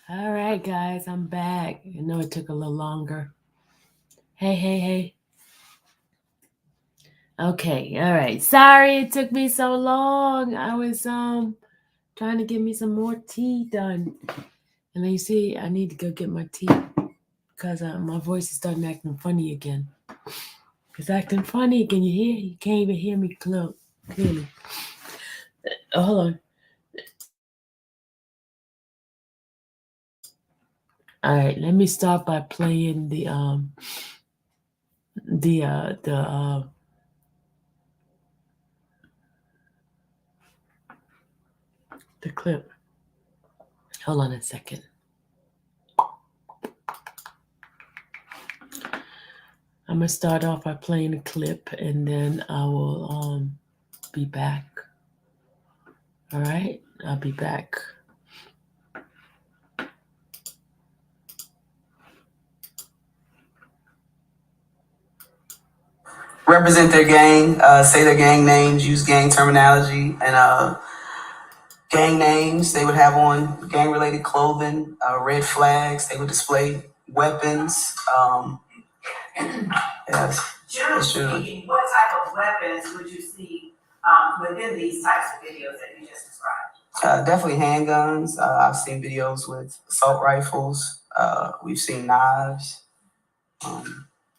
All right, guys, I'm back. I know it took a little longer. Hey, hey, hey. Okay, all right. Sorry it took me so long. I was trying to get me some more tea done. And then you see, I need to go get my tea because my voice is starting acting funny again. It's acting funny. Can you hear? You can't even hear me clearly. Oh, hold on. All right, let me start by playing the clip. Hold on a second. I'm gonna start off by playing a clip, and then I will be back. All right, I'll be back. Represent their gang, say their gang names, use gang terminology, and gang names. They would have on gang-related clothing, red flags. They would display weapons. Yes. Generally speaking, what type of weapons would you see within these types of videos that you just described? Definitely handguns. I've seen videos with assault rifles. We've seen knives.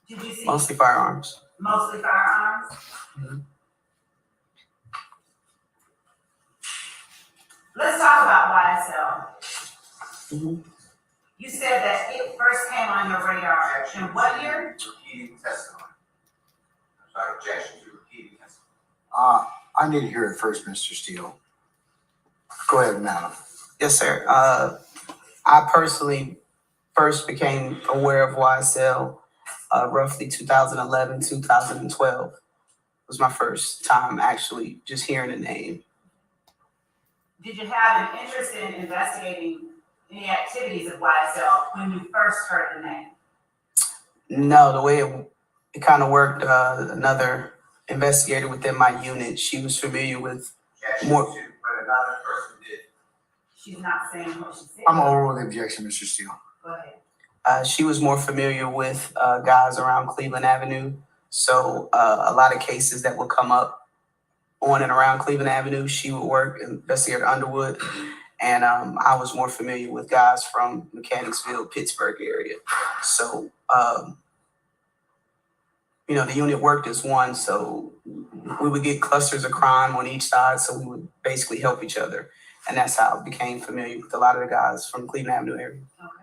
Did you see mostly firearms? Mostly firearms? Mm-hmm. Let's talk about YSL. Mm-hmm. You said that it first came on your radar in what year? Repeating testimony. I'm sorry, objection to repeating testimony. I need to hear it first, Mr. Steele. Go ahead, madam. Yes, sir. I personally first became aware of YSL roughly 2011, 2012 was my first time actually just hearing the name. Did you have an interest in investigating any activities of YSL when you first heard the name? No, the way it kind of worked, another investigator within my unit, she was familiar with more. But another person did. She's not saying what she said. I'm over the objection, Mr. Steele. Go ahead. She was more familiar with guys around Cleveland Avenue. So a lot of cases that would come up on and around Cleveland Avenue, she would work, investigator Underwood. And I was more familiar with guys from Mechanicsville, Pittsburgh area. So, the unit worked as one. So we would get clusters of crime on each side. So we would basically help each other. And that's how I became familiar with a lot of the guys from the Cleveland Avenue area. Okay.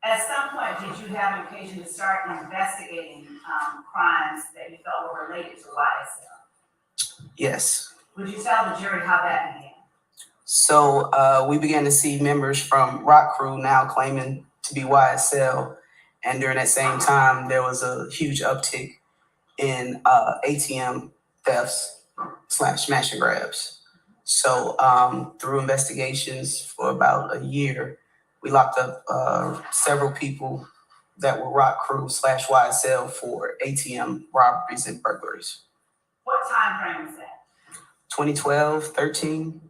At some point, did you have an occasion to start investigating crimes that you felt were related to YSL? Yes. Would you tell the jury how that began? So we began to see members from Rock Crew now claiming to be YSL. And during that same time, there was a huge uptick in ATM thefts / smash and grabs. So through investigations for about a year, we locked up several people that were Rock Crew / YSL for ATM robberies and burglaries. What time frame was that? 2012, 13.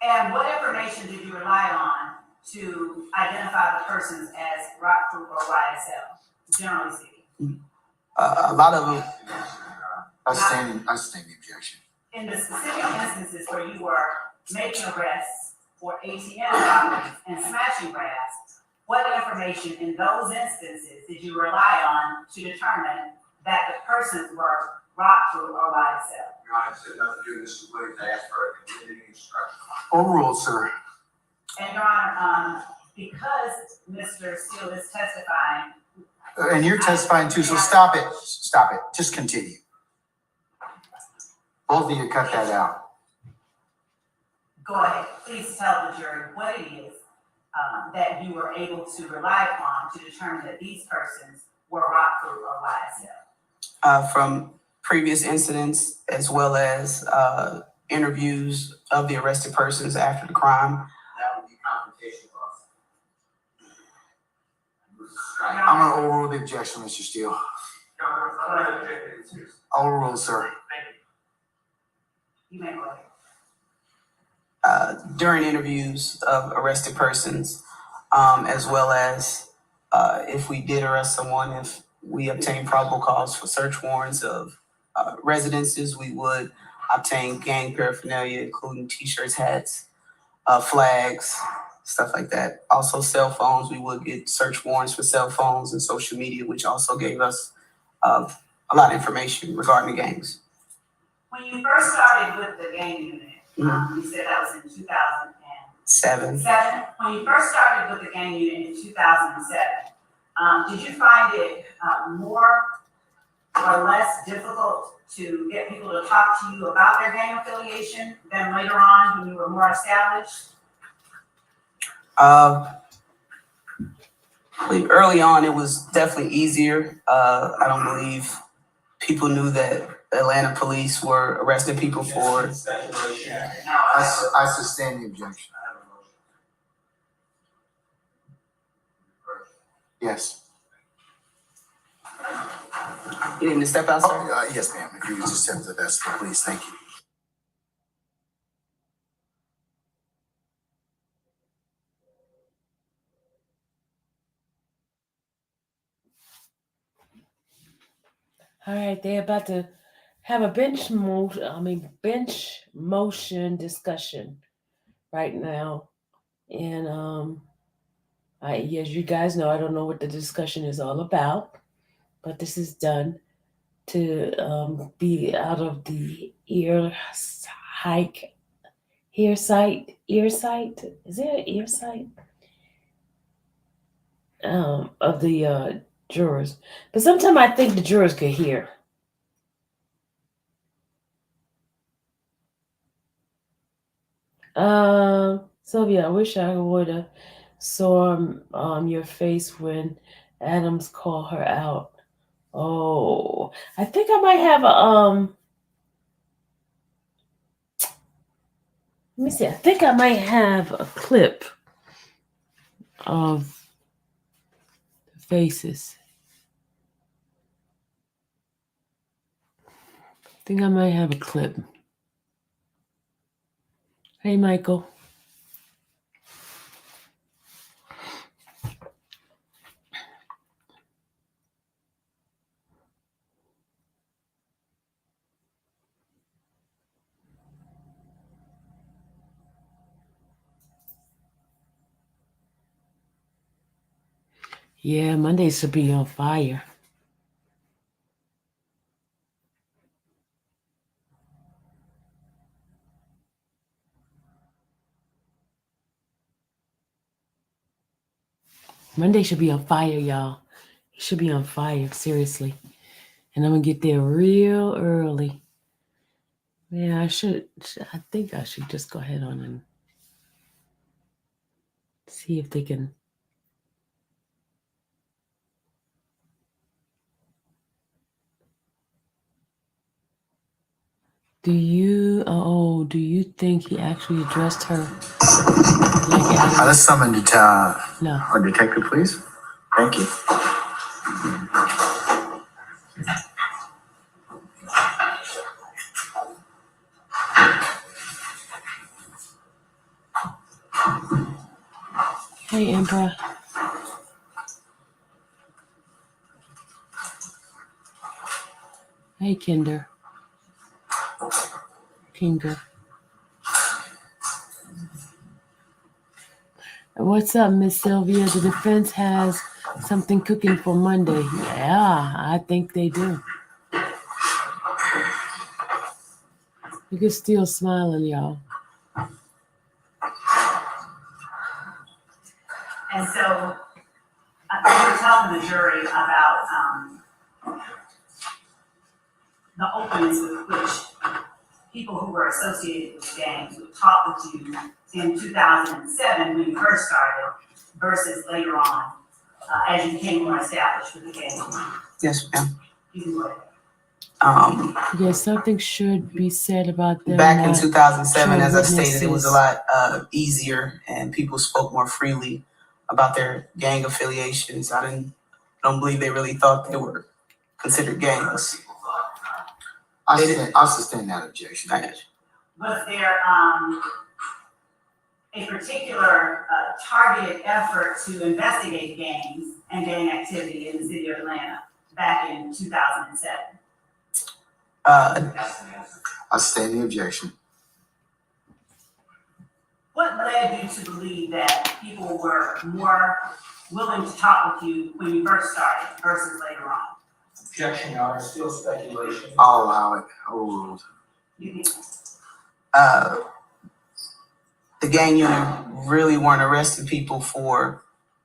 And what information did you rely on to identify the persons as Rock Crew or YSL, generally speaking? A lot of them. I stand the objection. In the specific instances where you were making arrests for ATM robberies and smashing grabs, what information in those instances did you rely on to determine that the persons were Rock Crew or YSL? Your Honor, said nothing to do with Mr. Williams asked for a continuing instruction. Overruled, sir. And Your Honor, because Mr. Steele is testifying. And you're testifying too, so stop it. Stop it. Just continue. Both of you cut that out. Go ahead. Please tell the jury what it is that you were able to rely upon to determine that these persons were Rock Crew or YSL. From previous incidents, as well as interviews of the arrested persons after the crime. That would be confrontation clause. I'm going to overrule the objection, Mr. Steele. Overruled, sir. You may go ahead. during interviews of arrested persons, as well as if we did arrest someone, if we obtain probable cause for search warrants of residences, we would obtain gang paraphernalia, including t-shirts, hats, flags, stuff like that. Also, cell phones, we would get search warrants for cell phones and social media, which also gave us a lot of information regarding the gangs. When you first started with the gang unit, you said that was in 2007. When you first started with the gang unit in 2007, did you find it more or less difficult to get people to talk to you about their gang affiliation than later on when you were more established? Early on, it was definitely easier. I don't believe people knew that Atlanta police were arresting people for. I sustain the objection. Yes. You need me to step out, sir? Oh, yes, ma'am. If you could just step to the desk, please. Thank you. All right, they're about to have a bench motion discussion right now. And as you guys know, I don't know what the discussion is all about, but this is done to be out of the ear sight. Is there an ear sight? Of the jurors. But sometimes I think the jurors could hear. Sylvia, I wish I would have saw your face when Adams called her out. Oh, I think I might have a let me see. I think I might have a clip of the faces. I think I might have a clip. Hey, Michael. Yeah, Mondays should be on fire. Monday should be on fire, y'all. It should be on fire, seriously. And I'm going to get there real early. Yeah, I think I should just go ahead on and see if they can. Do you think he actually addressed her? Let's summon No. our detective, please. Thank you. Hey, Emperor. Hey, Kinder. What's up, Miss Sylvia? The defense has something cooking for Monday. Yeah, I think they do. You can still smiling, y'all. And so we were telling the jury about the openness with which people who were associated with gangs would talk with you in 2007 when you first started versus later on as you became more established with the gang. Yes, ma'am. You can go ahead. Yes, something should be said about them. Back in 2007, as I stated, witnesses. it was a lot easier and people spoke more freely about their gang affiliations. I don't believe they really thought they were considered gangs. I'll sustain that objection. Was there a particular targeted effort to investigate gangs and gang activity in the city of Atlanta back in 2007? I stand the objection. What led you to believe that people were more willing to talk with you when you first started versus later on? Objection, Your Honor, still speculation. I'll allow it. Overruled. The gang unit really weren't arresting people for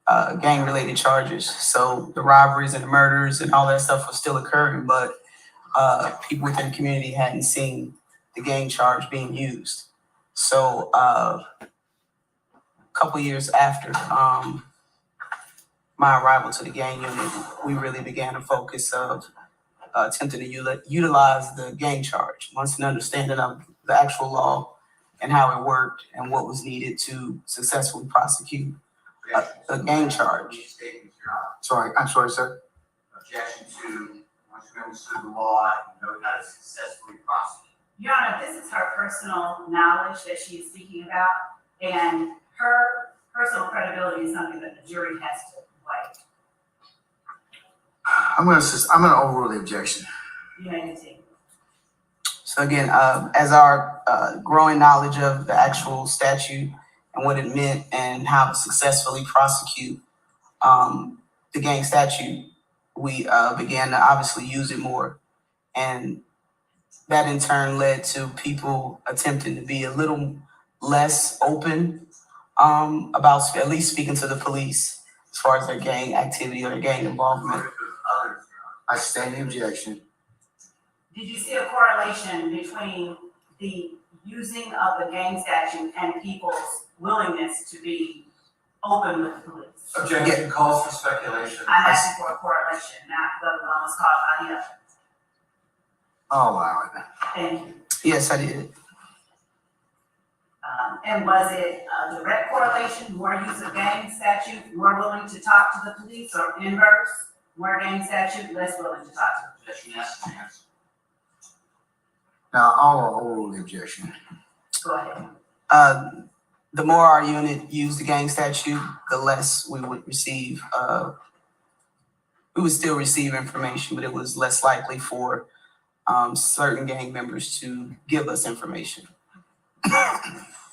gang-related charges. So the robberies and the murders and all that stuff was still occurring, but people within the community hadn't seen the gang charge being used. So a couple years after my arrival to the gang unit, we really began a focus of attempting to utilize the gang charge once an understanding of the actual law and how it worked and what was needed to successfully prosecute a gang charge. Sorry, I'm sorry, sir. Objection to, once you understood the law and know how to successfully prosecute. Your Honor, this is her personal knowledge that she is speaking about, and her personal credibility is something that the jury has to weigh. I'm gonna overrule the objection. You may continue. So again, as our growing knowledge of the actual statute and what it meant and how to successfully prosecute the gang statute, we began to obviously use it more. And that in turn led to people attempting to be a little less open about at least speaking to the police as far as their gang activity or their gang involvement. I stand the objection. Did you see a correlation between the using of the gang statute and people's willingness to be open with the police? Objection calls for speculation. I'm asking for a correlation, not whether one was caused by the other. I'll allow it. Thank you. Yes, I did. And was it a direct correlation, more use of gang statute, more willing to talk to the police, or inverse, more gang statute, less willing to talk to the police? Objection, yes. Now, I'll overrule the objection. Go ahead. The more our unit used the gang statute, the less we would receive. We would still receive information, but it was less likely for certain gang members to give us information.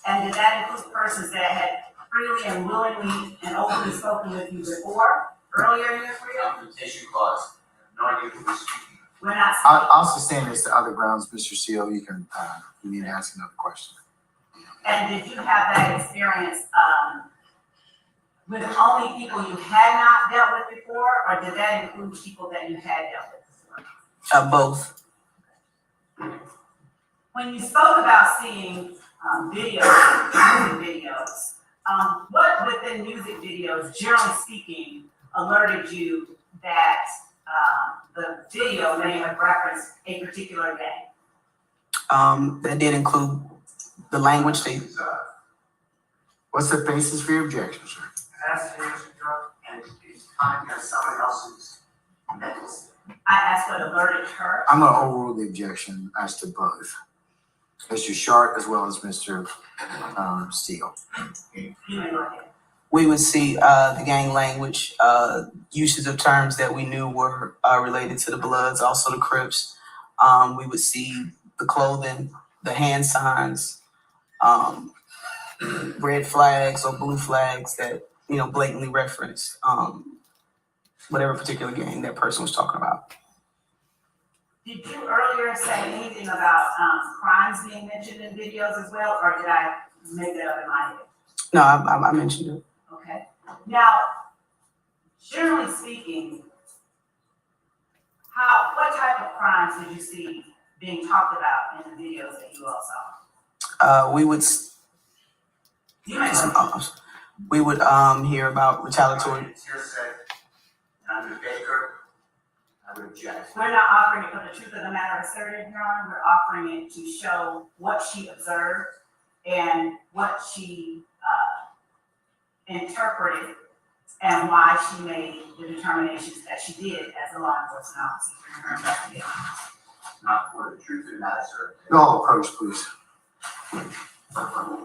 And did that include persons that had freely and willingly and openly spoken with you before, earlier in your career? Confrontation clause. No idea who was speaking. We're not speaking. I'll sustain this to other grounds, Mr. Steele. You can, you need to ask another question. And did you have that experience with only people you had not dealt with before, or did that include people that you had dealt with before? Both. When you spoke about seeing videos, music videos, what within music videos, generally speaking, alerted you that the video may have referenced a particular gang? That did include the language they. What's the basis for your objection, sir? And it's time to someone else's mental state. I asked what alerted her. I'm gonna overrule the objection as to both. Mr. Sharp as well as Mr. Steele. You may go ahead. We would see the gang language, uses of terms that we knew were related to the Bloods, also the Crips. We would see the clothing, the hand signs, red flags or blue flags that, blatantly referenced whatever particular gang that person was talking about. Did you earlier say anything about crimes being mentioned in videos as well, or did I make that up in my head? No, I mentioned it. Okay. Now, generally speaking, what type of crimes did you see being talked about in the videos that you all saw? We would You may go. we would hear about retaliatory. It's hearsay. I'm the baker. I would object. We're not offering it for the truth of the matter asserted, Your Honor. We're offering it to show what she observed and what she interpreted and why she made the determinations that she did as a law enforcement officer in her investigation. Not for the truth of the matter, sir. Y'all approach, please.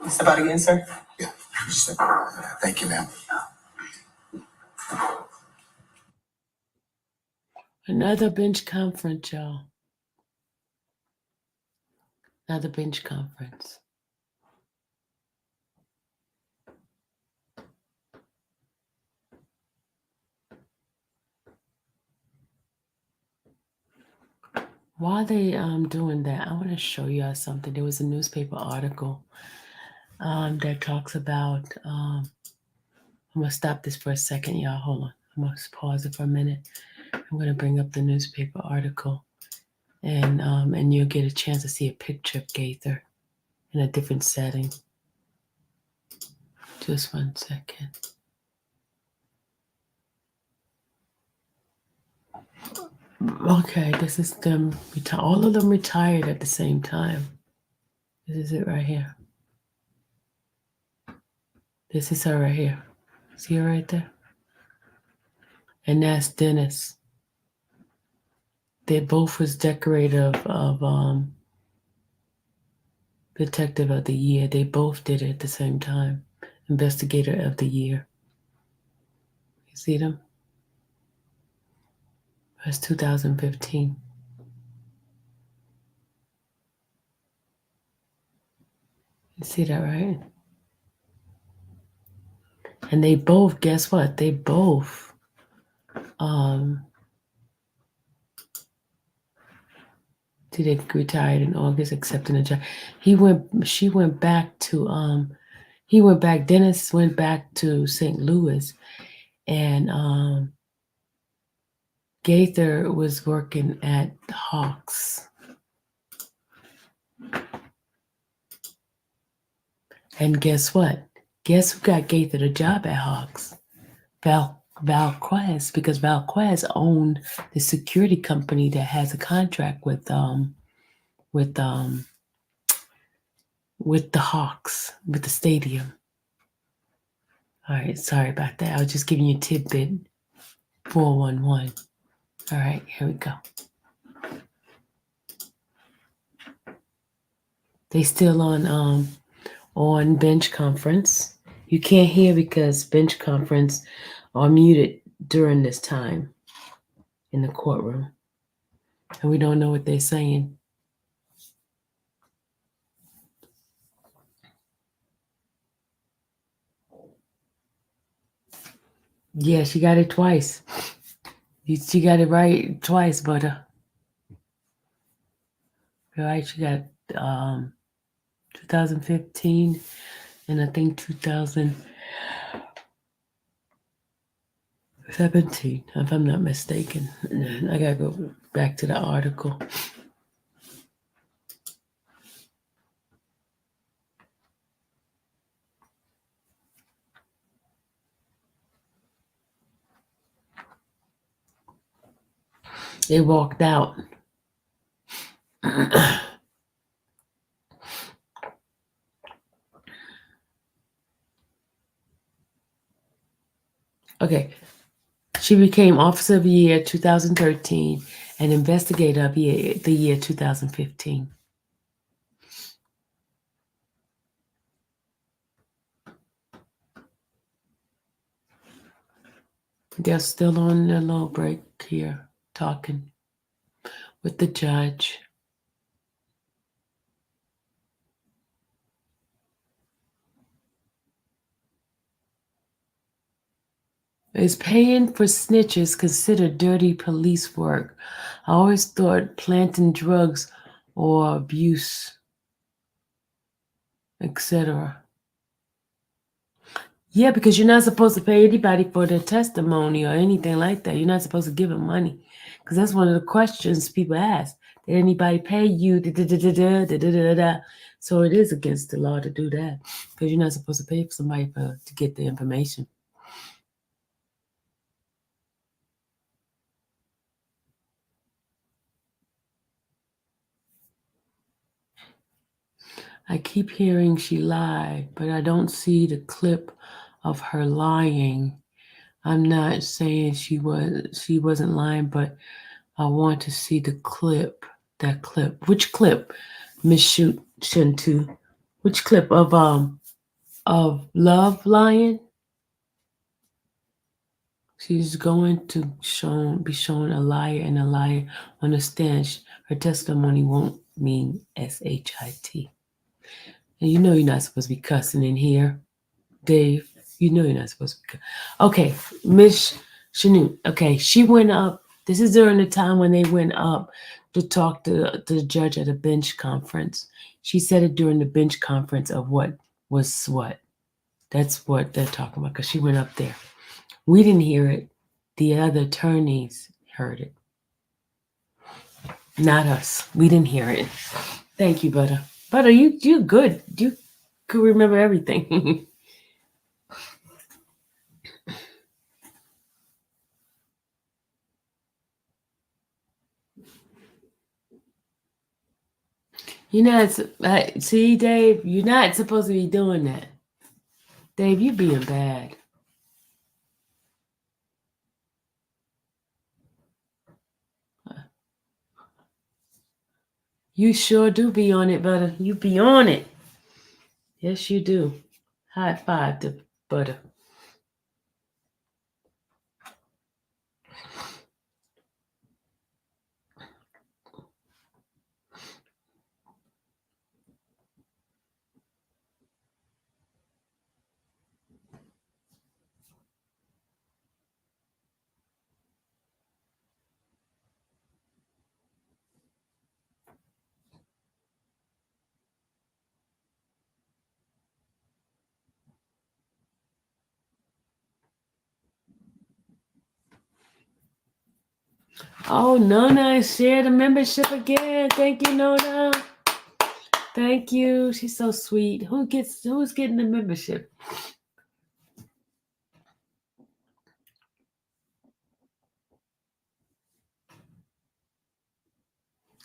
Step out again, sir. Yeah. Thank you, ma'am. Another bench conference, y'all. Another bench conference. While they doing that, I want to show y'all something. There was a newspaper article that talks about. I'm gonna stop this for a second, y'all. Hold on. I'm gonna pause it for a minute. I'm gonna bring up the newspaper article, and you'll get a chance to see a picture of Gaither in a different setting. Just 1 second. Okay, this is them. All of them retired at the same time. This is it right here. This is her right here. See her right there? And that's Dennis. They both was decorator of Detective of the Year. They both did it at the same time. Investigator of the Year. You see them? That's 2015. You see that, right? And they both, guess what? They both they retired in August, accepting a job. She went back to Dennis went back to St. Louis, and Gaither was working at Hawks. And guess what? Guess who got Gaither the job at Hawks? Valquez, because Valquez owned the security company that has a contract with the Hawks, with the stadium. All right, sorry about that. I was just giving you a tidbit. 411. All right, here we go. They still on bench conference. You can't hear because bench conference are muted during this time in the courtroom. And we don't know what they're saying. Yeah, she got it twice. She got it right twice, but right, she got 2015 and I think 2017, if I'm not mistaken. I gotta go back to the article. They walked out. Okay. She became Officer of the Year 2013 and Investigator of the Year 2015. They're still on their little break here, talking with the judge. Is paying for snitches considered dirty police work? I always thought planting drugs or abuse, etc. Yeah, because you're not supposed to pay anybody for their testimony or anything like that. You're not supposed to give them money. Because that's one of the questions people ask. Did anybody pay you? So it is against the law to do that. Because you're not supposed to pay for somebody to get the information. I keep hearing she lied, but I don't see the clip of her lying. I'm not saying she wasn't lying, but I want to see the clip. That clip. Which clip, Miss Shintu? Which clip of Love Lion? She's going to be shown a liar and a liar on the stand. Her testimony won't mean SHIT. And you know you're not supposed to be cussing in here, Dave. You know you're not supposed to be. Okay, Miss Shanu. Okay, she went up. This is during the time when they went up to talk to the judge at a bench conference. She said it during the bench conference of what was what. That's what they're talking about because she went up there. We didn't hear it. The other attorneys heard it. Not us. We didn't hear it. Thank you, Butter. Butter, you good. You could remember everything. You're not, see, Dave, you're not supposed to be doing that. Dave, you being bad. You sure do be on it, Butter. You be on it. Yes, you do. High five to Butter. Oh, Nona shared a membership again. Thank you, Nona. Thank you. She's so sweet. Who's getting the membership?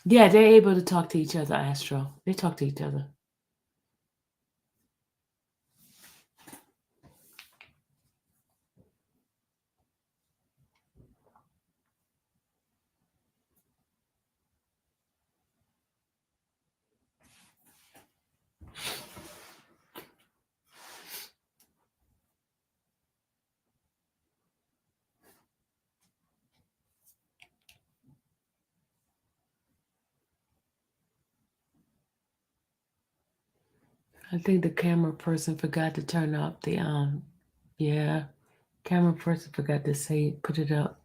Yeah, they're able to talk to each other, Astro. They talk to each other. I think the camera person forgot to turn up the yeah. Camera person forgot to put it up.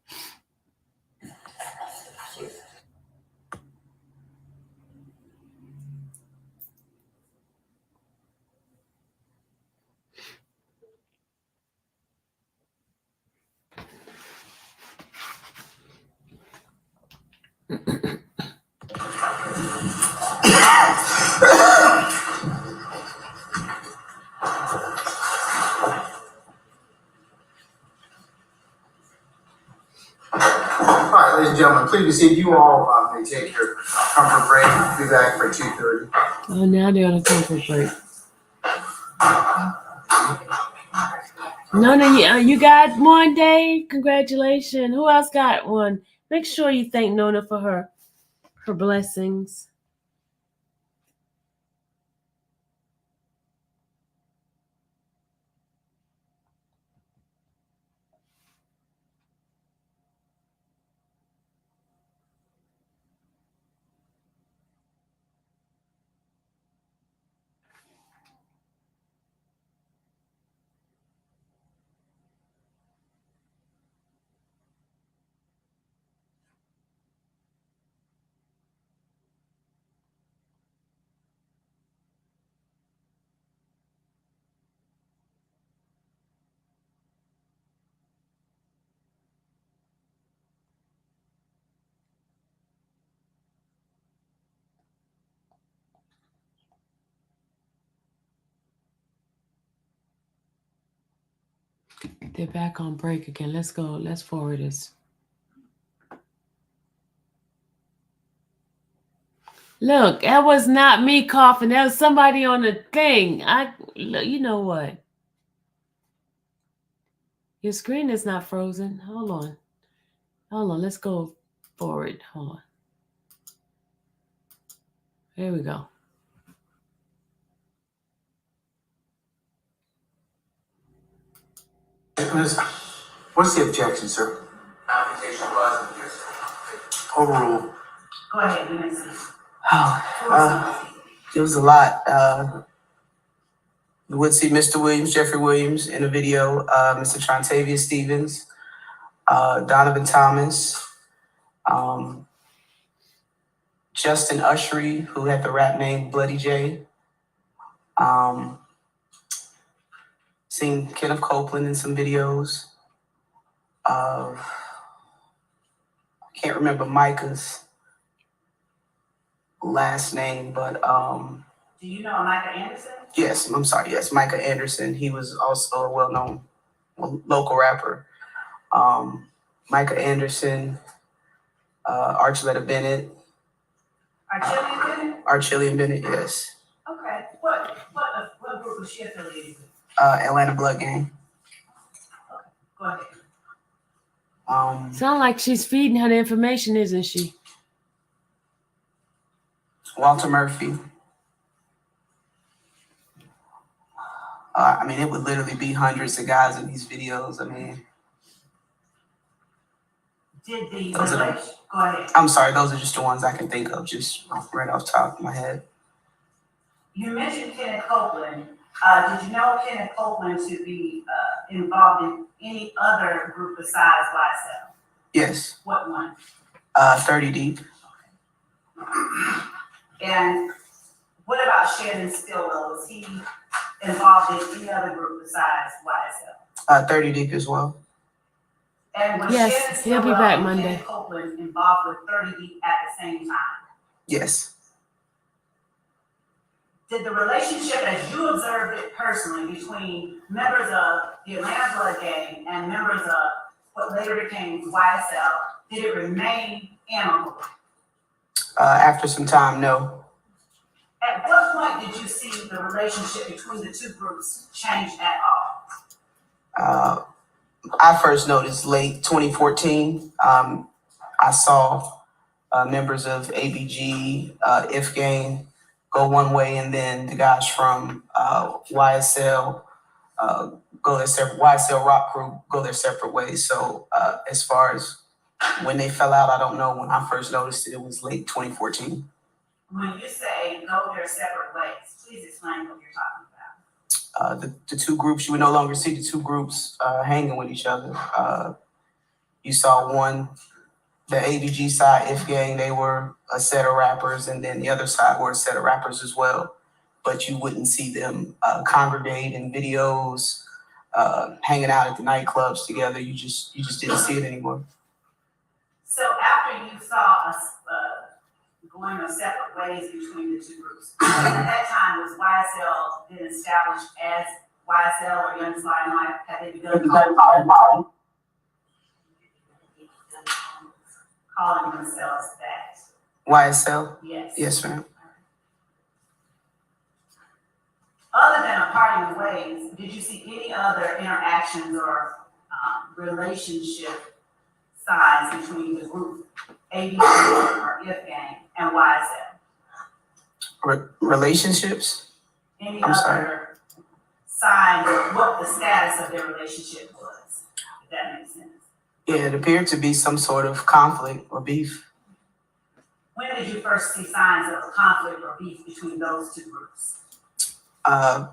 All right, ladies and gentlemen, please be seated. You all may take your comfort break. We'll be back for 2:30. Oh, now they're on a comfort break. Nona, you got one, Dave? Congratulations. Who else got one? Make sure you thank Nona for her blessings. They're back on break again. Let's go. Let's forward this. Look, that was not me coughing. That was somebody on the thing. You know what? Your screen is not frozen. Hold on. Let's go forward. Hold on. There we go. What's the objection, sir? Confrontation clause and hearsay. Overrule. Go ahead, you may see. There was a lot. You would see Mr. Williams, Jeffrey Williams in the video, Mr. Trontavia Stevens, Donovan Thomas, Justin Ushery, who had the rap name Bloody J. Seen Kenneth Copeland in some videos. I can't remember Micah's last name, but Do you know Micah Anderson? yes, I'm sorry, yes, Micah Anderson. He was also a well-known local rapper. Micah Anderson, Archuleta Bennett. Archillian Bennett? Archillian Bennett, yes. Okay, what group was she affiliated with? Atlanta Blood Gang. Go ahead. Sound like she's feeding her the information, isn't she? Walter Murphy. I mean, it would literally be hundreds of guys in these videos. I mean, Did the Those are- relation, go ahead. I'm sorry, those are just the ones I can think of, just right off the top of my head. You mentioned Kenneth Copeland. Did you know Kenneth Copeland to be involved in any other group besides YSL? Yes, What one? 30 Deep. And what about Shannon Stillwell? Was he involved in any other group besides YSL? 30 Deep as well. And was Yes, Shannon he'll be Stillwell back and Monday. Kenneth Copeland involved with 30 Deep at the same time? Yes. Did the relationship, as you observed it personally, between members of the Atlanta Blood Gang and members of what later became YSL, did it remain amicable? After some time, no. At what point did you see the relationship between the two groups change at all? I first noticed late 2014. I saw members of ABG, If Gang go one way, and then the guys from YSL go their separate. YSL Rock Crew go their separate ways. So as far as when they fell out, I don't know. When I first noticed it, it was late 2014. When you say go their separate ways, please explain what you're talking about. The two groups, you would no longer see the two groups hanging with each other. You saw one, the ABG side, If Gang, they were a set of rappers, and then the other side were a set of rappers as well. But you wouldn't see them congregate in videos, hanging out at the nightclubs together. You just didn't see it anymore. So after you saw us going their separate ways between the two groups, at that time was YSL been established as YSL or Young Slide Life? Had they begun calling themselves that? YSL? Yes. Yes, ma'am. Other than a parting of ways, did you see any other interactions or relationship signs between the group ABG or If Gang and YSL? Relationships? Any I'm sorry. other signs of what the status of their relationship was, if that makes sense? Yeah, it appeared to be some sort of conflict or beef. When did you first see signs of conflict or beef between those two groups? The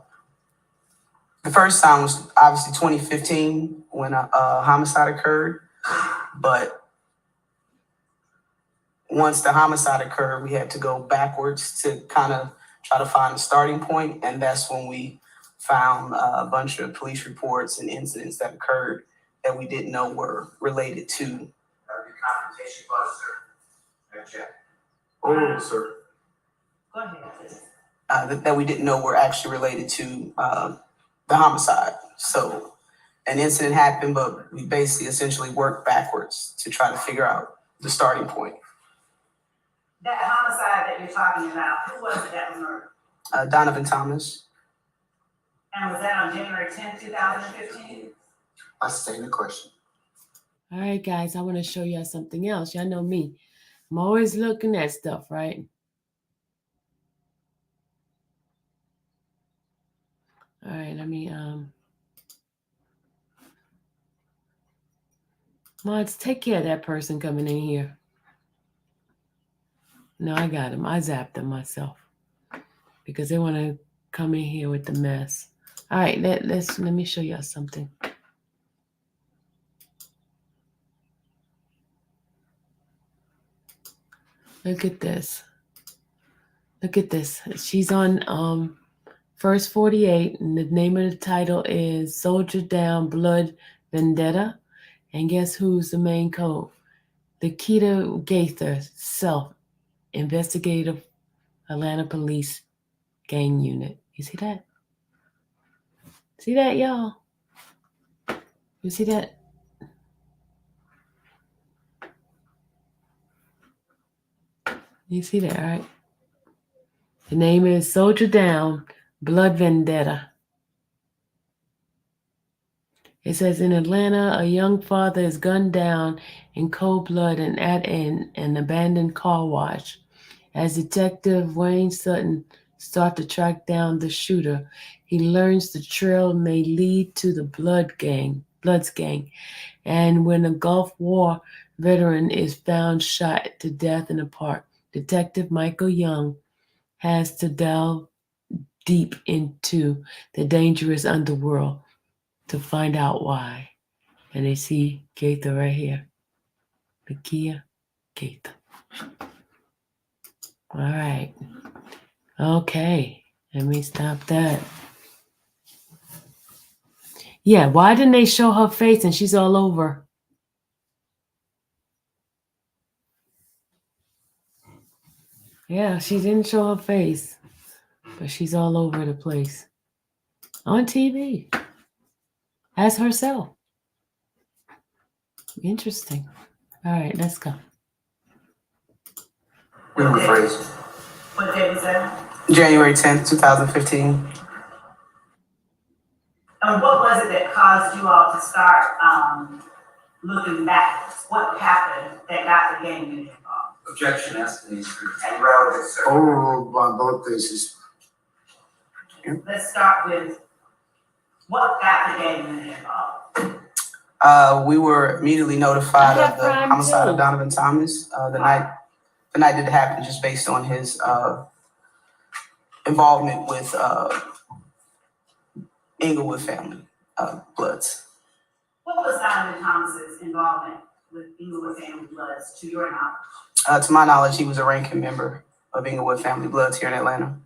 first time was obviously 2015 when a homicide occurred. But once the homicide occurred, we had to go backwards to kind of try to find a starting point. And that's when we found a bunch of police reports and incidents that occurred that we didn't know were related to. That would be confrontation clause, sir. Object. Overrule, sir. Go ahead, please. That we didn't know were actually related to the homicide. So an incident happened, but we basically essentially worked backwards to try to figure out the starting point. That homicide that you're talking about, who was it that was murdered? Donovan Thomas. And was that on January 10th, 2015? I sustain the question. All right, guys, I want to show y'all something else. Y'all know me. I'm always looking at stuff, right? All right, let me Smarts, take care of that person coming in here. No, I got him. I zapped them myself because they want to come in here with the mess. All right, let me show y'all something. Look at this. Look at this. She's on First 48, and the name of the title is Soldier Down Blood Vendetta. And guess who's the main code? Lakita Gaither, self, investigative Atlanta Police Gang Unit. You see that? See that, y'all? You see that? You see that, right? The name is Soldier Down Blood Vendetta. It says in Atlanta, a young father is gunned down in cold blood and at an abandoned car wash. As Detective Wayne Sutton starts to track down the shooter, he learns the trail may lead to the Bloods gang. And when a Gulf War veteran is found shot to death in a park, Detective Michael Young has to delve deep into the dangerous underworld to find out why. And they see Gaither right here. Lakia Gaither. All right. Okay. Let me stop that. Yeah, why didn't they show her face and she's all over? Yeah, she didn't show her face, but she's all over the place. On TV. As herself. Interesting. All right, let's go. We rephrase. What day was that? January 10th, 2015. And what was it that caused you all to start looking back? What happened that got the gang unit involved? Objection as to the history and relevant circumstances. Overruled on both bases. Let's start with what got the gang unit involved. We were immediately notified I have of the crime homicide too. of Donovan Thomas the night that it happened, just based on his involvement with Inglewood family Bloods. What was Donovan Thomas's involvement with Inglewood family Bloods, to your knowledge? To my knowledge, he was a ranking member of Inglewood family Bloods here in Atlanta.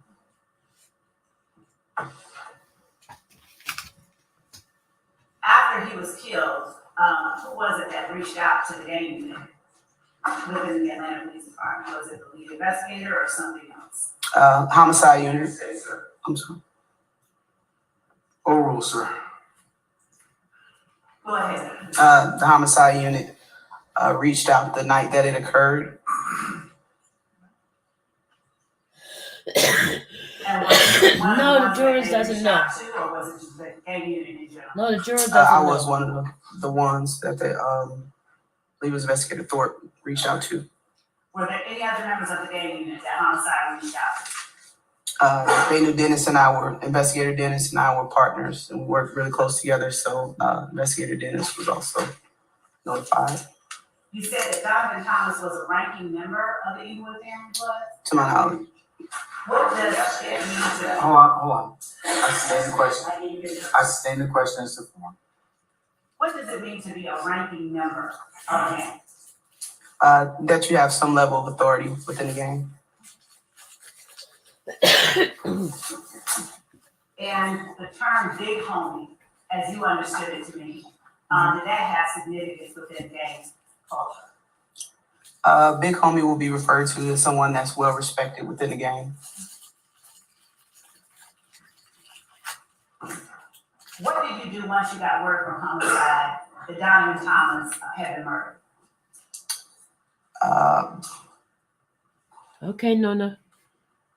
After he was killed, who was it that reached out to the gang unit within the Atlanta Police Department? Was it the lead investigator or something else? Homicide unit. Say, sir. I'm sorry. Overruled, sir. Go ahead. The homicide unit reached out the night that it occurred. And was it one of No, the ones that jurors they doesn't reached know. out to, or was it just the gang unit in general? No, the juror doesn't I know. was one of the ones that the lead investigator Thorpe reached out to. Were there any other members of the gang unit that homicide reached out to? They knew investigator Dennis and I were partners, and we worked really close together. So investigator Dennis was also notified. You said that Donovan Thomas was a ranking member of the Inglewood family Bloods? To my knowledge. What does it mean to? Hold on. I sustain the question as to form. What does it mean to be a ranking member of a gang? That you have some level of authority within the gang. And the term big homie, as you understood it to me, did that have significance within gang culture? Big homie will be referred to as someone that's well respected within the gang. What did you do once you got word from homicide that Donovan Thomas had been murdered? Okay, Nona.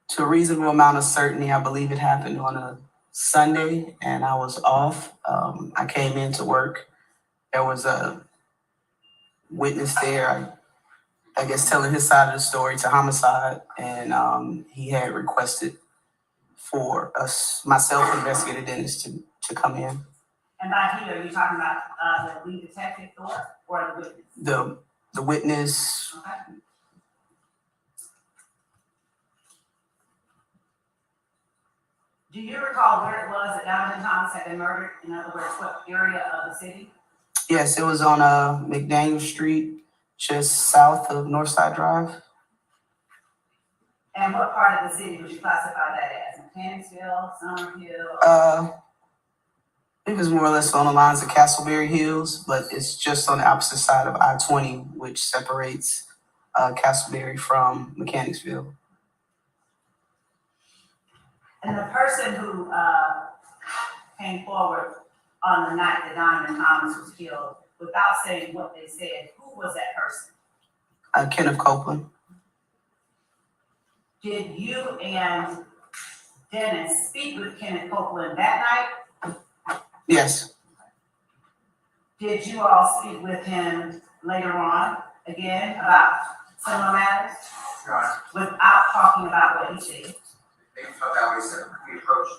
To a reasonable amount of certainty, I believe it happened on a Sunday, and I was off. I came into work. There was a witness there, I guess, telling his side of the story to homicide, and he had requested for myself, investigator Dennis, to come in. And by he, are you talking about, the lead detective or the witness? The witness, Okay. Do you recall where it was that Donovan Thomas had been murdered? In other words, what area of the city? yes, it was on McDaniel Street, just south of Northside Drive. And what part of the city would you classify that as? Mechanicsville, Summerhill? It was more or less on the lines of Castleberry Hills, but it's just on the opposite side of I-20, which separates Castleberry from Mechanicsville. And the person who came forward on the night that Donovan Thomas was killed, without saying what they said, who was that person? Kenneth Copeland. Did you and Dennis speak with Kenneth Copeland that night? Yes. Did you all speak with him later on, again, about similar matters? Your Honor, Without talking about what he said? they felt that way, so we approached.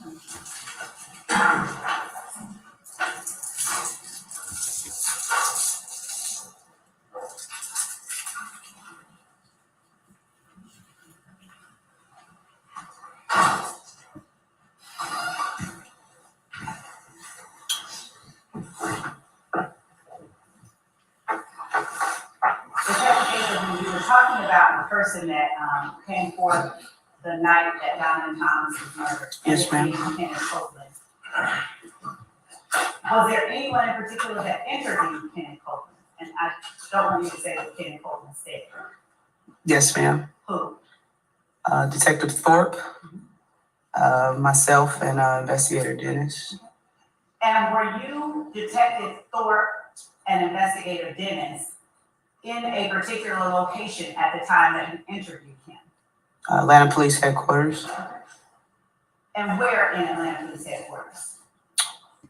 The second case of when you were talking about the person that came forth the night that Donovan Thomas was murdered. Yes, ma'am. Lieutenant Copeland. Was there anyone in particular that interviewed Lieutenant Copeland? And I don't want you to say Lieutenant Copeland said. Yes, ma'am. Who? Detective Thorpe, myself, and Investigator Dennis. And were you Detective Thorpe and Investigator Dennis in a particular location at the time that you interviewed him? Atlanta Police Headquarters. And where in Atlanta Police Headquarters?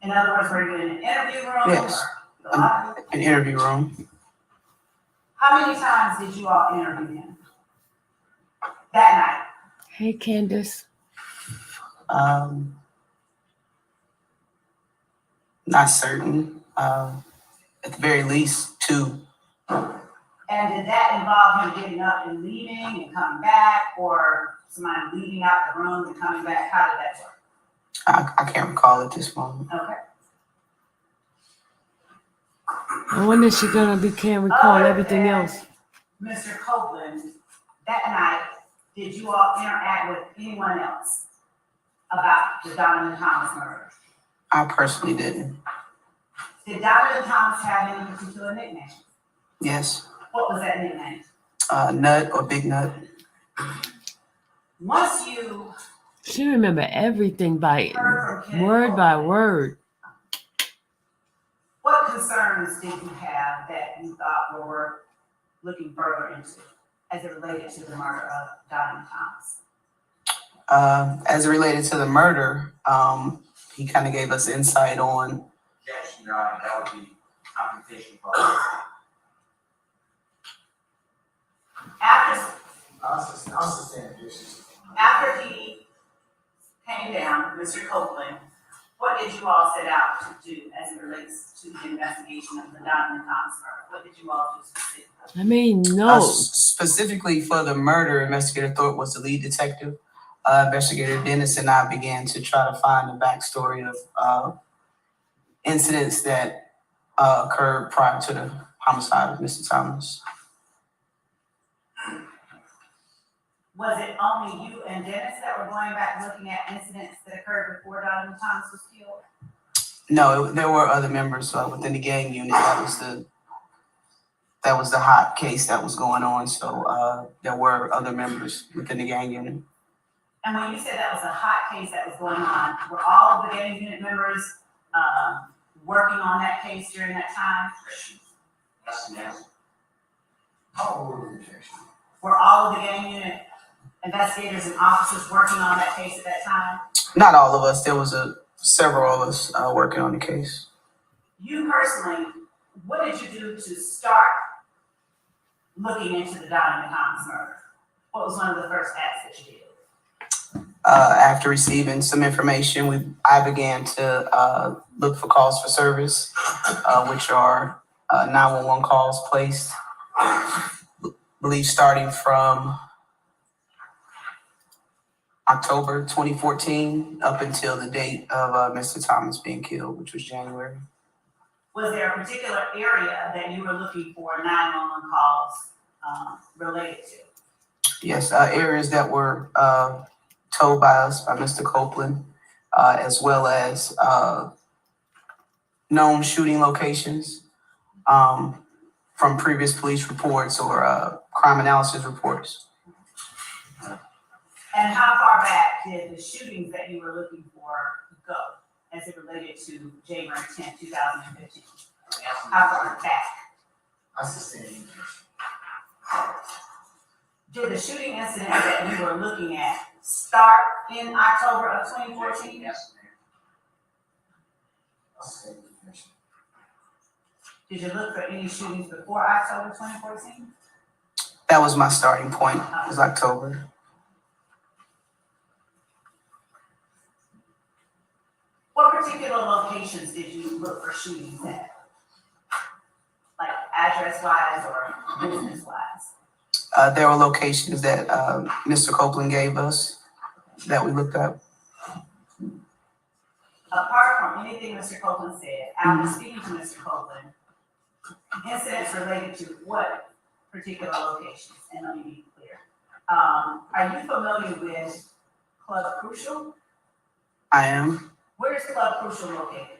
In other words, were you in an interview room? Yes. Or the lobby? An interview room. How many times did you all interview him that Hey, Candace. Not certain. At the very least, 2. night? And did that involve him getting up and leaving and coming back, or somebody leaving out the room and coming back? How did that work? I can't recall at this moment. Okay. I wonder if she's gonna can't recall Other everything than else. Mr. Copeland, that night, did you all interact with anyone else about the Donovan Thomas murder? I personally didn't. Did Donovan Thomas have any particular nickname? Yes. What was that nickname? Nut or Big Nut. Once you She remember everything by heard from Kenneth word by Copeland, word. what concerns did you have that you thought were worth looking further into as it related to the murder of Donovan Thomas? As it related to the murder, he kind of gave us insight on. Objection, Your Honor, that would be confrontation clause. After he came down, Mr. Copeland, what did you all set out to do as it relates to the investigation of the Donovan Thomas murder? What did you all do specifically? I mean, no. Specifically for the murder, Investigator Thorpe was the lead detective. Investigator Dennis and I began to try to find the backstory of incidents that occurred prior to the homicide of Mr. Thomas. Was it only you and Dennis that were going back looking at incidents that occurred before Donovan Thomas was killed? No, there were other members within the gang unit. That was the hot case that was going on. So there were other members within the gang unit. And when you said that was a hot case that was going on, were all of the gang unit members working on that case during that time? Yes, ma'am. Were all of the gang unit investigators and officers working on that case at that time? Not all of us. There was several of us working on the case. You personally, what did you do to start looking into the Donovan Thomas murder? What was one of the first acts that you did? After receiving some information, I began to look for calls for service, which are 911 calls placed, I believe starting from October 2014 up until the date of Mr. Thomas being killed, which was January. Was there a particular area that you were looking for 911 calls related to? Yes, areas that were told by us, by Mr. Copeland, as well as known shooting locations from previous police reports or crime analysis reports. And how far back did the shootings that you were looking for go as it related to January 10th, 2015? How far back? Did the shooting incident that you were looking at start in October of 2014? Yes, ma'am. Did you look for any shootings before October 2014? That was my starting point, was October. What particular locations did you look for shootings at? Like address-wise or business-wise? There were locations that Mr. Copeland gave us that we looked up. Apart from anything Mr. Copeland said, after speaking to Mr. Copeland, incidents related to what particular locations? And let me be clear. Are you familiar with Club Crucial? I am. Where is Club Crucial located?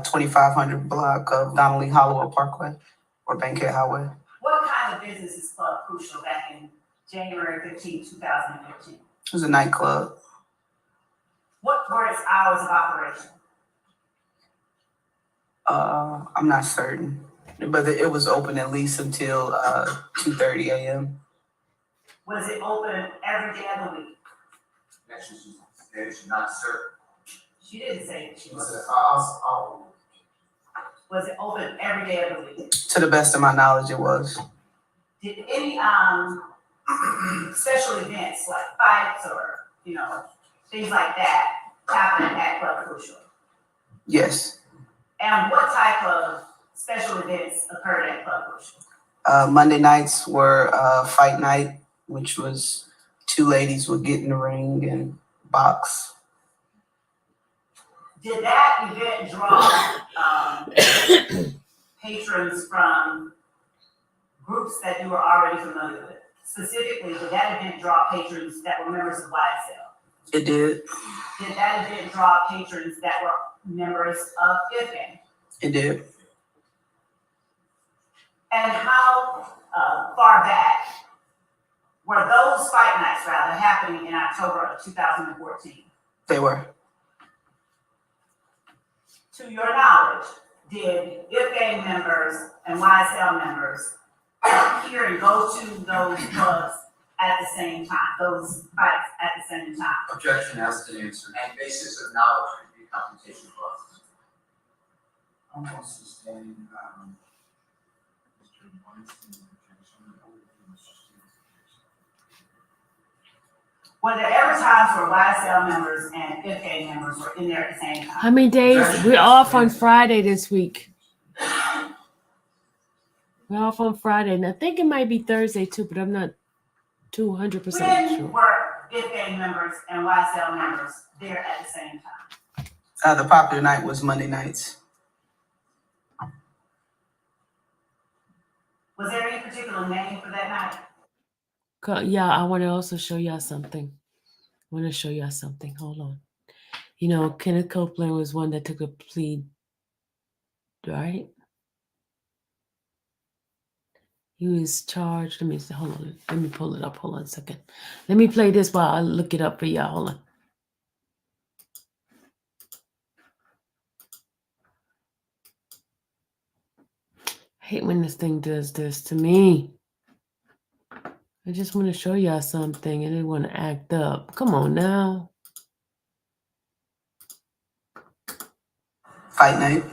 2500 block of Donnelly Holloway Parkway or Bankhead Highway. What kind of business is Club Crucial back in January 15, 2015? It was a nightclub. What were its hours of operation? I'm not certain, but it was open at least until 2:30 a.m. Was it open every day of the week? She's not certain. She didn't say that she was. I'll Was it open every day of the week? To the best of my knowledge, it was. Did any special events like fights or things like that happen at Club Crucial? Yes. And what type of special events occurred at Club Crucial? Monday nights were fight night, which was two ladies would get in the ring and box. Did that event draw patrons from groups that you were already familiar with? Specifically, did that event draw patrons that were members of YSL? It did. Did that event draw patrons that were members of IFA? It did. And how far back were those fight nights happening in October of 2014? They were. To your knowledge, did IFA members and YSL members appear and go to those clubs at the same time, those fights at the same time? Objection has been answered. And basis of knowledge would be compensation clause. I'm going to sustain, Mr. Weinstein's objection. Were there ever times where YSL members and IFA members were in there at the same time? How many days? We're off on Friday this week. We're off on Friday. And I think it might be Thursday too, but I'm not 200% When sure. were IFA members and YSL members there at the same time? The popular night was Monday nights. Was there any particular name for that night? Yeah, I want to also show y'all something. Hold on. Kenneth Copeland was one that took a plea, right? He was charged. Let me see. Hold on. Let me pull it up. Hold on a second. Let me play this while I look it up for y'all. Hold on. I hate when this thing does this to me. I just want to show y'all something and they want to act up. Come on now. Fight night.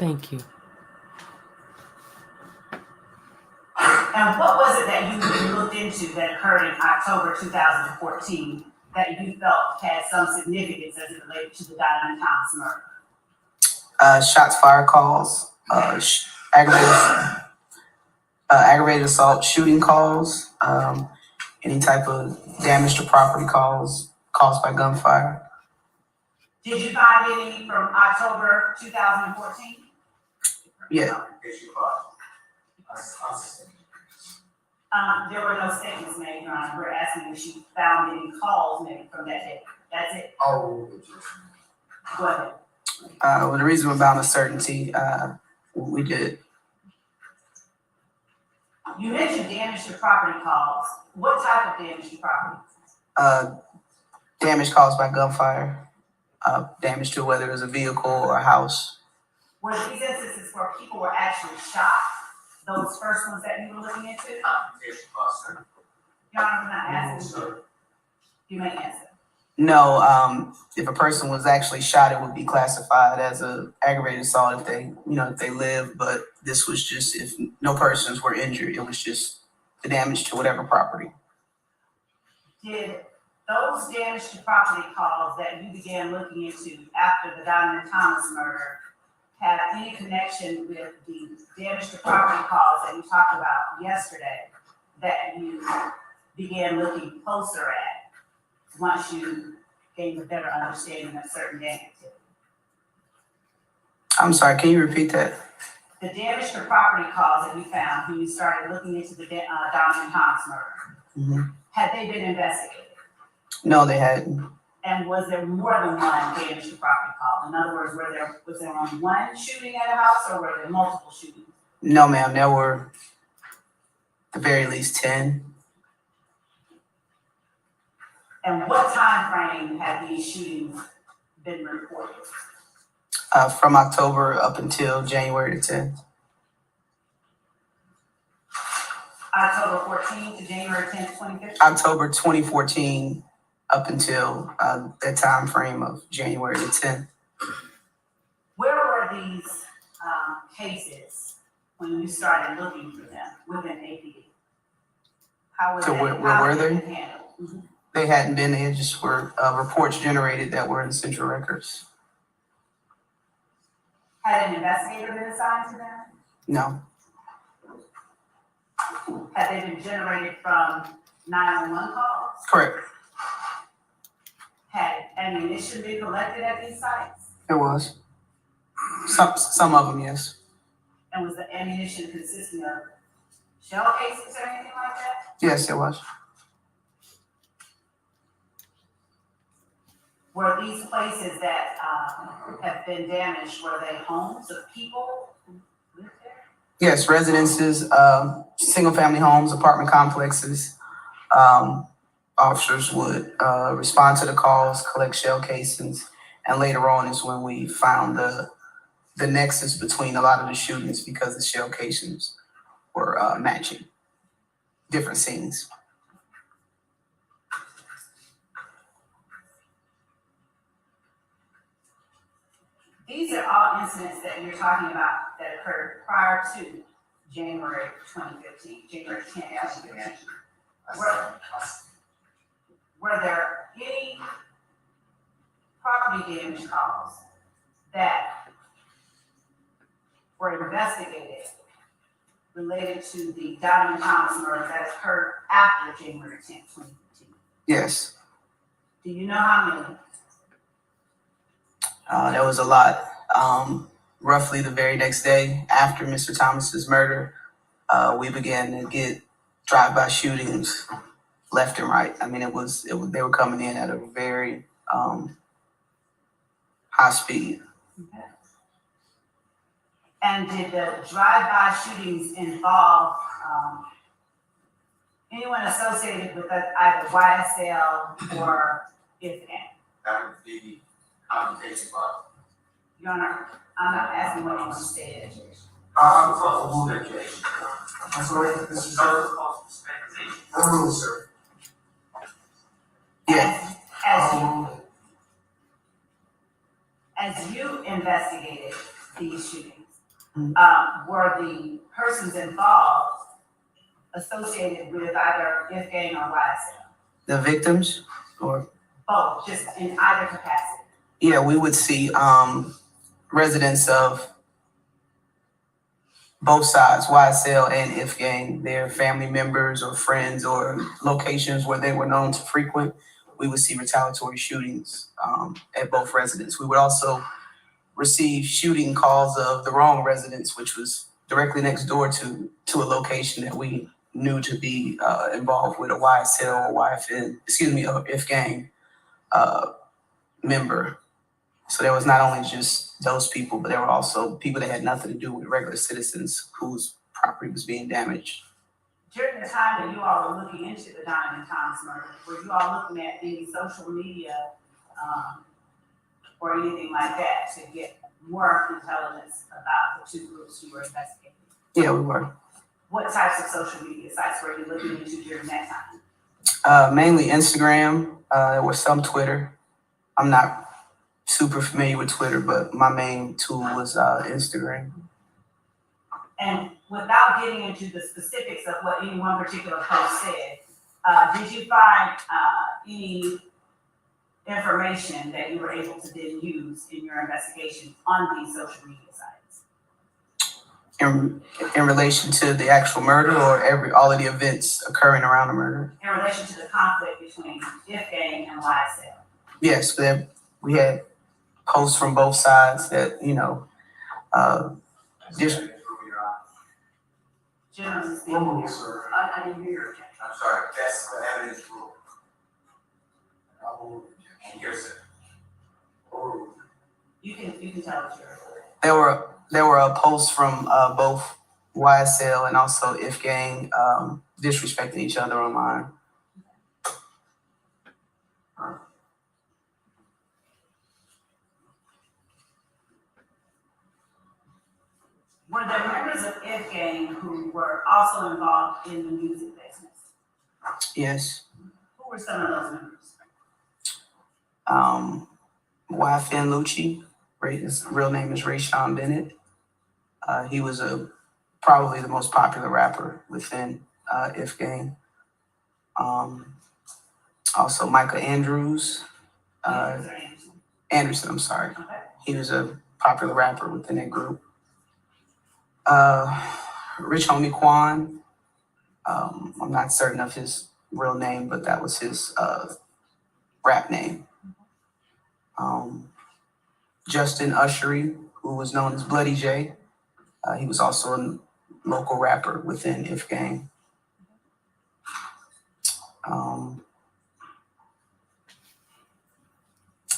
Thank you. And what was it that you looked into that occurred in October 2014 that you felt had some significance as it related to the Donovan Thomas murder? Shots fired calls, aggravated assault shooting calls, any type of damage to property calls caused by gunfire. Did you find any from October 2014? Yeah. Compensation clause. There were no statements made, Your Honor. We're asking if you found any calls made from that day. That's it. Oh, Go ahead. With a reasonable amount of certainty, we did. You mentioned damage to property calls. What type of damage to property? Damage caused by gunfire, damage to whether it was a vehicle or a house. Were these instances where people were actually shot? Those first ones that you were looking into? compensation clause, sir. Your Honor, I'm not asking you. You may answer. No, if a person was actually shot, it would be classified as a aggravated assault if they live, but this was just if no persons were injured, it was just the damage to whatever property. Did those damage to property calls that you began looking into after the Donovan Thomas murder had any connection with the damage to property calls that you talked about yesterday that you began looking closer at once you gained a better understanding of certain gang activity? I'm sorry, can you repeat that? The damage to property calls that you found when you started looking into the Donovan Thomas murder, had they been investigated? No, they hadn't. And was there more than one damage to property call? In other words, was there only one shooting at a house, or were there multiple shootings? No, ma'am, there were at the very least 10. And what time frame had these shootings been reported? From October up until January the 10th. October 14th to January 10th, 2015? October 2014 up until that time frame of January the 10th. Where were these cases when you started looking for them within APD? How was So that, where how were was they? it handled? They hadn't been, they just were reports generated that were in central records. Had an investigator been assigned to them? No, Had they been generated from 911 calls? correct, Had ammunition been collected at these sites? there was. Some of them, yes. And was the ammunition consisting of shell casings or anything like that? Yes, there was. Were these places that have been damaged, were they homes of people who lived there? Yes, residences, single-family homes, apartment complexes. Officers would respond to the calls, collect shell casings, and later on is when we found the nexus between a lot of the shootings because the shell casings were matching different scenes. These are all incidents that you're talking about that occurred prior to January 2015, January 10th, 2015. Were there any property damage calls that were investigated related to the Donovan Thomas murder that occurred after January 10th, 2015? Yes, Do you know how many? there was a lot. Roughly the very next day after Mr. Thomas's murder, we began to get drive-by shootings left and right. I mean, they were coming in at a very high speed. Okay. And did the drive-by shootings involve anyone associated with either YSL or IFN? That would be communication clause. Your Honor, I'm not asking what you want to say. I'm sorry, this is sir. Yeah, As you investigated these shootings, were the persons involved associated with either IFN or YSL? the victims, or Both, just in either capacity? yeah, we would see residents of both sides, YSL and IFGANG, their family members or friends or locations where they were known to frequent. We would see retaliatory shootings at both residents. We would also receive shooting calls of the wrong residents, which was directly next door to a location that we knew to be involved with a YSL or YFN, or IFGANG member. So there was not only just those people, but there were also people that had nothing to do with regular citizens whose property was being damaged. During the time that you all were looking into the Donovan Thomas murder, were you all looking at any social media or anything like that to get more intelligence about the two groups you were investigating? Yeah, we were. What types of social media sites were you looking into during that time? Mainly Instagram. There was some Twitter. I'm not super familiar with Twitter, but my main tool was Instagram. And without getting into the specifics of what any one particular post said, did you find any information that you were able to then use in your investigation on these social media sites? In relation to the actual murder or all of the events occurring around the murder? In relation to the conflict between If Gang and YSL? Yes, we had posts from both sides that, just Generally speaking. Rule, sir. I didn't hear your objection. I'm sorry, that's the evidence rule. I will And here's it. overrule. You can tell us your. there were posts from both YSL and also If Gang disrespecting each other online. Were there members of If Gang who were also involved in the music business? Yes. Who were some of those members? YFN Lucci, his real name is Rayshawn Bennett. He was probably the most popular rapper within If Gang. Also Micah Andrews, Anderson, I'm sorry. Okay. He was a popular rapper within that group. Rich Homie Quan, I'm not certain of his real name, but that was his rap name. Justin Ushery, who was known as Bloody J. He was also a local rapper within If Gang. I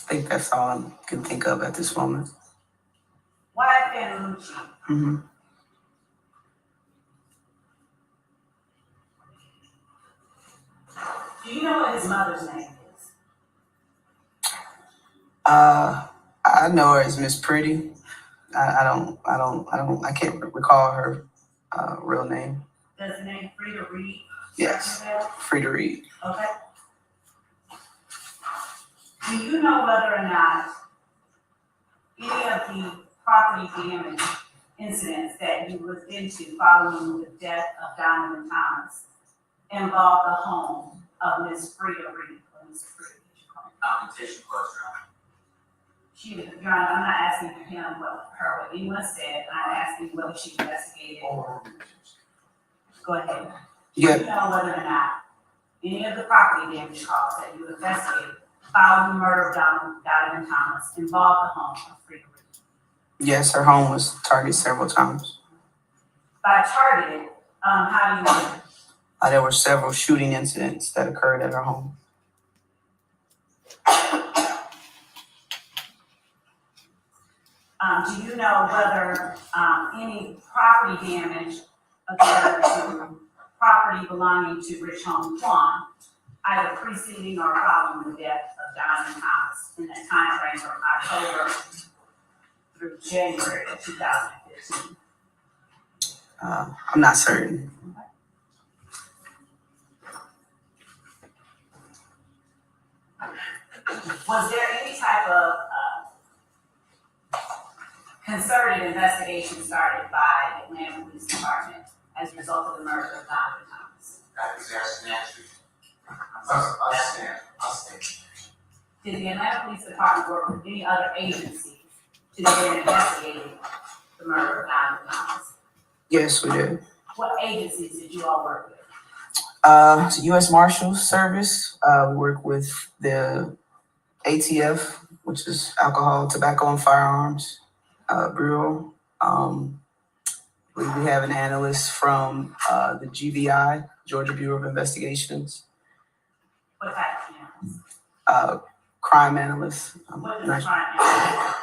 think that's all I can think of at this moment. YFN Lucci. Mm-hmm. Do you know what his mother's name is? I know her as Miss Pretty. I can't recall her real name. Does the name Frida Reed? Yes, Frida Reed. Okay. Do you know whether or not any of the property damage incidents that you looked into following the death of Donovan Thomas involved the home of Miss Frida Reed, or Miss Frida, as you call her? Competition clause, Your Honor. Your Honor, I'm not asking for him what anyone said. I'm asking whether she investigated. Go ahead. Do you know whether or not any of the property damage calls that you investigated following the murder of Donovan Thomas involved the home of Frida Reed? Yes, her home was targeted several times. By targeted, how do you know? There were several shooting incidents that occurred at her home. Do you know whether any property damage occurred to property belonging to Rich Homie Quan, either preceding or following the death of Donovan Thomas in that time frame from October through January of 2015? I'm not certain. Was there any type of concerted investigation started by the Atlanta Police Department as a result of the murder of Donovan Thomas? That is asking answer. I stand. Did the Atlanta Police Department work with any other agencies to begin investigating the murder of Donovan Thomas? Yes, we did. What agencies did you all work with? The U.S. Marshals Service. We work with the ATF, which is Alcohol, Tobacco, and Firearms Bureau. We have an analyst from the GBI, Georgia Bureau of Investigations. What type of analysts? Crime analyst. What does crime analyst?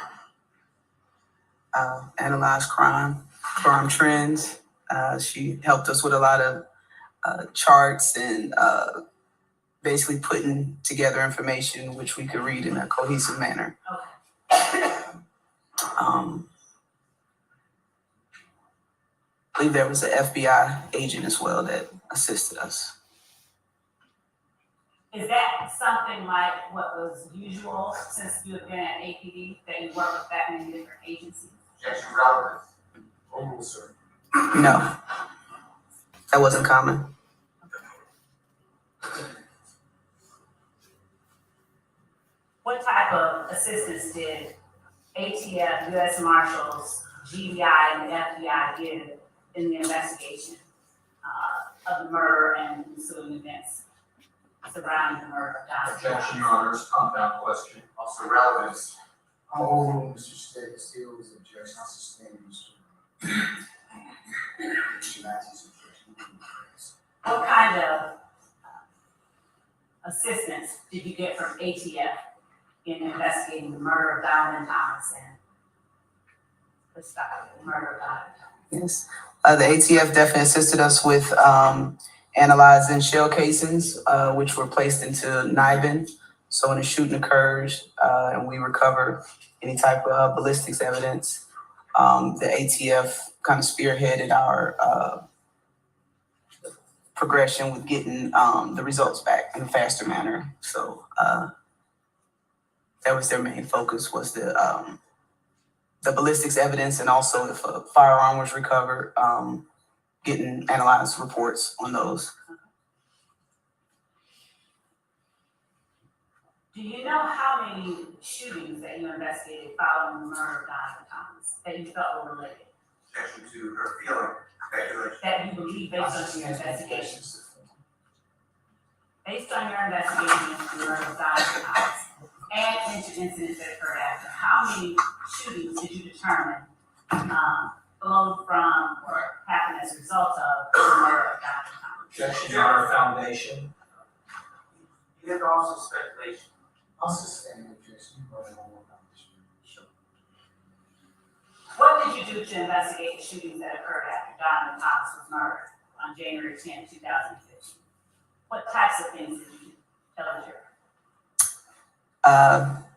Analyze crime trends. She helped us with a lot of charts and basically putting together information which we could read in a cohesive manner. Okay. I believe there was an FBI agent as well that assisted us. Is that something like what was usual since you have been at APD, that you work with that many different agencies? Objection relevant. Overrule, sir. No, that wasn't common. What type of assistance did ATF, U.S. Marshals, GBI, and the FBI give in the investigation of the murder and ensuing events surrounding the murder of Donovan Thomas? Objection, Your Honors, compound question. Also relevance. I'll overrule Mr. Steele's objection. I'll sustain Mr. Matthews' objection. What kind of assistance did you get from ATF in investigating the murder of Donovan Thomas and the murder of Donovan Thomas? Yes. The ATF definitely assisted us with analyzing shell casings, which were placed into NIBIN. So when a shooting occurs and we recover any type of ballistics evidence, the ATF kind of spearheaded our progression with getting the results back in a faster manner. So that was their main focus, was the ballistics evidence, and also if a firearm was recovered, getting analyzed reports on those. Do you know how many shootings that you investigated following the murder of Donovan Thomas that you felt were related? Objection to her feeling, speculation. That you believe based on your investigations? Based on your investigation into the murder of Donovan Thomas and into incidents that occurred after, how many shootings did you determine flowed from or happened as a result of the murder of Donovan Thomas? Objection, Your Honor, foundation. You have also speculation. I'll sustain the objection. Sure. What did you do to investigate the shootings that occurred after Donovan Thomas was murdered on January 10, 2015? What types of things did you tell the jury?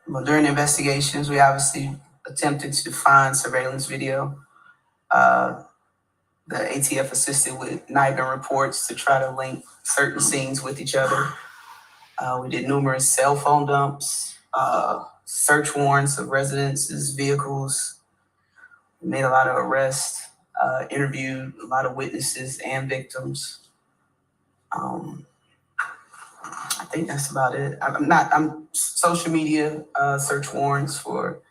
Well, during the investigations, we obviously attempted to find surveillance video. The ATF assisted with NIBIN reports to try to link certain scenes with each other. We did numerous cell phone dumps, search warrants of residences, vehicles. We made a lot of arrests, interviewed a lot of witnesses and victims. I think that's about it. I'm social media, search warrants for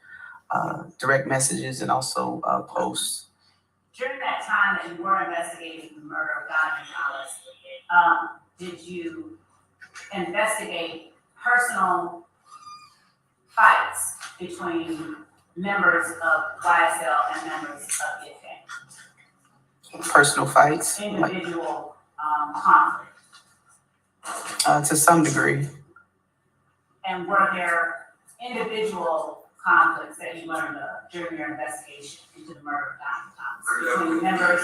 direct messages and also posts. During that time that you were investigating the murder of Donovan Thomas, did you investigate personal fights between members of YSL and members of IFA? Personal fights? Individual conflict. To some degree. And were there individual conflicts that you learned of during your investigation into the murder of Donovan Thomas between members?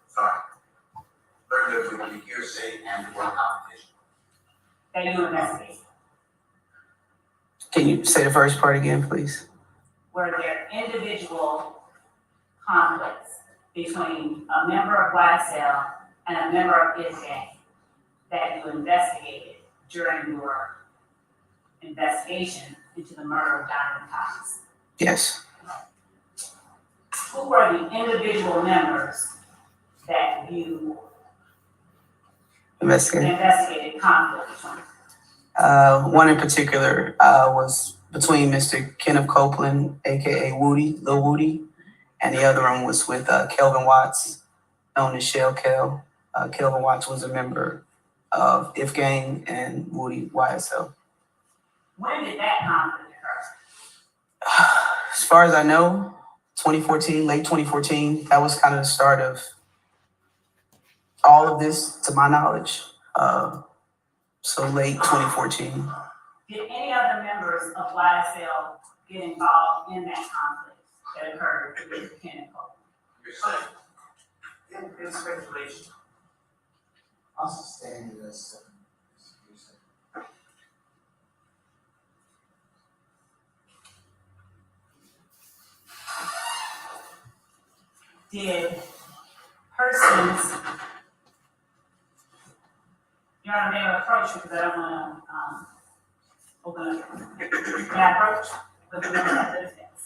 Sorry. Learned of the hearsay and the competition. That you investigated? Can you say the first part again, please? Were there individual conflicts between a member of YSL and a member of IFA that you investigated during your investigation into the murder of Donovan Thomas? Yes. Who were the individual members that you investigated conflict between? One in particular was between Mr. Kenneth Copeland, aka Woody, Lil Woody, and the other one was with Kelvin Watts, known as Shell Kel. Kelvin Watts was a member of If Gang and Woody YSL. When did that conflict occur? As far as I know, 2014, late 2014, that was kind of the start of all of this, to my knowledge. So late 2014. Did any other members of YSL get involved in that conflict that occurred with Kenneth Copeland? You're saying, in speculation. I'll sustain this. Did persons, Your Honor, may I approach because I don't want to open up. May I approach with the member of the defense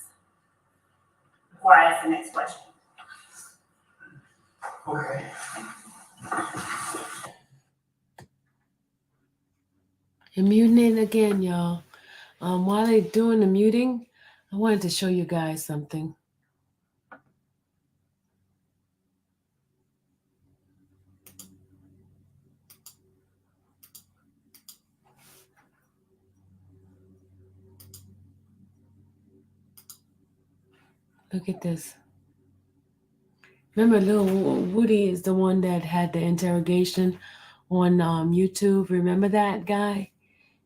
before I ask the next question? Okay. You're muting it again, y'all. While they're doing the muting, I wanted to show you guys something. Look at this. Remember, little Woody is the one that had the interrogation on YouTube. Remember that guy?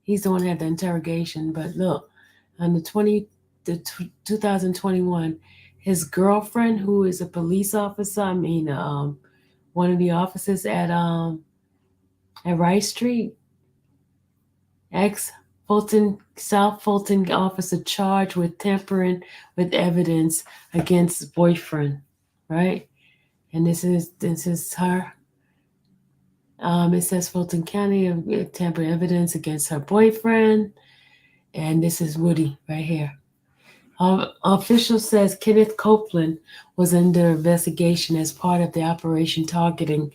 He's the one that had the interrogation. But look, on the 2021, his girlfriend, who is a police officer, one of the officers at Rice Street, South Fulton officer charged with tampering with evidence against his boyfriend, right? And this is her. It says Fulton County tampering evidence against her boyfriend, and this is Woody right here. Official says Kenneth Copeland was under investigation as part of the operation targeting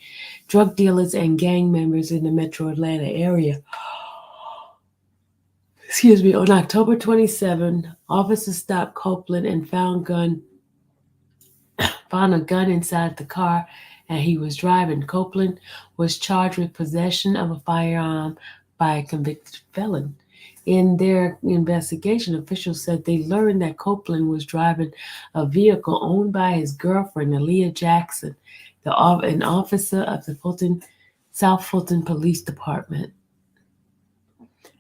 drug dealers and gang members in the metro Atlanta area. On October 27, officers stopped Copeland and found a gun inside the car, and he was driving. Copeland was charged with possession of a firearm by a convicted felon. In their investigation, officials said they learned that Copeland was driving a vehicle owned by his girlfriend, Aaliyah Jackson, an officer of the South Fulton Police Department.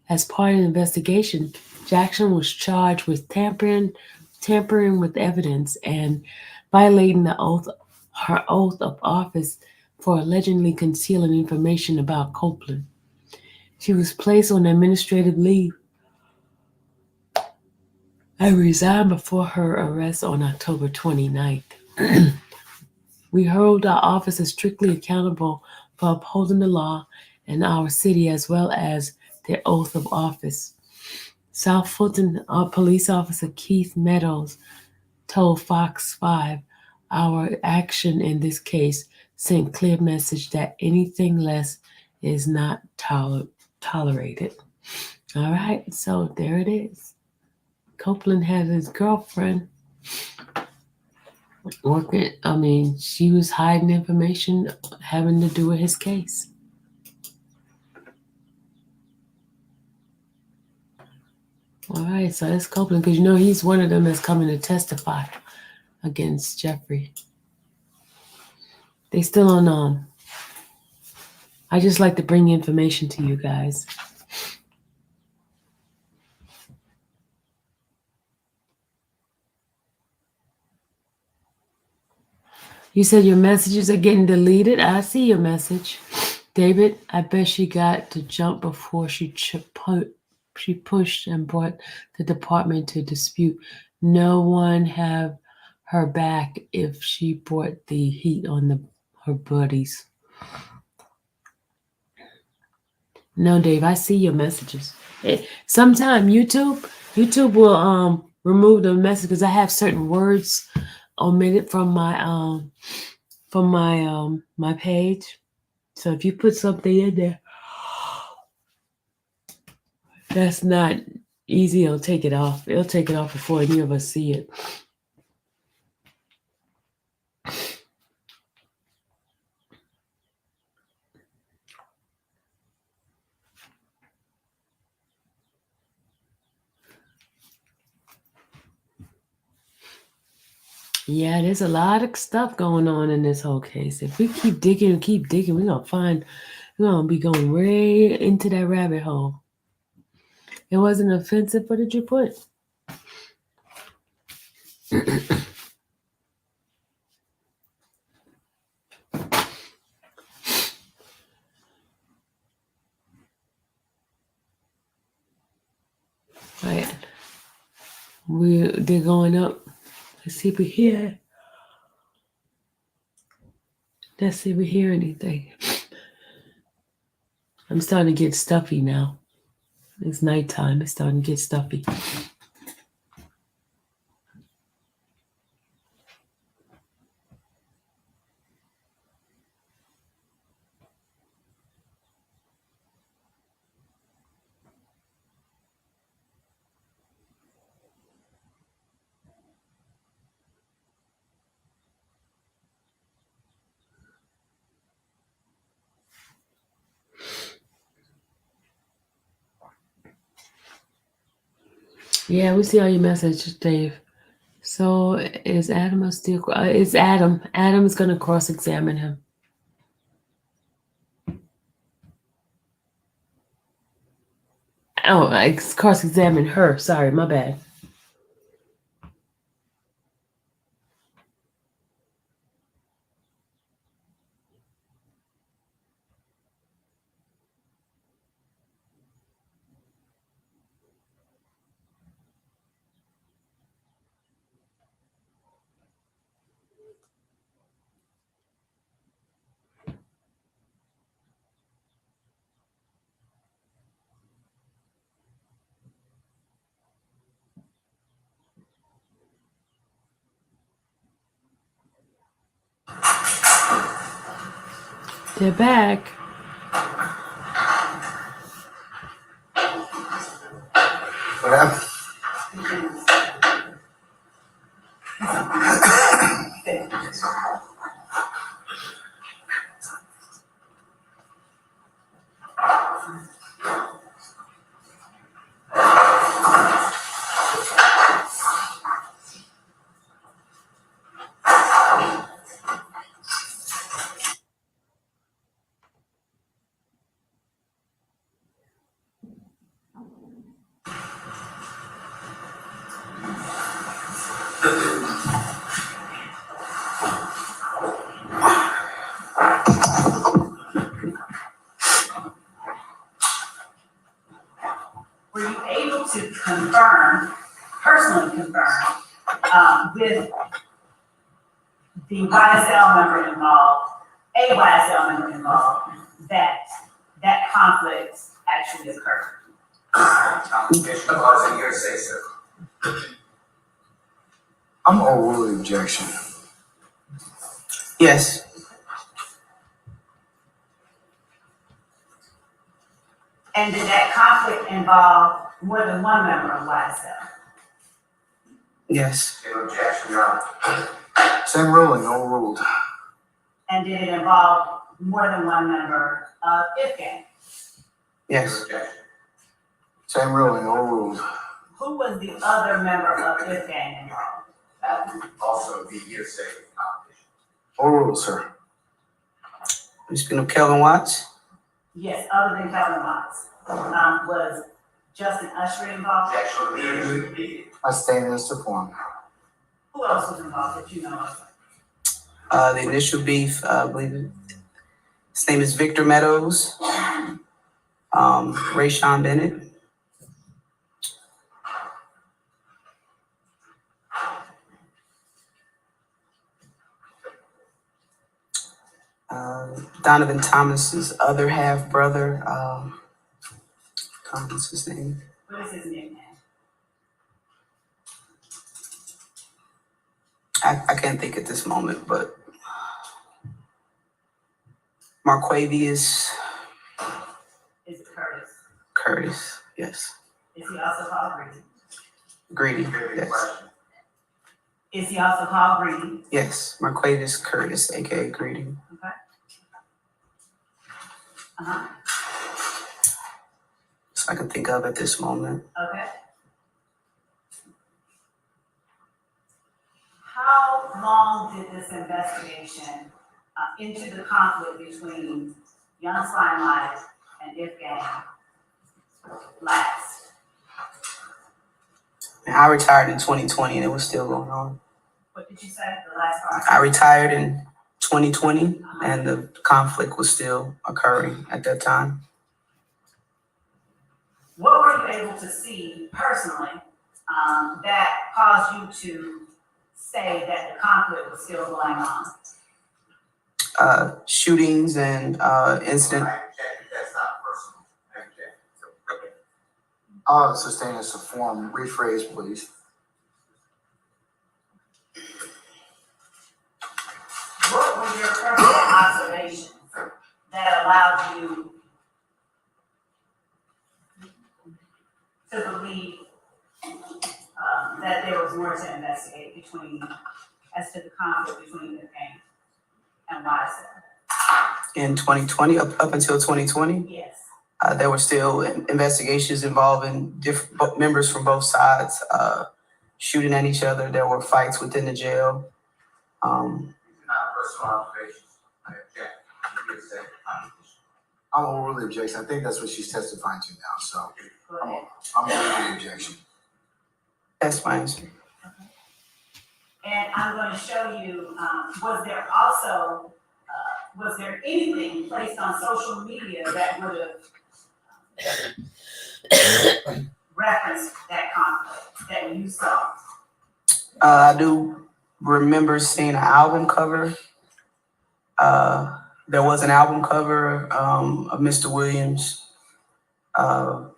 As part of the investigation, Jackson was charged with tampering with evidence and violating her oath of office for allegedly concealing information about Copeland. She was placed on administrative leave and resigned before her arrest on October 29th. We hold our officers strictly accountable for upholding the law in our city as well as their oath of office. South Fulton police officer Keith Meadows told Fox 5, our action in this case sent clear message that anything less is not tolerated. All right, so there it is. Copeland had his girlfriend working. She was hiding information having to do with his case. All right, so that's Copeland, because he's one of them that's coming to testify against Jeffrey. They still on. I just like to bring information to you guys. You said your messages are getting deleted. I see your message. David, I bet she got to jump before she pushed and brought the department to dispute. No one have her back if she brought the heat on her buddies. No, Dave, I see your messages. Sometime YouTube will remove the message because I have certain words omitted from my my page. So if you put something in there that's not easy, it'll take it off. It'll take it off before any of us see it. Yeah, there's a lot of stuff going on in this whole case. If we keep digging, we're gonna be going way into that rabbit hole. It wasn't offensive. What did you put? Right. They're going up. Let's see if we hear. Let's see if we hear anything. I'm starting to get stuffy now. It's nighttime. It's starting to get stuffy. Yeah, we see all your messages, Dave. So is Adam still? It's Adam. Adam is going to cross-examine him. Oh, I cross-examine her. Sorry, my bad. They're back. What happened? Were you able to personally confirm, with the YSL member involved, a YSL member involved, that conflict actually occurred? Communication clause in here say so. I'm overrule the objection. Yes. And did that conflict involve more than one member of YSL? Yes. Same objection, Your Honor. Same ruling, overruled. And did it involve more than one member of IFGAN? Yes. Same objection. Same ruling, overruled. Who was the other member of IFGAN involved? That would also be hearsay competition. Overruled, sir. You speaking of Kelvin Watts? Yes, other than Kelvin Watts. Was Justin Usher involved? Objection repeated. I stand in this to form. Who else was involved that you know of? The initial beef, I believe his name is Victor Meadows, Rayshawn Bennett. Donovan Thomas's other half brother, what's his name? What is his nickname? I can't think at this moment, but Marquavius Is it Curtis? Curtis, yes. Is he also called Greedy? Greedy, Very good yes. question. Is he also called Greedy? Yes, Marquavius Curtis, aka Greedy. Okay. Uh-huh. So I can think of at this moment. Okay. How long did this investigation into the conflict between Young Slimelight and IFGAN last? And I retired in 2020 and it was still going on. What did you say, the last part? I retired in 2020 and the conflict was still occurring at that time. What were you able to see personally that caused you to say that the conflict was still going on? Shootings and incident. I object if that's not personal. I object. So, okay. I'll sustain this to form. Rephrase, please. What were your personal observations that allowed you to believe that there was more to investigate as to the conflict between the gang and YSL? In 2020, up until 2020, Yes. There were still investigations involving different members from both sides shooting at each other. There were fights within the jail. These are not personal observations. I object to hearsay contribution. I'm overruling the objection. I think that's what she's testifying to now, so Go ahead. I'm overruling the objection. That's my answer. And I'm going to show you, was there anything placed on social media that would have referenced that conflict that you saw? I do remember seeing an album cover. There was an album cover of Mr. Williams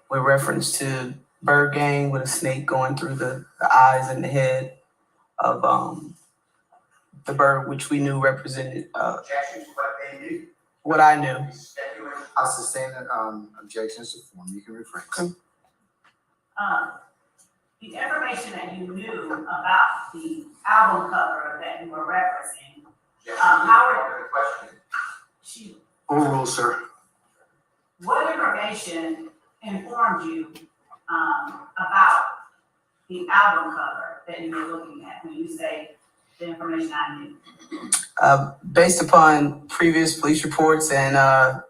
with reference to Bird Gang with a snake going through the eyes and the head of the bird, which we knew represented Objection to what they knew. what I knew. Speculation. I'll sustain that objection as a form. You can rephrase. The information that you knew about the album cover that you were referencing, The question. Overruled, sir. what information informed you about the album cover that you were looking at when you say the information I knew? Based upon previous police reports and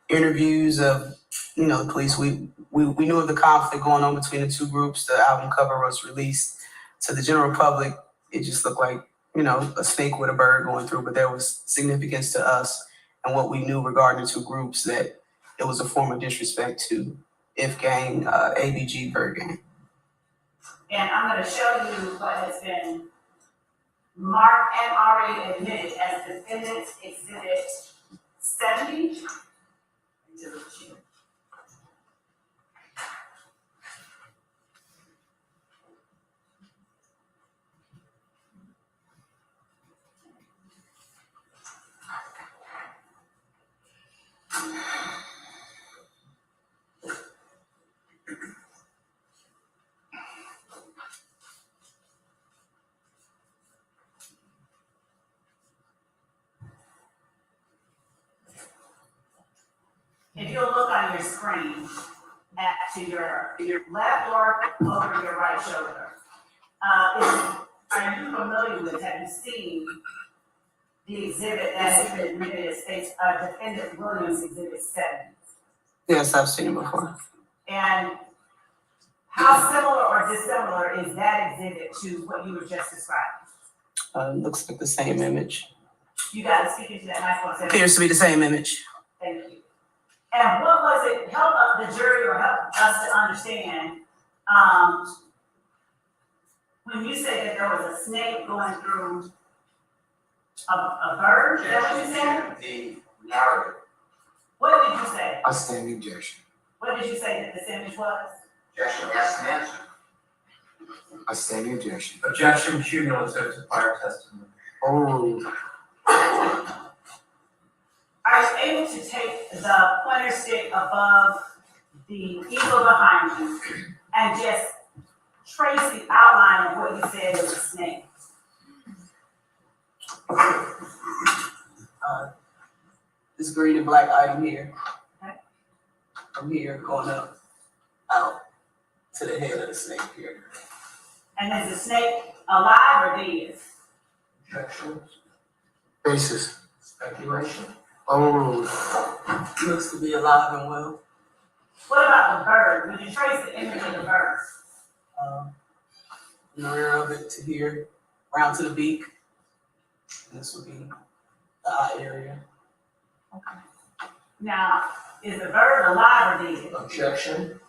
interviews of, the police, we knew of the conflict going on between the two groups. The album cover was released to the general public. It just looked like, a snake with a bird going through, but there was significance to us and what we knew regarding the two groups, that it was a form of disrespect to If Gang, ABG, Bird Gang. And I'm going to show you what has been marked and already admitted as Defendant's Exhibit 70. If you'll look on your screen to your left or over your right shoulder, are you familiar with, have you seen the exhibit that has been admitted as states, Defendant Williams Exhibit 70? Yes, I've seen it before. And how similar or dissimilar is that exhibit to what you were just describing? Looks like the same image. You got to speak into that microphone. Appears to be the same image. Thank you. And what was it, help the jury or help us to understand, when you said that there was a snake going through a bird, is that what you said? The narrative. What did you say? I stand the objection. What did you say that this image was? Objection, yes, and answer. I stand the objection. Objection cumulative to prior testimony. Overruled. Are you able to take the pointer stick above the eagle behind you and just trace the outline of what you said was a snake? This green and black item here. Okay. From here going up, out to the head of the snake here. And is the snake alive or dead? Objection. Basis. Speculation. Overruled. Looks to be alive and well. What about the bird? Would you trace the image of the bird? In the rear of it to here, round to the beak. And this would be the eye area. Okay. Now, is the bird alive or dead? Objection.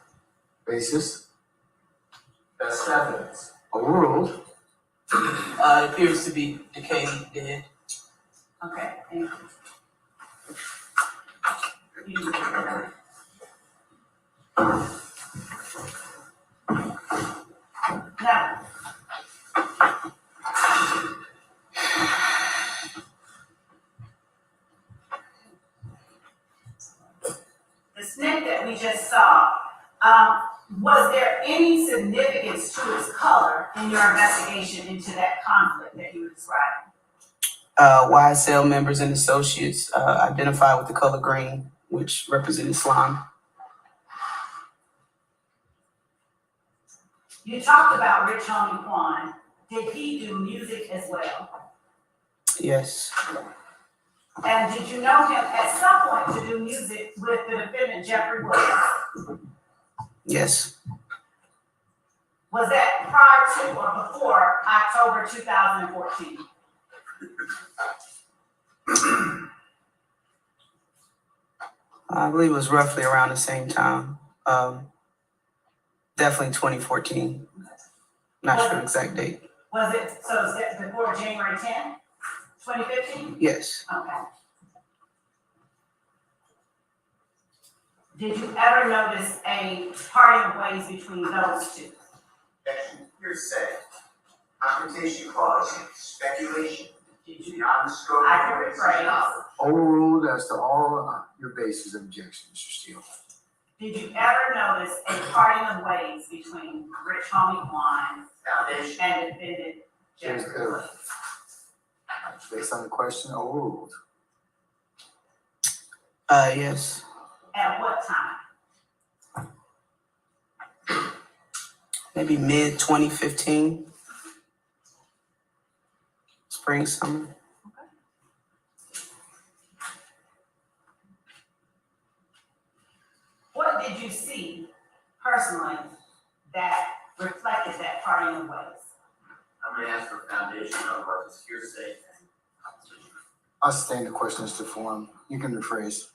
Basis. Best evidence. Overruled. It appears to be decayed, dead. Okay, thank you. Now, the snake that we just saw, was there any significance to its color in your investigation into that conflict that you were describing? YSL members and associates identified with the color green, which represented slime. You talked about Rich Homie Quan. Did he do music as well? Yes. And did you know him at some point to do music with the defendant Jeffrey Williams? Yes. Was that prior to or before October 2014? I believe it was roughly around the same time. Definitely 2014. Not sure the exact date. Was it, so is that before January 10th, 2015? Yes. Okay. Did you ever notice a parting of ways between those two? Objection, hearsay, confrontation clause, speculation, beyond the scope I can of witness rephrase. knowledge. Overruled as to all your bases of objection, Mr. Steele. Did you ever notice a parting of ways between Rich Homie Quan Foundation, and defendant Yes, Jeffrey sir. Williams? Based on the question, overruled. Yes. At what time? Maybe mid 2015. Spring, summer. What did you see personally that reflected that parting of ways? I'm gonna ask for foundation, otherwise it's hearsay. I'll sustain the question as to form. You can rephrase.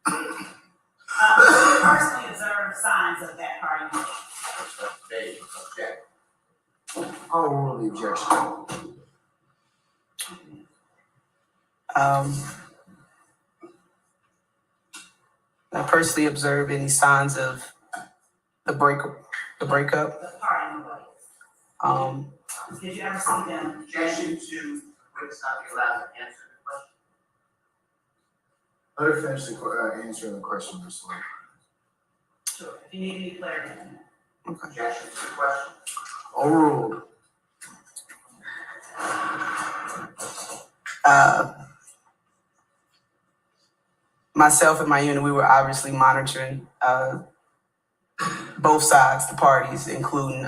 Did you personally observe signs of that parting of ways? They object. Overrule the objection. I personally observed any signs of the breakup. The parting of ways. Did you ever see them? Objection to witness not be allowed to answer the question. Let her finish the answering the question, Mr. Lee. Sure, if you need any clarity. Okay. Objection to the question. Overruled. Myself and my unit, we were obviously monitoring both sides, the parties, including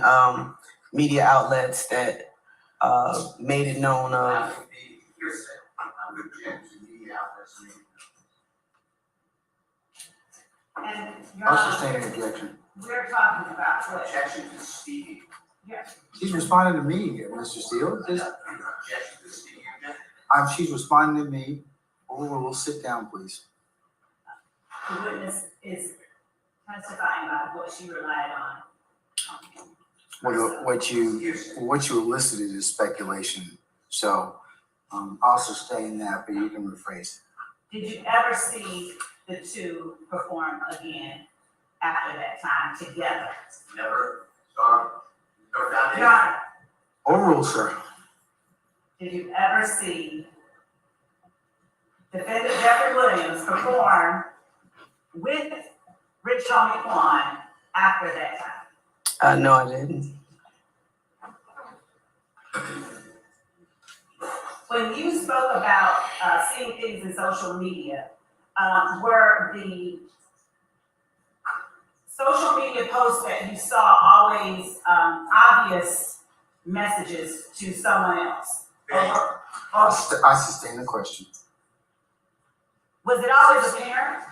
media outlets that made it known That of. would be hearsay. I would object to media outlets. And Your I'll Honor, sustain the objection. we're talking about what? Objection to speaking. Yes. She's responding to me, Mr. Steele. Objection to speaking. She's responding to me. Overrule. Sit down, please. The witness is testifying about what she relied on. What you elicited is speculation. So I'll sustain that, but you can rephrase it. Did you ever see the two perform again after that time together? Never saw, no Your foundation. Honor, Overrule, sir. did you ever see defendant Jeffrey Williams perform with Rich Homie Quan after that time? No, I didn't. When you spoke about seeing things in social media, were the social media posts that you saw always obvious messages to someone else? Or I sustain the question. was it always apparent,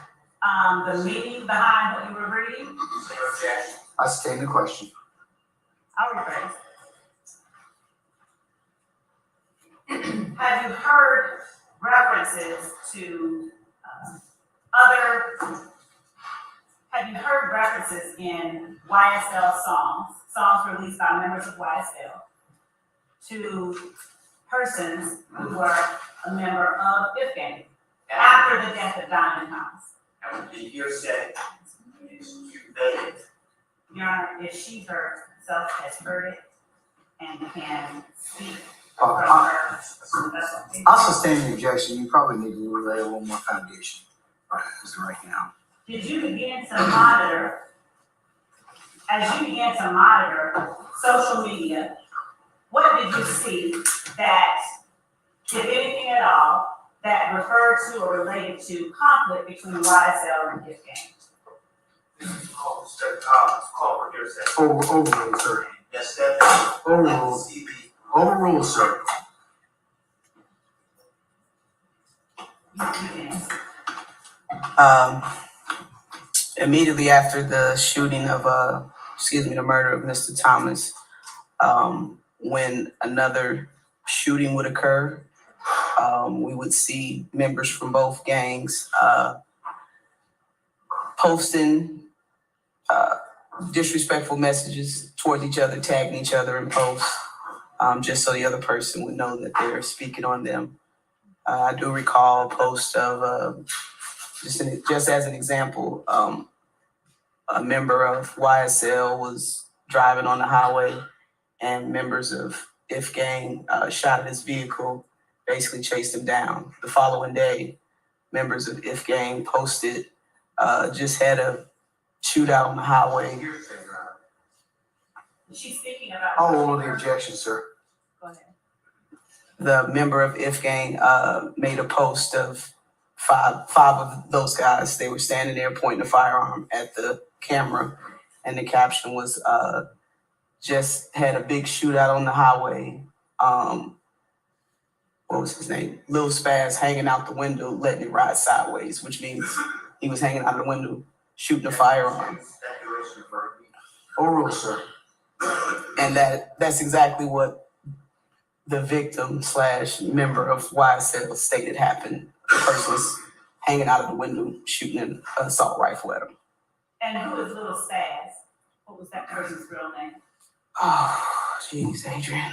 the meaning behind what you were reading? Same objection. I sustain the question. I'll rephrase. Have you heard references to have you heard references in YSL songs released by members of YSL, to persons who were a member of If Gang after the death of Donovan Thomas? That would be hearsay. It's conveyed. Your Honor, if she herself has heard it and can speak Uh, from I- her, I'll sustain the objection. You probably need to lay a little more foundation right now. did you begin to monitor, as you began to monitor social media, what did you see that, if anything at all, that referred to or related to conflict between YSL and If Gang? Call for hearsay. Overruled, sir. Yes, Stephanie. Overruled. Overruled, sir. Immediately after the shooting of, the murder of Mr. Thomas, when another shooting would occur, we would see members from both gangs posting disrespectful messages towards each other, tagging each other in posts, just so the other person would know that they're speaking on them. I do recall a post of, just as an example, a member of YSL was driving on the highway and members of If Gang shot at his vehicle, basically chased him down. The following day, members of If Gang posted, just had a shootout on the highway. She's speaking about. I'll hold the objection, sir. Go ahead. The member of If Gang made a post of five of those guys. They were standing there pointing a firearm at the camera, and the caption was, just had a big shootout on the highway. What was his name? Lil Spaz hanging out the window, letting it ride sideways, which means he was hanging out the window, shooting a firearm. Overruled, sir. And that's exactly what the victim / member of YSL stated happened. The person was hanging out of the window, shooting an assault rifle at him. And who is Little Spaz? What was that person's real name? Oh, jeez, Adrian.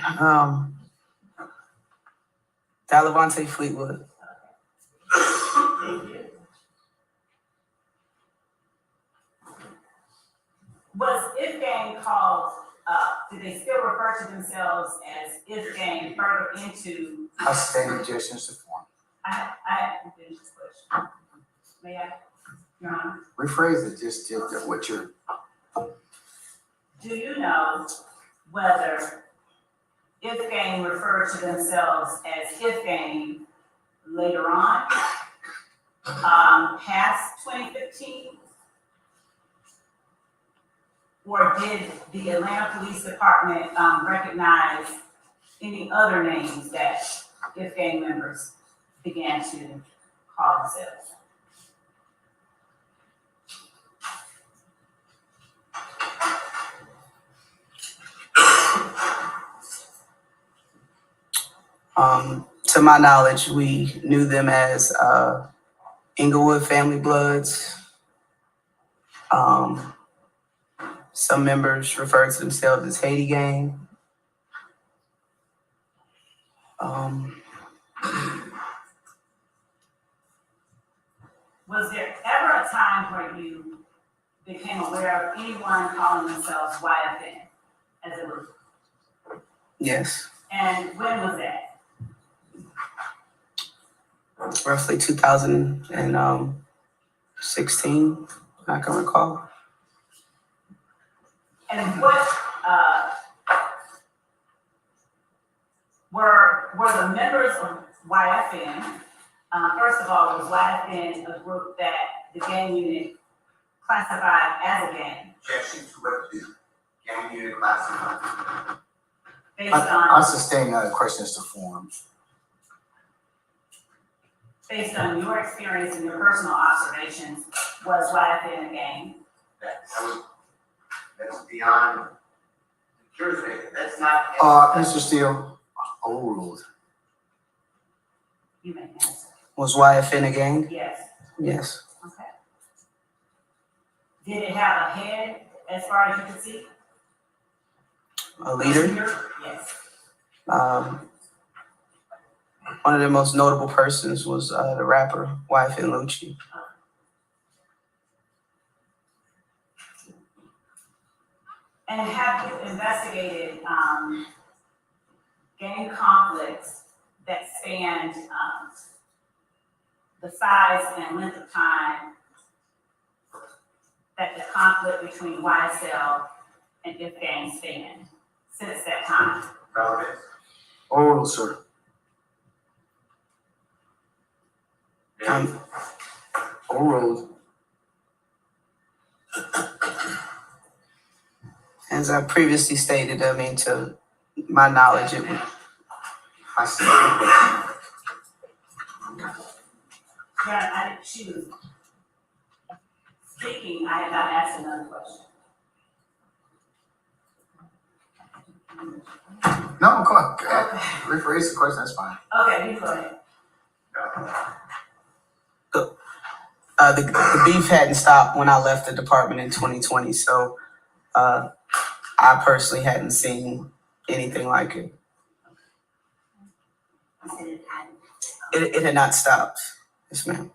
Dalavante Fleetwood. Was If Gang called, did they still refer to themselves as If Gang further into? I sustain the objection, Mr. Form. I haven't finished this question. May I, Your Honor? Rephrase it, just what you're. Do you know whether If Gang referred to themselves as If Gang later on, past 2015? Or did the Atlanta Police Department recognize any other names that If Gang members began to call themselves? To my knowledge, we knew them as Inglewood Family Bloods. Some members referred to themselves as Haiti Gang. Was there ever a time where you became aware of anyone calling themselves YFN as a group? Yes, And when was that? roughly 2016, I can recall. And what, were the members of YFN, first of all, was YFN a group that the gang unit classified as a gang? Objection to what the gang unit classified. Based I on, sustain that question, Mr. Form. based on your experience and your personal observations, was YFN a gang? That's beyond the jurisdiction. That's not. Mr. Steele, overruled. You may answer. Was YFN a gang? Yes, Yes. okay. Did it have a head as far as you could see? A leader. Yes. One of the most notable persons was the rapper YFN Lucci. And have you investigated gang conflicts that spanned the size and length of time that the conflict between YSL and If Gang spanned since that time? Relevant. Overruled, sir. Um, Overruled. As I previously stated, I mean, to my knowledge, it was, I stand corrected. She was speaking, I had not asked another question. No, come on. Rephrase the question, that's fine. Okay, you go ahead. the beef hadn't stopped when I left the department in 2020, so I personally hadn't seen anything like it. It had not stopped. Yes, ma'am.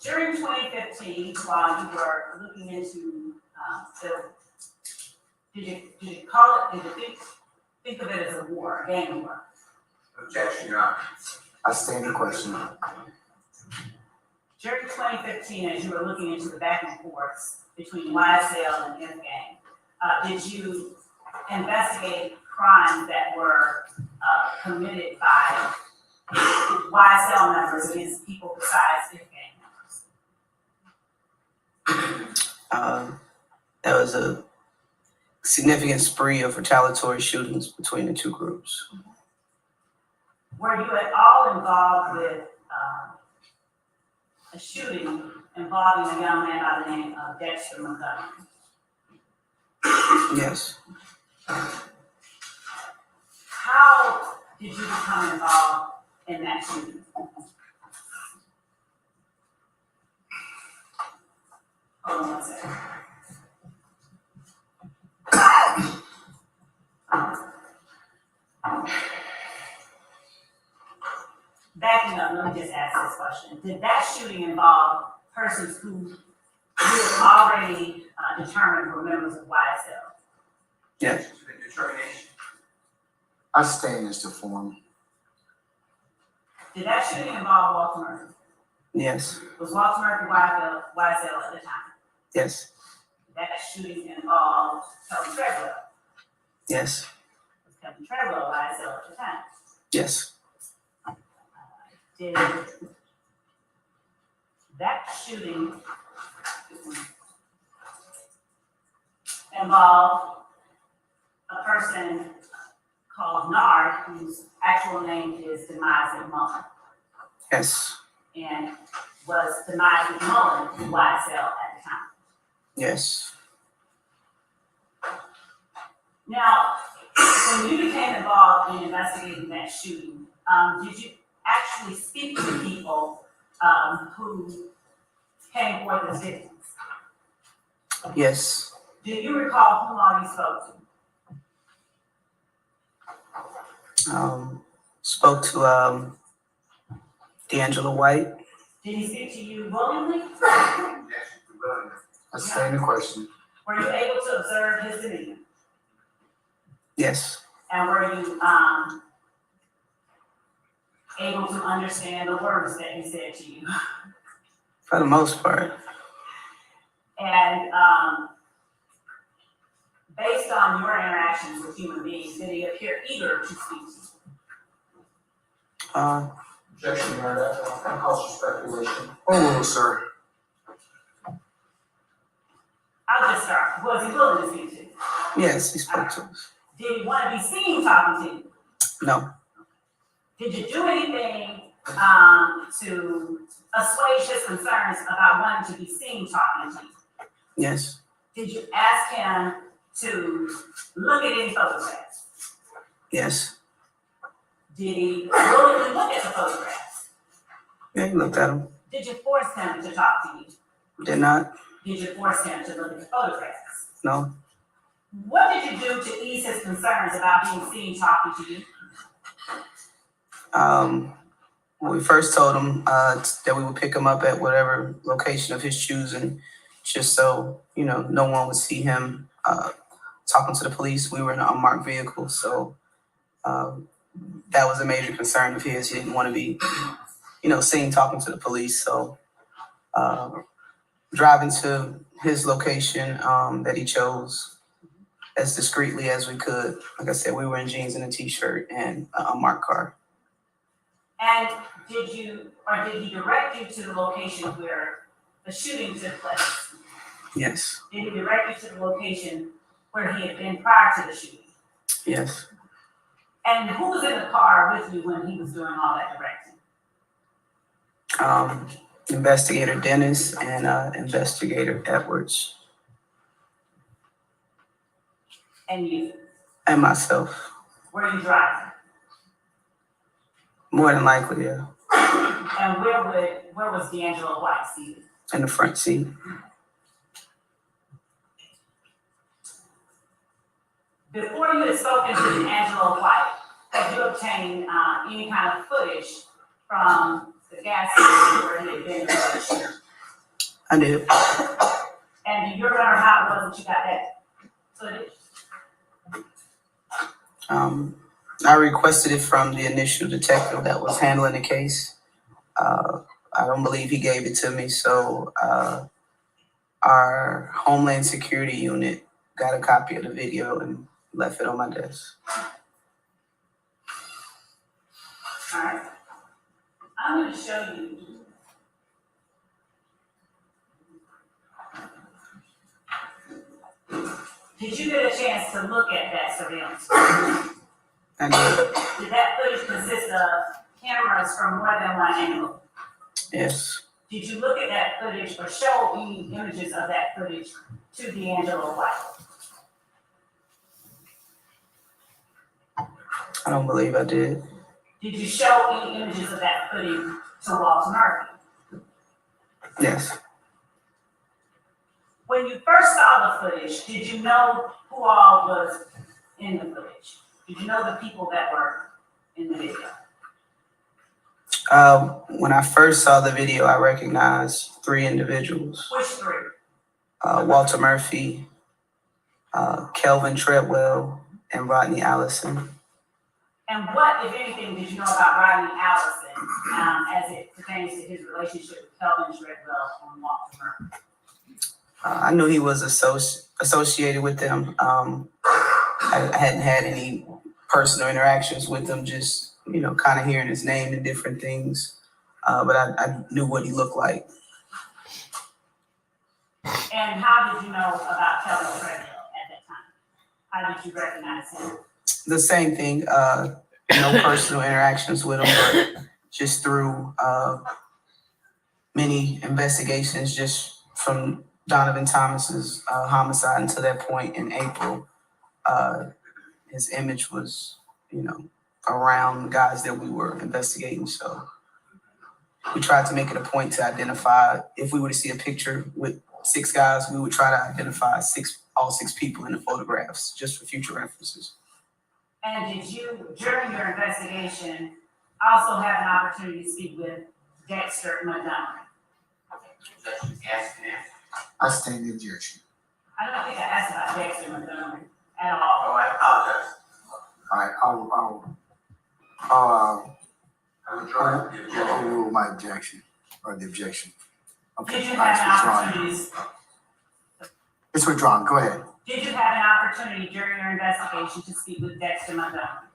During 2015, while you were looking into did you call it, did you think of it as a war, a gang war? Objection, Your Honor. I stand the question. During 2015, as you were looking into the back and forths between YSL and F-Gang, did you investigate crimes that were committed by YSL members against people besides F-Gang members? There was a significant spree of retaliatory shootings between the two groups. Were you at all involved with a shooting involving a young man by the name of Dexter Montgomery? Yes. How did you become involved in that shooting? Hold on one second. Backing up, let me just ask this question. Did that shooting involve persons who were already determined were members of YSL? Yes. The determination. I stand as to form. Did that shooting involve Walter Murphy? Yes. Was Walter Murphy YSL at the time? Yes. Did that shooting involve Kelvin Treadwell? Yes. Was Kelvin Treadwell YSL at the time? Yes. Did that shooting involve a person called Nard, whose actual name is Demise McMullen? Yes. And was Demise McMullen YSL at the time? Yes. Now, when you became involved in investigating that shooting, did you actually speak to people who came forward as victims? Yes. Do you recall who all you spoke to? Spoke to D'Angelo White. Did he speak to you willingly? Objection to willingness. I stand the question. Were you able to observe his demeanor? Yes. And were you able to understand the words that he said to you? For the most part. And based on your interactions with human beings, did he appear eager to speak to you? Objection, Your Honor. That calls for speculation. Oh, sir. I'll just start. Was he willing to speak to you? Yes, he spoke to us. Did he want to be seen talking to you? No. Did you do anything to assuage his concerns about wanting to be seen talking to you? Yes. Did you ask him to look at any photographs? Yes. Did he willingly look at the photographs? Yeah, he looked at him. Did you force him to talk to you? Did not. Did you force him to look at the photographs? No. What did you do to ease his concerns about being seen talking to you? We first told him that we would pick him up at whatever location of his choosing, just so, no one would see him talking to the police. We were in an unmarked vehicle, so that was a major concern of his. He didn't want to be, seen talking to the police. So driving to his location that he chose as discreetly as we could. Like I said, we were in jeans and a t-shirt and an unmarked car. And did he direct you to the location where the shooting took place? Yes. Did he direct you to the location where he had been prior to the shooting? Yes. And who was in the car with you when he was doing all that directing? Investigator Dennis and Investigator Edwards And you? and myself. Were you driving? More than likely, yeah. And where was D'Angelo White seated? In the front seat. Before you had spoken to D'Angelo White, had you obtained any kind of footage from the gas station where he had been during the shooting? I did. And do you remember how it was that you got that footage? I requested it from the initial detective that was handling the case. I don't believe he gave it to me, so our Homeland Security unit got a copy of the video and left it on my desk. All right. I'm going to show you. Did you get a chance to look at that surveillance footage? I did. Did that footage consist of cameras from more than one angle? Yes. Did you look at that footage or show any images of that footage to D'Angelo White? I don't believe I did. Did you show any images of that footage to Walter Murphy? Yes. When you first saw the footage, did you know who all was in the footage? Did you know the people that were in the video? When I first saw the video, I recognized 3 individuals. Which 3? Walter Murphy, Kelvin Treadwell, and Rodney Allison. And what, if anything, did you know about Rodney Allison as it pertains to his relationship with Kelvin Treadwell and Walter Murphy? I knew he was associated with them. I hadn't had any personal interactions with him, just, kind of hearing his name and different things. But I knew what he looked like. And how did you know about Kelvin Treadwell at that time? How did you recognize him? The same thing, no personal interactions with him, but just through many investigations just from Donovan Thomas's homicide until that point in April. His image was, around the guys that we were investigating. So we tried to make it a point to identify, if we were to see a picture with 6 guys, we would try to identify all 6 people in the photographs, just for future references. And did you, during your investigation, also have an opportunity to speak with Dexter Montgomery? Objection, ask and answer. I stand the objection. I don't think I asked about Dexter Montgomery at all. Oh, I apologize. All right, I'll I withdraw the objection. overrule my objection, or the objection. Okay, Did you all right, have an it's withdrawn. opportunity? It's withdrawn, go ahead. Did you have an opportunity during your investigation to speak with Dexter Montgomery?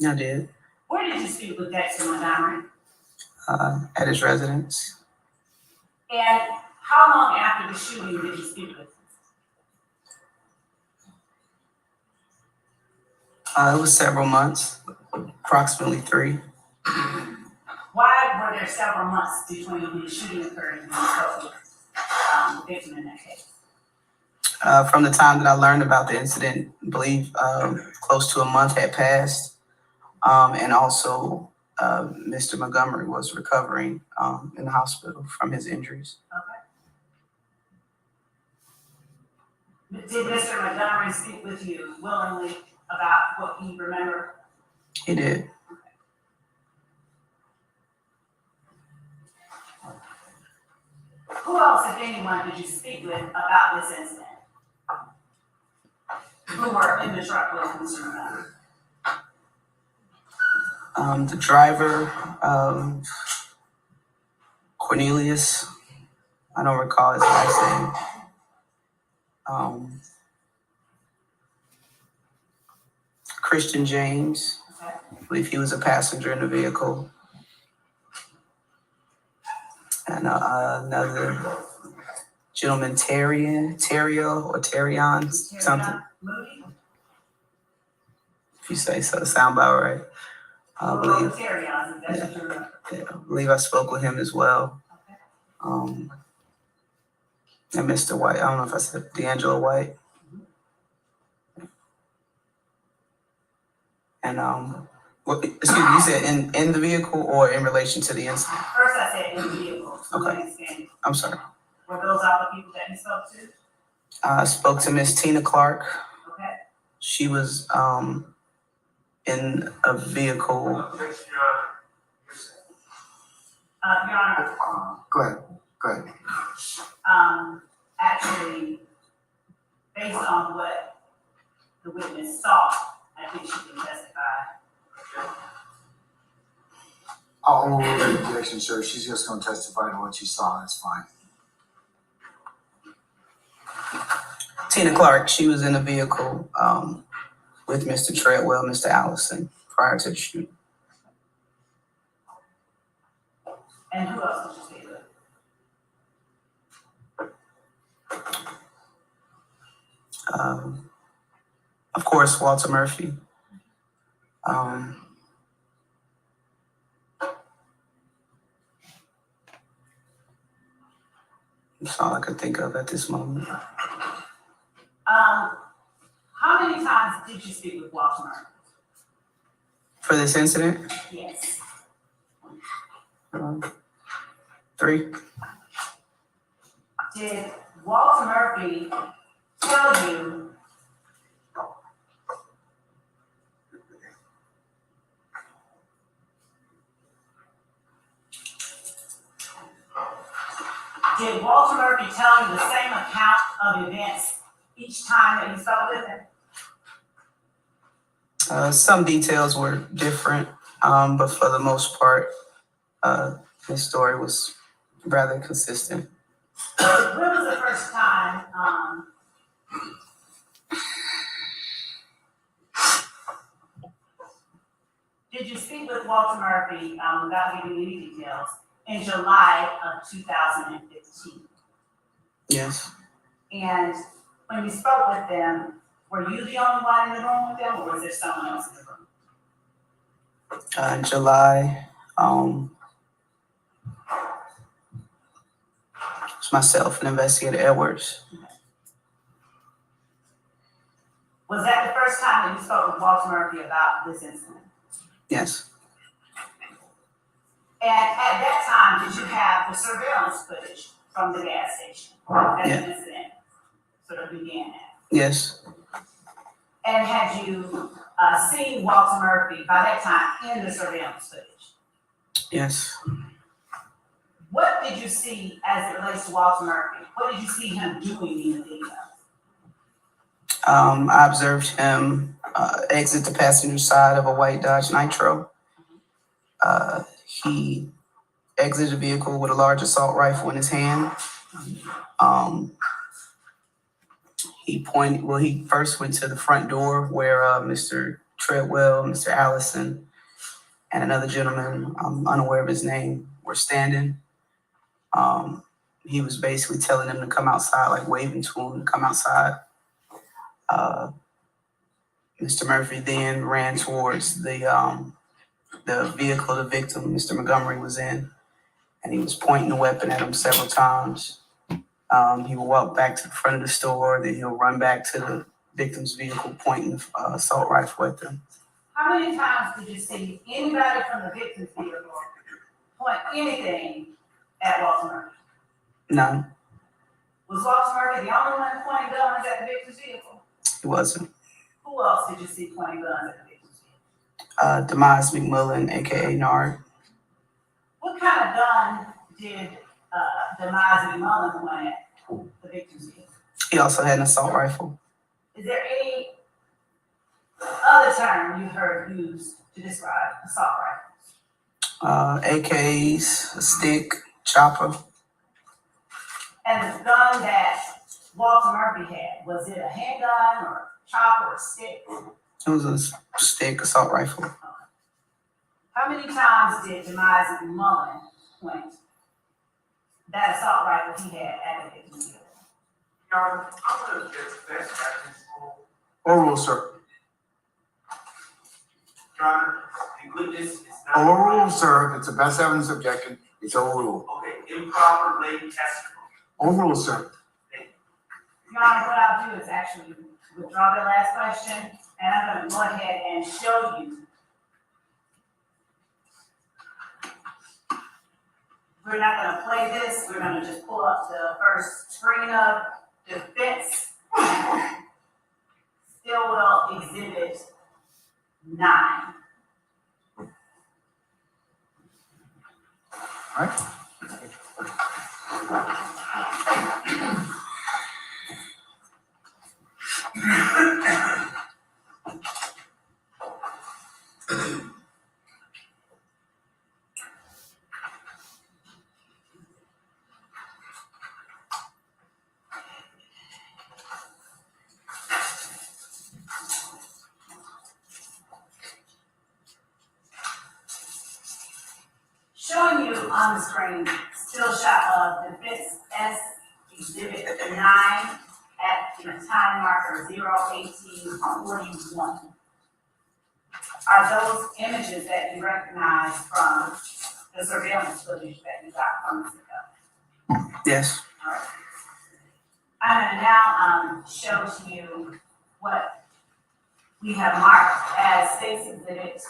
I did. Where did you speak with Dexter Montgomery? At his residence. And how long after the shooting did you speak with him? It was several months, approximately 3. Why were there several months between when the shooting occurred and when you spoke with the victim in that case? From the time that I learned about the incident, I believe close to a month had passed. And also, Mr. Montgomery was recovering in the hospital from his injuries. Okay. Did Mr. Montgomery speak with you willingly about what he remembered? He did. Who else, if anyone, did you speak with about this incident? Who were in the truck with Mr. Montgomery? The driver, Cornelius, I don't recall his last name. Christian James, I believe he was a passenger in the vehicle. And another gentleman Terrion, something. Moody? If you say so, sound about right. I believe. Terrion, that's what you're remembering. Yeah, I believe I spoke with him as well. Okay. And Mr. White, I don't know if I said D'Angelo White. And excuse me, you said in the vehicle or in relation to the incident? First I said in the vehicle. Okay. I'm sorry. Were those all the people that you spoke to? I spoke to Miss Tina Clark. Okay. She was in a vehicle. Your Honor. Go ahead. Actually, based on what the witness saw, I think she can testify. I'll overrule the objection, sir. She's just gonna testify to what she saw. That's fine. Tina Clark, she was in a vehicle with Mr. Treadwell, Mr. Allison, prior to the shooting. And who else did you speak with? Of course, Walter Murphy. That's all I could think of at this moment. How many times did you speak with Walter Murphy? For this incident? Yes. 3. Did Walter Murphy tell you Did Walter Murphy tell you the same account of events each time that you spoke with him? Some details were different, but for the most part, his story was rather consistent. When was the first time did you speak with Walter Murphy, without giving any details, in July of 2015? Yes. And when you spoke with them, were you the only one in the room with them, or was there someone else in the room? In July, it's myself and Investigator Edwards. Was that the first time that you spoke with Walter Murphy about this incident? Yes. And at that time, did you have the surveillance footage from the gas station that the incident sort of began at? Yes. And had you seen Walter Murphy by that time in the surveillance footage? Yes. What did you see as it relates to Walter Murphy? What did you see him doing in the video? I observed him exit the passenger side of a white Dodge Nitro. He exited the vehicle with a large assault rifle in his hand. He first went to the front door where Mr. Treadwell, Mr. Allison, and another gentleman, I'm unaware of his name, were standing. He was basically telling them to come outside, like waving to them to come outside. Mr. Murphy then ran towards the vehicle the victim, Mr. Montgomery, was in, and he was pointing the weapon at him several times. He will walk back to the front of the store, then he'll run back to the victim's vehicle, pointing the assault rifle at them. How many times did you see anybody from the victim's vehicle point anything at Walter Murphy? None. Was Walter Murphy the only one pointing guns at the victim's vehicle? He wasn't. Who else did you see pointing guns at the victim's vehicle? Demise McMillan, aka Nard. What kind of gun did Demise McMullen point at the victim's vehicle? He also had an assault rifle. Is there any other term you heard used to describe assault rifles? AKs, a stick, chopper. And the gun that Walter Murphy had, was it a handgun or chopper or stick? It was a stick, assault rifle. How many times did Demise McMullen point that assault rifle he had at the victim's vehicle? Your Honor, I'm gonna get best evidence rule. Oral, sir. Your Honor, the witness is not. Oral, sir. If it's the best evidence objection, it's oral. Okay, improper lay testimony. Oral, sir. Your Honor, what I'll do is actually withdraw the last question, and I'm gonna go ahead and show you. We're not gonna play this, we're gonna just pull up the first screen of defense. Stillwell Exhibit 9. All right. Showing you on the screen, still shot of defense S Exhibit 9 at the time marker 01841. Are those images that you recognize from the surveillance footage that you got from the pickup? Yes. All right. I'm gonna now show to you what we have marked as State's Exhibit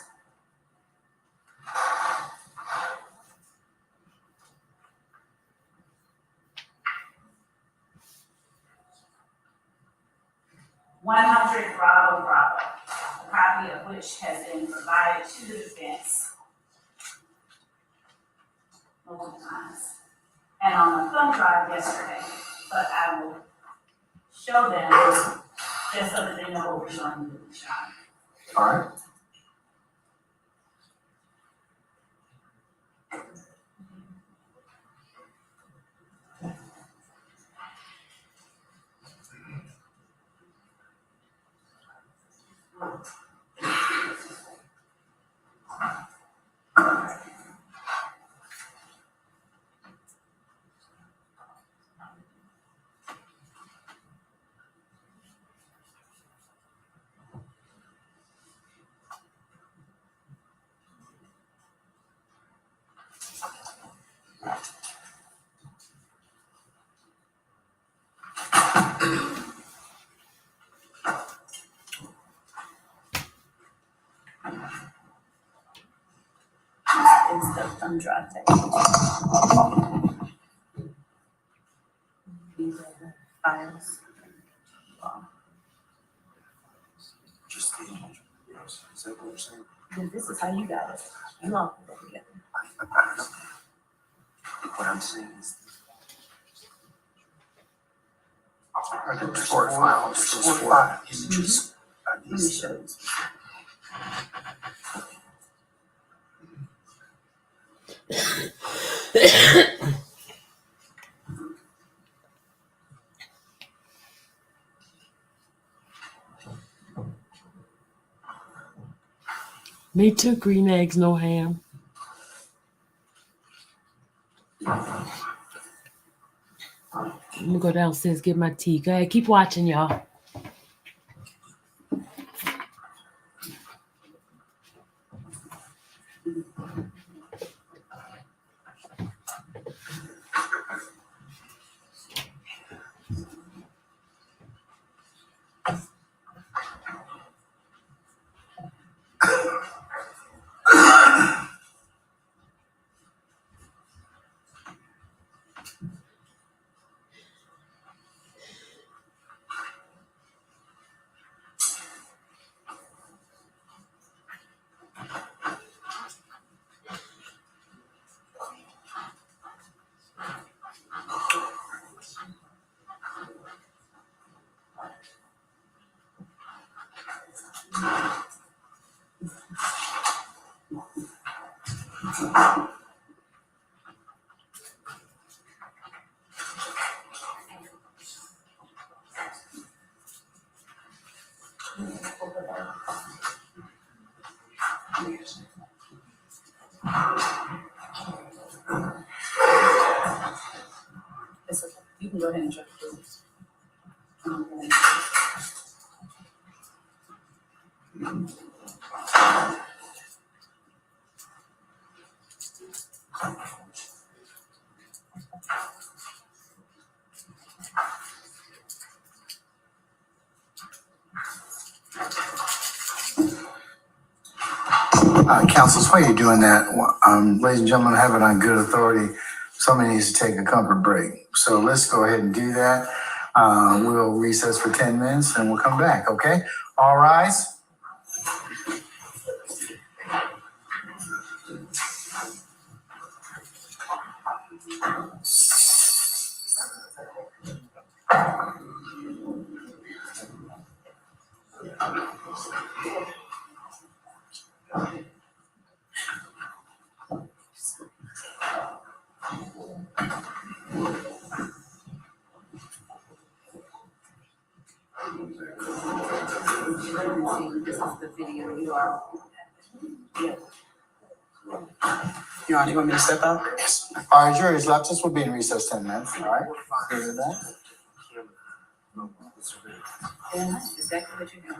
100 Bravo Bravo, a copy of which has been provided to the defense multiple times, and on the thumb drive yesterday, but I will show them just so that they know what we're going to do, Sean. All right. Is the thumb drive thing. These are the files. Just the image. Yes. Is that what you're saying? Then this is how you got it. You all put that together. What I'm saying is. The sport file, sport file images. Let me show you. Me too, green eggs, no ham. I'm gonna go downstairs, get my tea. Go ahead, keep watching, y'all. It's okay. You can go ahead and check the rules. Councils, while you're doing that, ladies and gentlemen, I have it on good authority. Somebody needs to take a comfort break. So let's go ahead and do that. We'll recess for 10 minutes and we'll come back, okay? All rise. This is the video you are. Your Honor, you want me to step out? Yes. All right, jury is left. This will be in recess 10 minutes. All right. Good with that. Exactly what you know.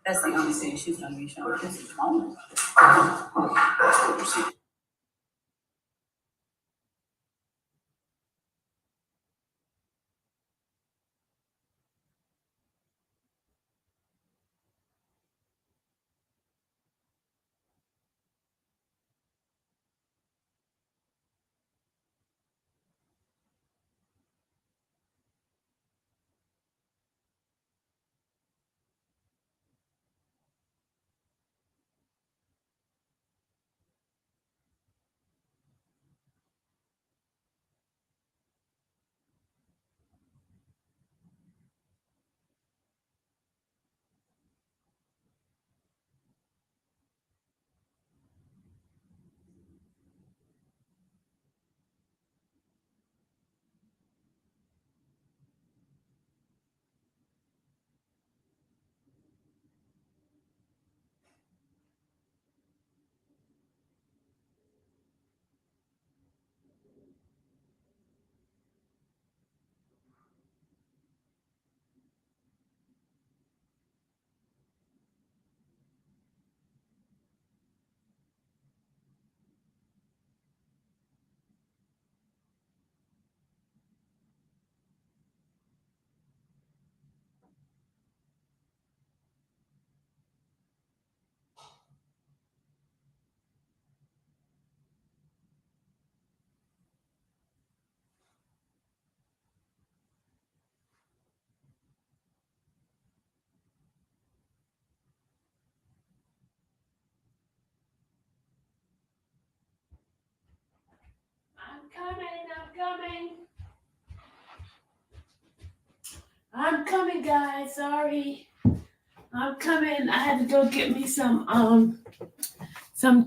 That's the only thing she's gonna be showing this moment. I'm coming, guys. Sorry. I'm coming. I had to go get me some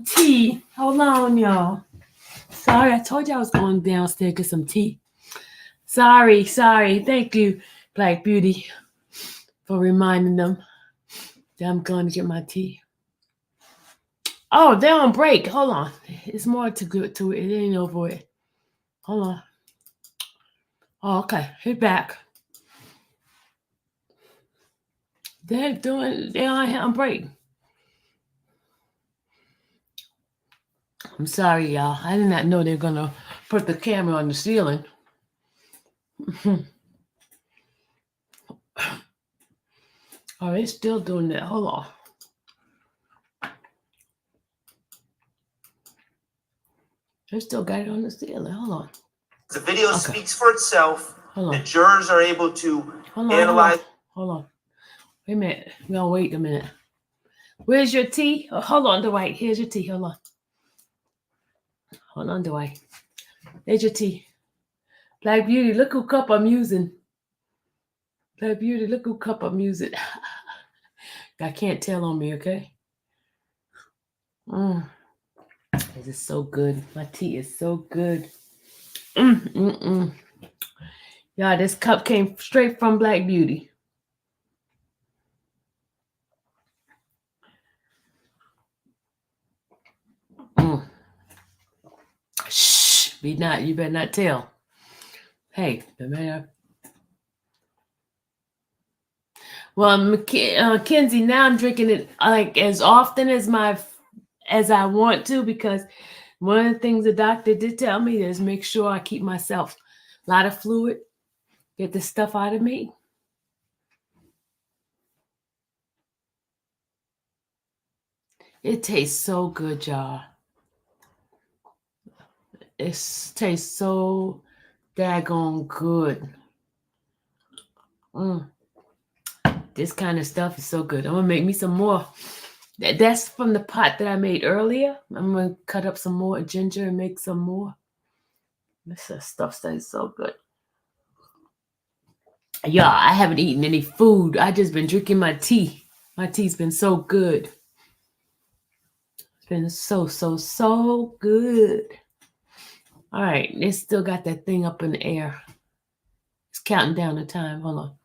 tea. Hold on, y'all. Sorry, I told you I was going downstairs to get some tea. Sorry. Thank you, Black Beauty, for reminding them that I'm going to get my tea. Oh, they're on break. Hold on. It's more to it. It ain't over it. Hold on. Oh, okay. Hit back. They're on break. I'm sorry, y'all. I did not know they're gonna put the camera on the ceiling. Oh, they're still doing that. Hold on. They still got it on the ceiling. Hold on. The video speaks for itself. Hold on. The jurors are able to analyze. Hold on. Wait a minute. We're gonna wait a minute. Where's your tea? Oh, hold on, Dwight. Here's your tea. Hold on, Dwight. There's your tea. Black Beauty, look who cup I'm using. Black Beauty, look who cup I'm using. I can't tell on me, okay? This is so good. My tea is so good. Y'all, this cup came straight from Black Beauty. Shh. You better not tell. Hey, no matter. Well, Kenzie, now I'm drinking it like as often as I want to, because one of the things the doctor did tell me is make sure I keep myself a lot of fluid, get the stuff out of me. It tastes so good, y'all. It tastes so daggone good. This kind of stuff is so good. I'm gonna make me some more. That's from the pot that I made earlier. I'm gonna cut up some more ginger and make some more. This stuff tastes so good. Y'all, I haven't eaten any food. I just been drinking my tea. My tea's been so good. It's been so good. All right, it still got that thing up in the air. It's counting down the time. Hold on.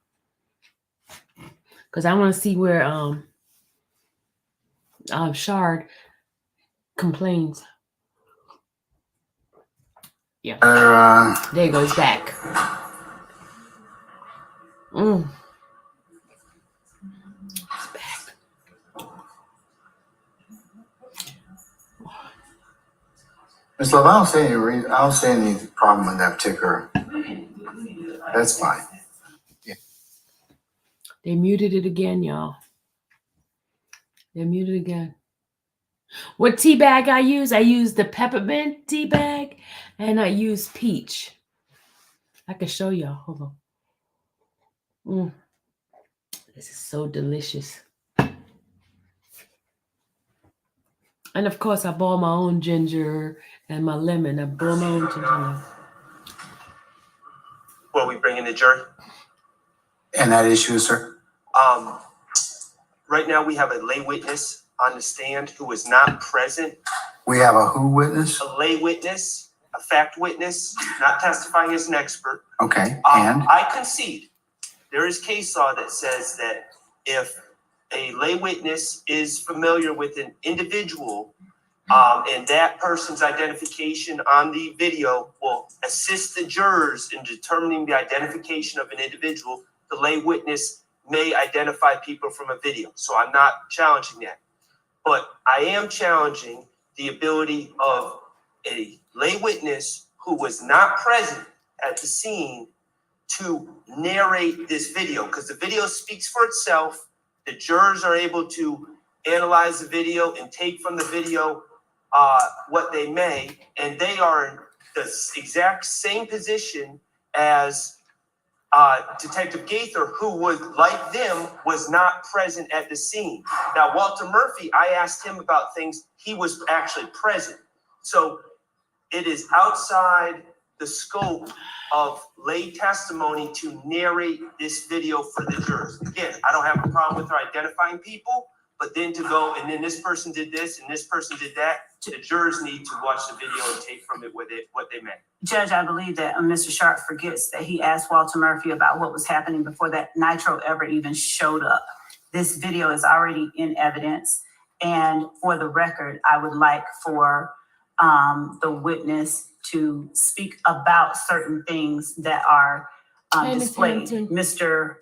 Because I want to see where Shard complains. Yeah. There he goes back. He's back. Ms. Love, I don't see any problem with that particular. That's fine. Yeah. They muted it again, y'all. They muted again. What tea bag I use? I use the peppermint tea bag, and I use peach. I can show y'all. Hold on. This is so delicious. And of course, I boil my own ginger and my lemon. I boil my own ginger. Will we bring in the jury? And that issue, sir? Right now we have a lay witness on the stand who is not present. We have a who witness? A lay witness, a fact witness, not testifying as an expert. Okay, and? I concede. There is case law that says that if a lay witness is familiar with an individual, and that person's identification on the video will assist the jurors in determining the identification of an individual, the lay witness may identify people from a video. So I'm not challenging that. But I am challenging the ability of a lay witness who was not present at the scene to narrate this video, because the video speaks for itself. The jurors are able to analyze the video and take from the video what they may, and they are in the exact same position as Detective Gaither, who was, like them, was not present at the scene. Now, Walter Murphy, I asked him about things, he was actually present. So it is outside the scope of lay testimony to narrate this video for the jurors. Again, I don't have a problem with her identifying people, but then to go, and then this person did this, and this person did that, the jurors need to watch the video and take from it what they meant. Judge, I believe that Mr. Sharp forgets that he asked Walter Murphy about what was happening before that nitro ever even showed up. This video is already in evidence. And for the record, I would like for the witness to speak about certain things that are displayed. Mr.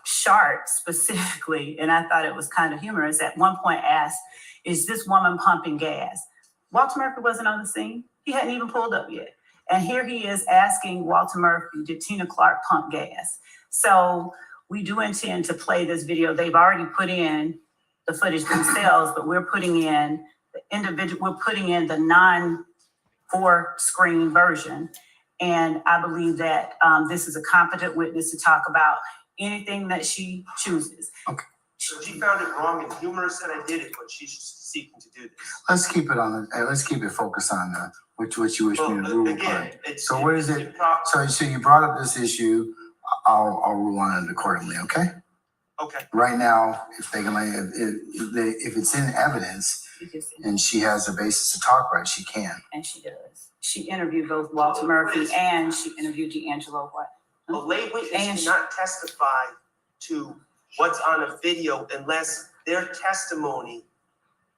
Sharp specifically, and I thought it was kind of humorous, at one point asked, "Is this woman pumping gas?" Walter Murphy wasn't on the scene. He hadn't even pulled up yet. And here he is asking Walter Murphy, did Tina Clark pump gas? So we do intend to play this video. They've already put in the footage themselves, but we're putting in the non-4 screen version. And I believe that this is a competent witness to talk about anything that she chooses. Okay. So she found it wrong and humorous that I did it, but she's seeking to do this. Let's keep it focused on what you wish me to rule on. So what is it? So you brought up this issue. I'll rule on it accordingly. Okay. Okay. Right now, if it's in evidence and she has a basis to talk about it, she can. And she does. She interviewed both Walter Murphy and she interviewed D'Angelo White. A lay witness cannot testify to what's on a video unless their testimony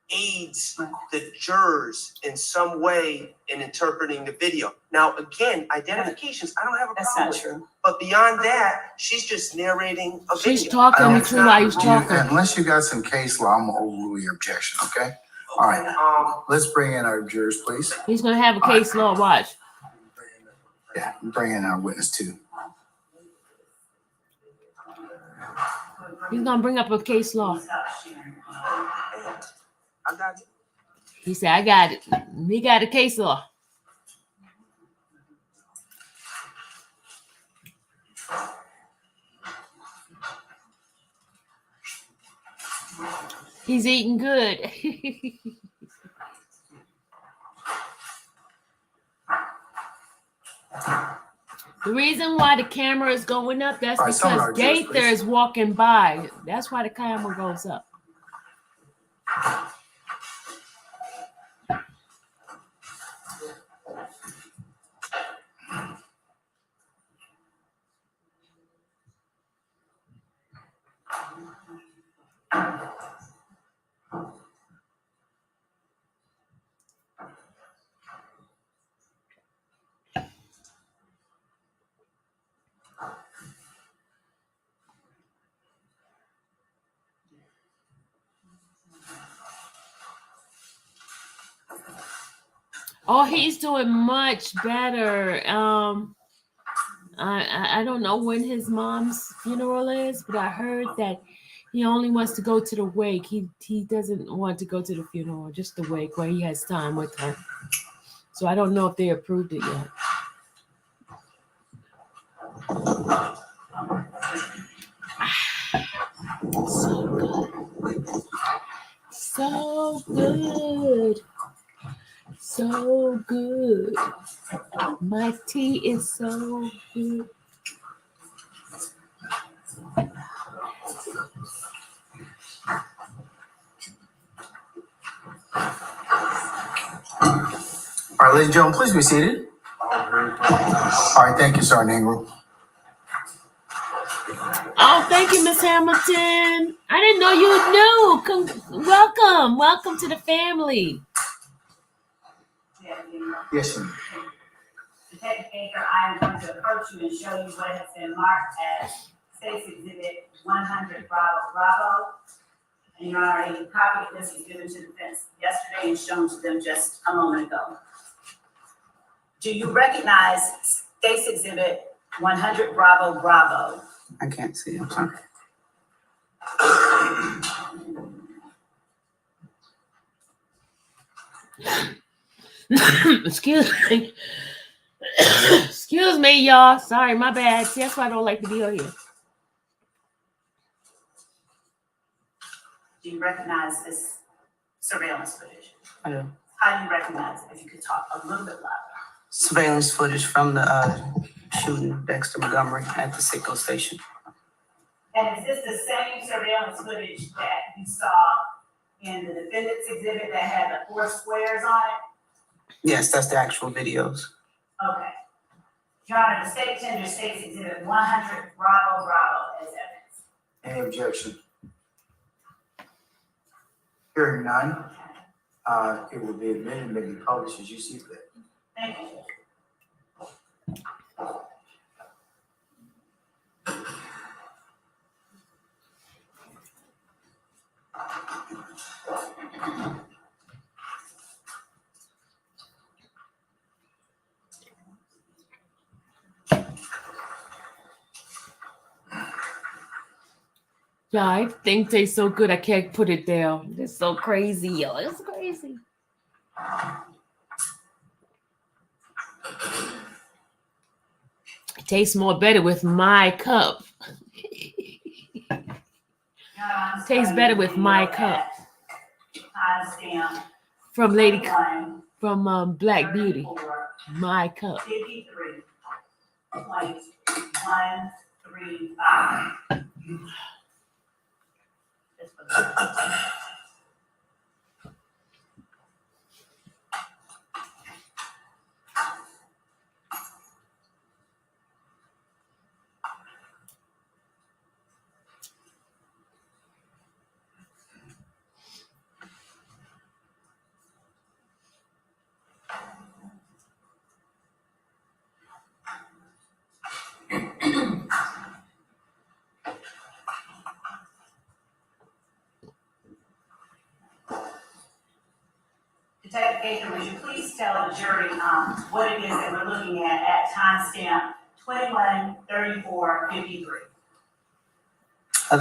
aids the jurors in some way in interpreting the video. Now, again, identifications, I don't have a That's problem not with. true. But beyond that, she's just narrating a video. She's talking I me don't- through while he's You- talking. Unless you got some case law, I'm gonna overrule your objection, okay? All right, let's bring in our jurors, please. He's gonna have a case law watch. Yeah, bring in our witness too. He's gonna bring up a case law. I got it. He said, I got it. He got a case law. He's eating good. The reason why the camera is going up, that's All right, some of because our jurors, Gaither please. is walking by. That's why the camera goes up. Oh, he's doing much better. I don't know when his mom's funeral is, but I heard that he only wants to go to the wake. He doesn't want to go to the funeral, just the wake where he has time with her. So I don't know if they approved it yet. So good. So good. So good. My tea is so good. All right, ladies and gentlemen, please be seated. All right, thank you, Sergeant Ingram. Oh, thank you, Miss Hamilton. I didn't know you knew. Welcome. Welcome to the family. Yes, ma'am. Detective Baker, I am going to approach you and show you what has been marked as State's Exhibit 100 Bravo Bravo. And Your Honor, a copy of this was given to the defense yesterday and shown to them just a moment ago. Do you recognize State's Exhibit 100 Bravo Bravo? I can't see, I'm sorry. Excuse me. Excuse me, y'all. Sorry, my bad. See, that's why I don't like to be on here. Do you recognize this surveillance footage? I do. How do you recognize it? If you could talk a little bit louder. Surveillance footage from the shooting Dexter Montgomery at the Sitco station. And is this the same surveillance footage that you saw in the defendant's exhibit that had the 4 squares on it? Yes, that's the actual videos. Okay. Your Honor, the state tender State's Exhibit 100 Bravo Bravo as evidence. Any objection? Hearing none, it will be admitted, may be published as you see fit. Thank you. Yeah, I think they so good I can't put it down. It's so crazy, yo. It's crazy. It tastes more better with my cup. Tastes better with my cup. Timestamp From Lady 21, from Black Beauty. 34, My cup. 53.135. Just for the- Baker, would you please tell the jury, what it is that we're looking at timestamp 21:34:53?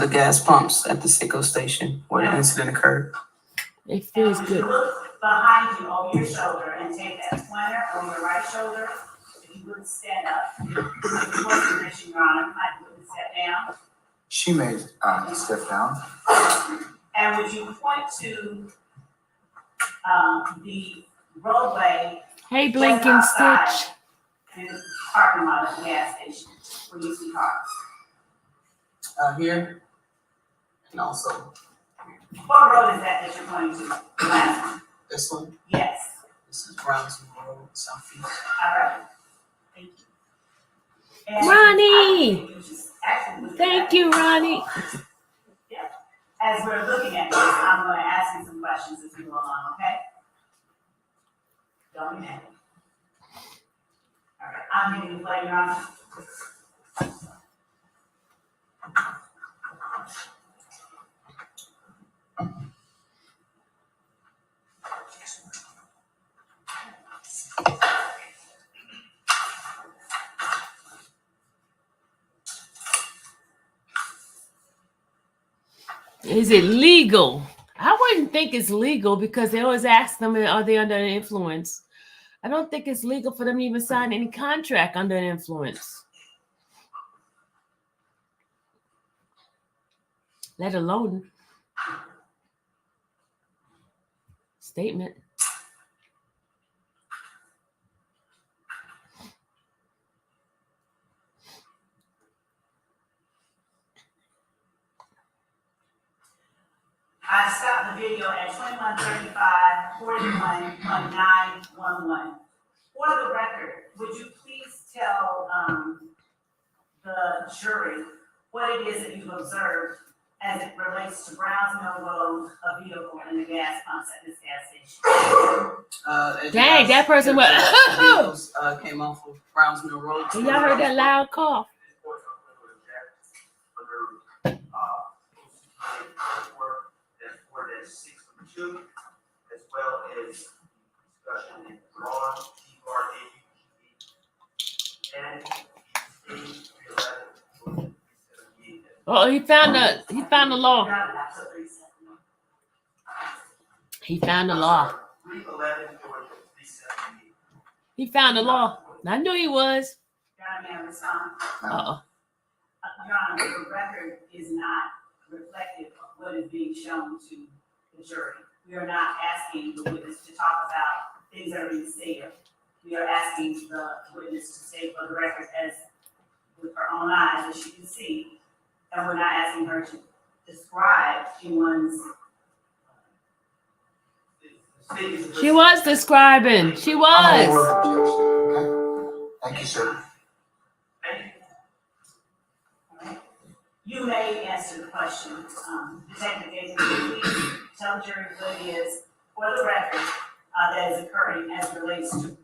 The gas pumps at the Sicko station where the incident occurred. It feels And would you good. look behind you over your shoulder and take that pointer on your right shoulder? If you wouldn't stand up. If you wasn't permission, Your Honor, I wouldn't step down. She may step down. And would you point to the roadway Hey, Blinking Stitch. in the parking lot of the gas station where you see cars? Here, and also What road is that you're pointing to? The last one? this one. Yes. This is Brownsville Road, southeast. All right. Thank you. And Ronnie! I think you just actually look at Thank that. you, Ronnie. As we're looking at this, I'm going to ask you some questions as we go along, okay? Don't be mad. All right, I'm giving you play, Your Honor. Is it legal? I wouldn't think it's legal because they always ask them, are they under an influence? I don't think it's legal for them to even sign any contract under an influence. Let alone statement. I stopped the video at 21:35:41:911. For the record, would you please tell the jury what it is that you've observed as it relates to Browns Mill Road, a vehicle, and the gas pumps at this gas station? As you Dang, guys that person can went, tell, vehicles came off of Browns Mill Road. y'all heard that loud cough. Under 4-6 as well as discussion in Ron, and Oh, he found the law. He found the law. 311 He found the law. I knew he was. Your Honor, may I respond? Uh-oh. Your Honor, the record is not reflective of what is being shown to the jury. We are not asking the witness to talk about things that are being stated. We are asking the witness to state for the record as with her own eyes, as she can see, and we're not asking her to describe anyone's. She was describing. She was. Okay. Thank you, sir. You may answer the question. Detective Gates, please tell the jury what it is for the record that is occurring as it relates to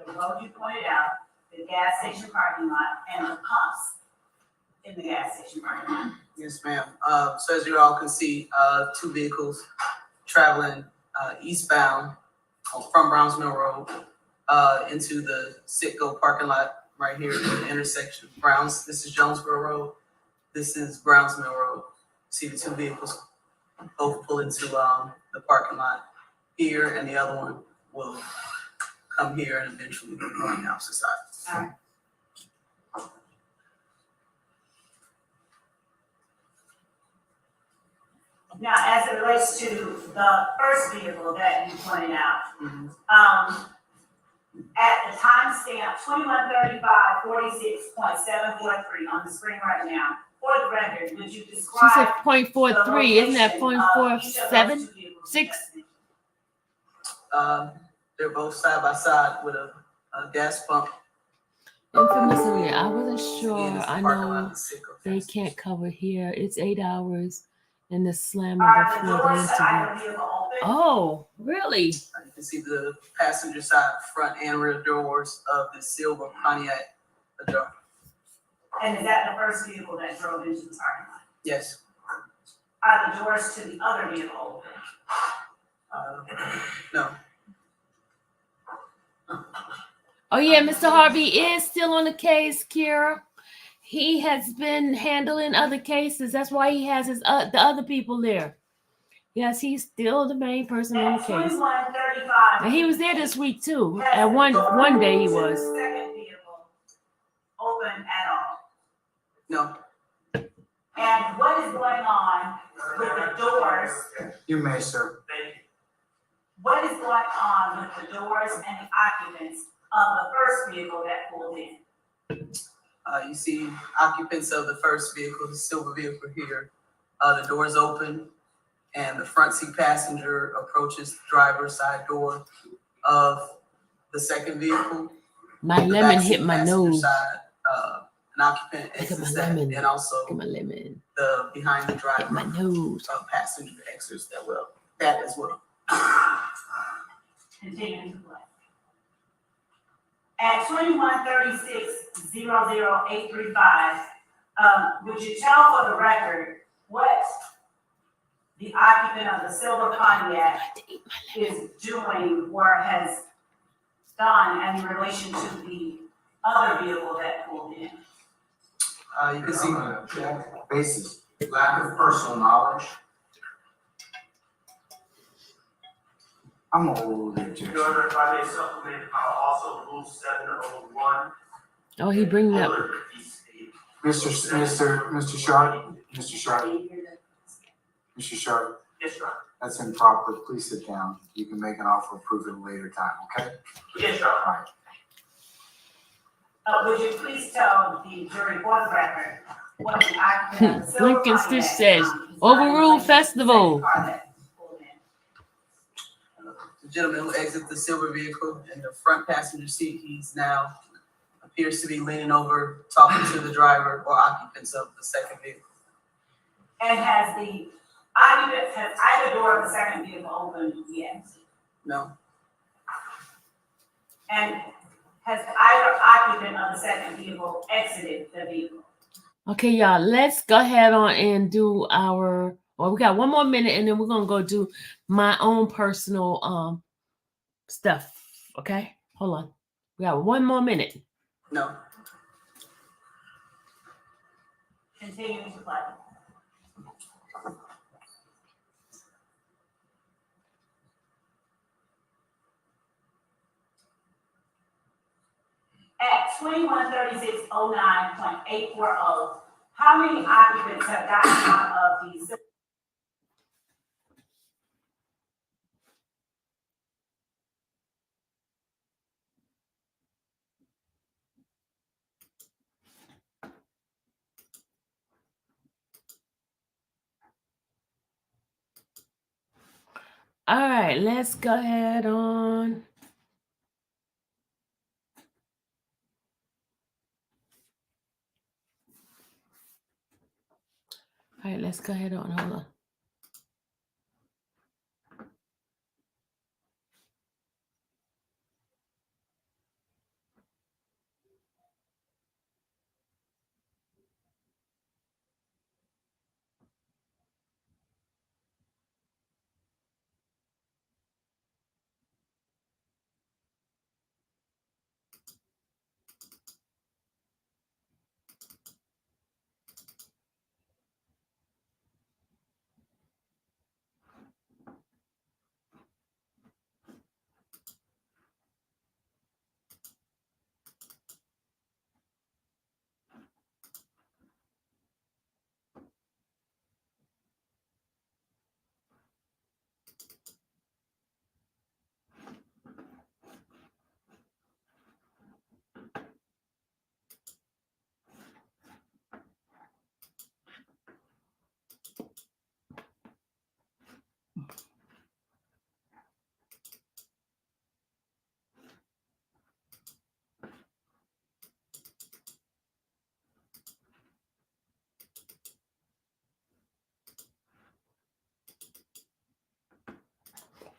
the road you pointed out, the gas station parking lot, and the pumps in the gas station parking lot. Yes, ma'am. So as you all can see, two vehicles traveling eastbound from Browns Mill Road into the Sitco parking lot right here at the intersection of Browns. This is Jonesboro Road. This is Browns Mill Road. See the two vehicles both pull into the parking lot here, and the other one will come here and eventually be going the opposite side. All right. Now, as it relates to the first vehicle that you pointed out, at the timestamp 21:35:46.743 on the screen right now, for the record, would you She describe said 0.43. Isn't that the location of each of those 0.47? two vehicles? 6? They're both side by side with a gas pump. Infamously, I wasn't sure. Again, it's the I parking lot know of the Sitco they gas station. can't cover here. It's 8 hours and the slammer Are the before the doors to interview. either vehicle open? Oh, really? You can see the passenger side, front and rear doors of the silver Pontiac Adjournment. And is that the first vehicle that drove into the parking lot? Yes. Are the doors to the other vehicle open? No. Oh yeah, Mr. Harvey is still on the case, Kira. He has been handling other cases. That's why he has his the other people there. Yes, he's still the main person on the At case. 2135. And he was there this week too. At one day he was. Second vehicle open at all. No, And what is going on with the doors? You may, sir. Thank you. What is going on with the doors and the occupants of the first vehicle that pulled in? you see occupants of the first vehicle, the silver vehicle here. The doors open and the front seat passenger approaches the driver's side door of the second vehicle. My The lemon backseat hit my passenger nose. side, an occupant Look at my exits that, lemon. and also Look at my lemon. the behind the Look driver at my nose. passenger exits that as well. Continuing to play. At 2136-00835, would you tell for the record what the occupant of the silver Pontiac is doing or has done in relation to the other vehicle that pulled in? You can see Basis. Lack of personal knowledge. I'm old. Your Honor, if I may supplement, also Rule 701. Oh, he bringing up. Mr. Sharp, Mr. Sharp, Yes, Your Honor. that's improper. Please sit down. You can make an offer of proof at a later time, okay? Yes, Your Honor. All right. Would you please tell the jury for the record what the occupant of the silver Lincoln Stitch Pontiac says, is overruled doing in festival. the car that pulled in? the gentleman who exits the silver vehicle in the front passenger seat. He's now appears to be leaning over, talking to the driver or occupants of the second vehicle. And has either door of the second vehicle opened yet? No, And has either occupant of the second vehicle exited the vehicle? Okay, y'all, let's go ahead on and do our, well, we got one more minute and then we're gonna go do my own personal stuff. Okay, hold on. We got one more minute. no. Continuing to play. At 2136-09.840, how many occupants have gotten out of the All right, let's go ahead on. All right, let's go ahead on. Hold on.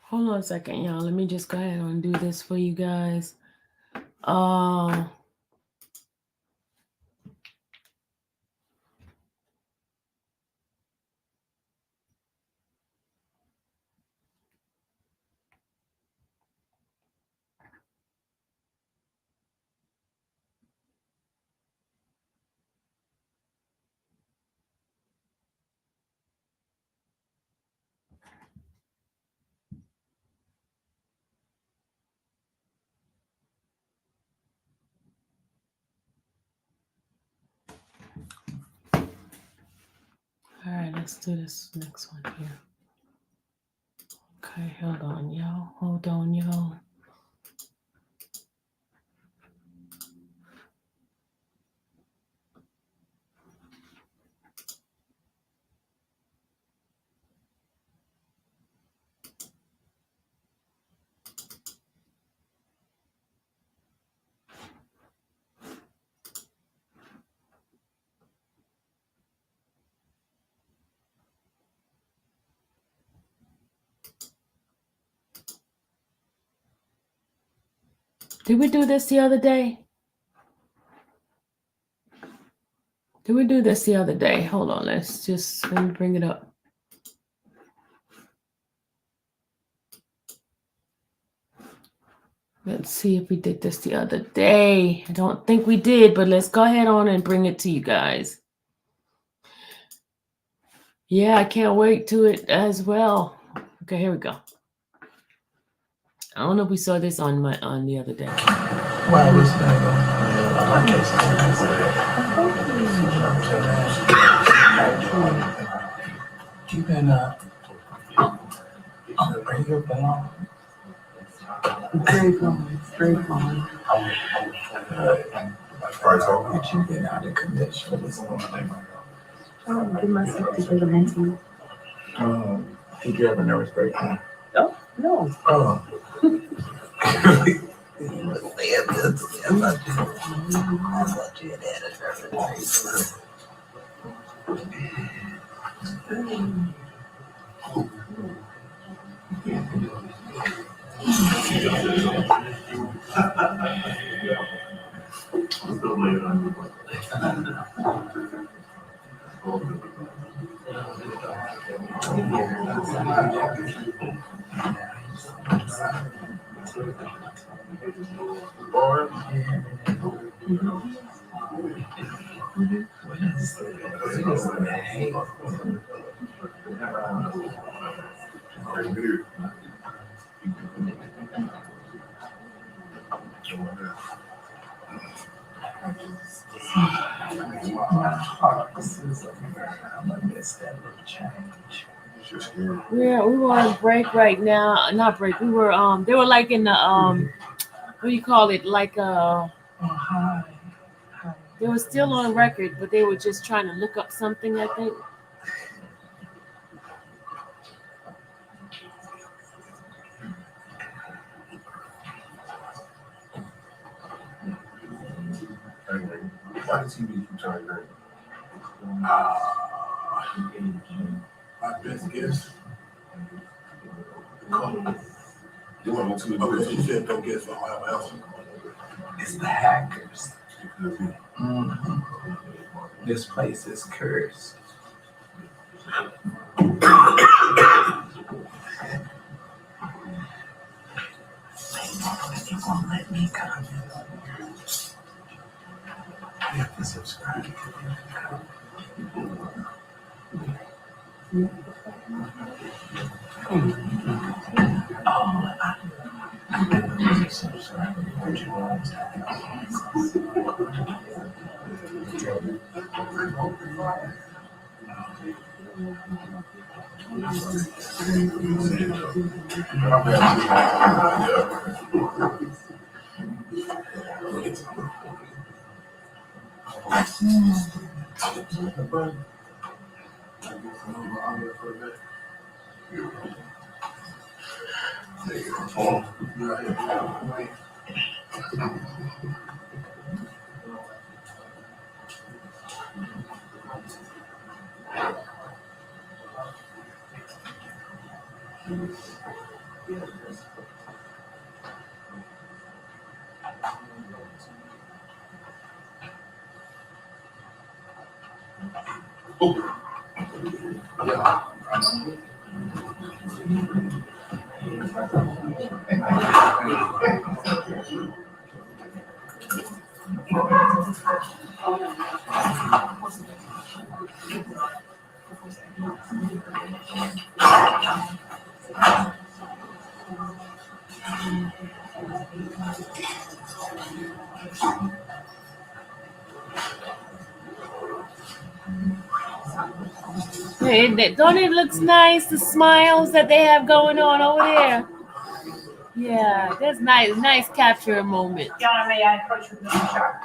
Hold on a second, y'all. Let me just go ahead and do this for you guys. All right, let's do this next one here. Okay, hold on, y'all. Hold on, y'all. Did we do this the other day? Did we do this the other day? Hold on, let me bring it up. Let's see if we did this the other day. I don't think we did, but let's go ahead on and bring it to you guys. Yeah, I can't wait to it as well. Okay, here we go. I don't know if we saw this on the other day. Wow, this nigga. You been where you belong? Grapevine. But you been out of condition this morning. Give myself together mentally. Did you have a nervous breakdown? No. Oh. I thought you had had a nervous Yeah, we were on break right now. Not break. We were they were like in the what do you call it? Like they were still on record, but they were just trying to look up something, I think. Why does he keep trying to drink? My best guess. You want me to? Okay, so you said don't guess for all else. It's the hackers. Mm-hmm. This place is cursed. They won't let me come. You have to subscribe. Don't it look nice? The smiles that they have going on over there. Yeah, that's nice. Nice capture moment. Your Honor, may I approach with Mr. Sharp?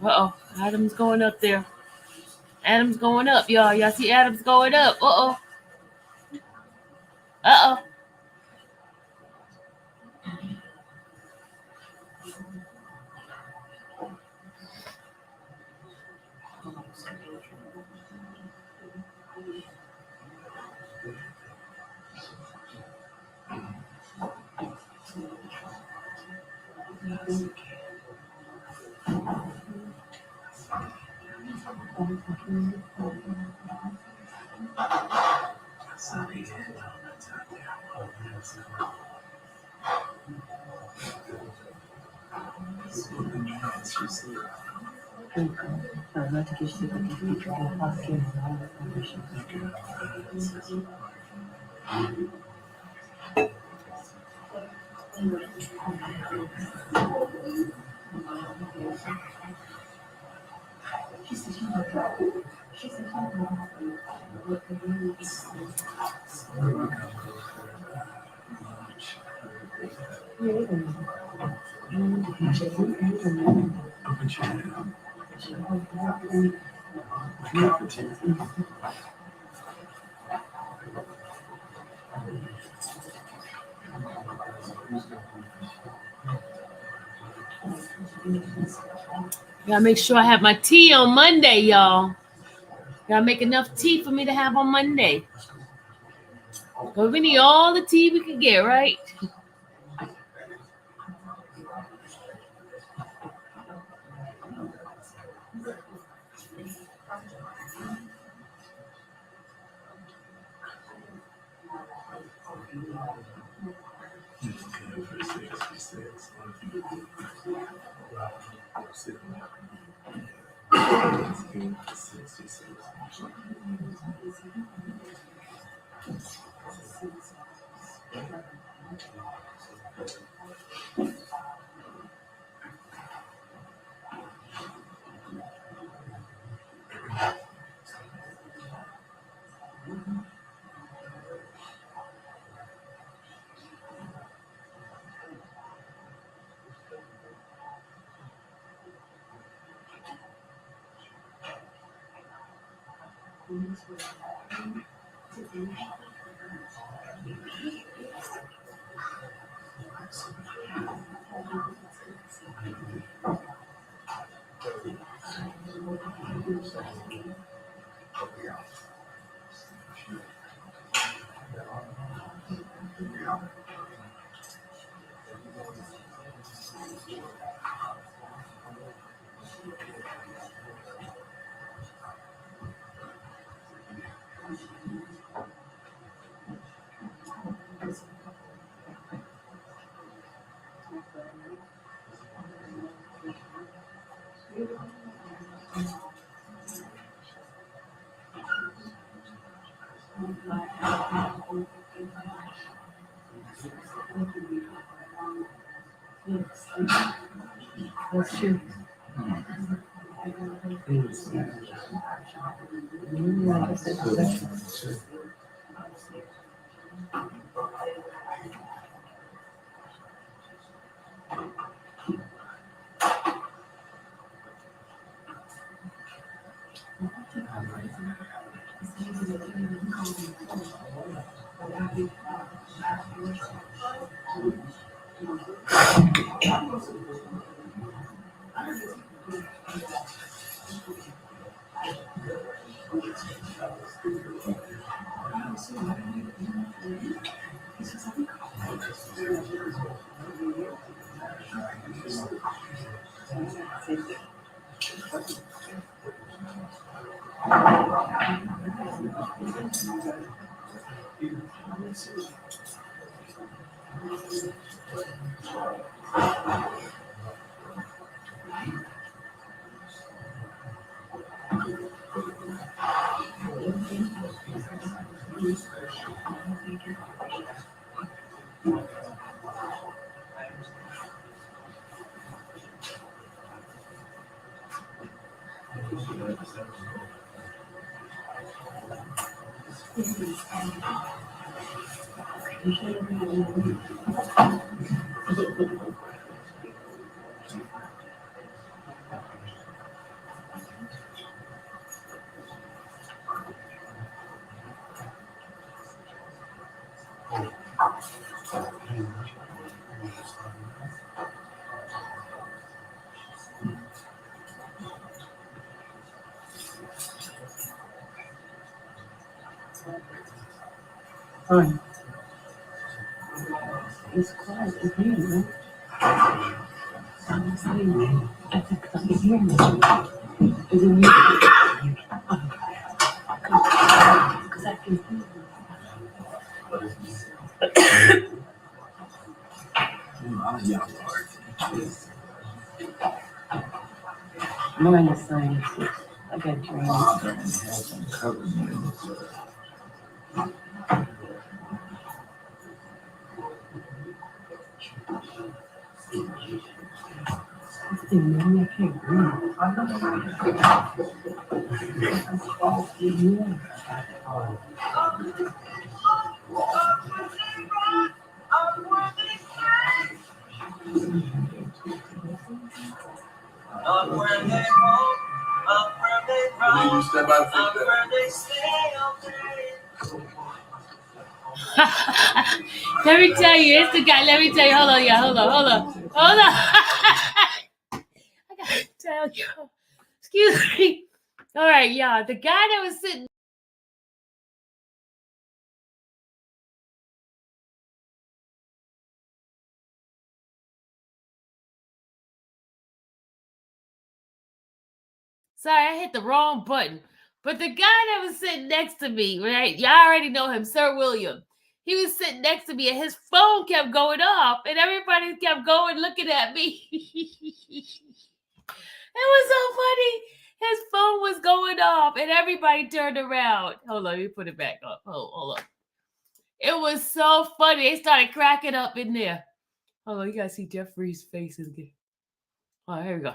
Uh-oh. Adam's going up there. Adam's going up, y'all. Y'all see Adam's going up. Uh-oh. Uh-oh. Gotta make sure I have my tea on Monday, y'all. Gotta make enough tea for me to have on Monday. But we need all the tea we can get, right? That's true. It's quiet in here, right? I'm saying, I think I can hear you. Is it me? Because I can hear you. Mine is science. I got dreams. Maybe I can't breathe. You step out and fix Let me tell you, it's the guy. Let me tell you. Hold on, yeah. Hold on. I gotta tell you. Excuse me. All right, y'all. The guy that was sitting. Sorry, I hit the wrong button. But the guy that was sitting next to me, right? Y'all already know him, Sir William. He was sitting next to me and his phone kept going off and everybody kept going looking at me. It was so funny. His phone was going off and everybody turned around. Hold on, let me put it back up. Hold on. It was so funny. They started cracking up in there. Hold on, you gotta see Jeffrey's face again. All right, here we go.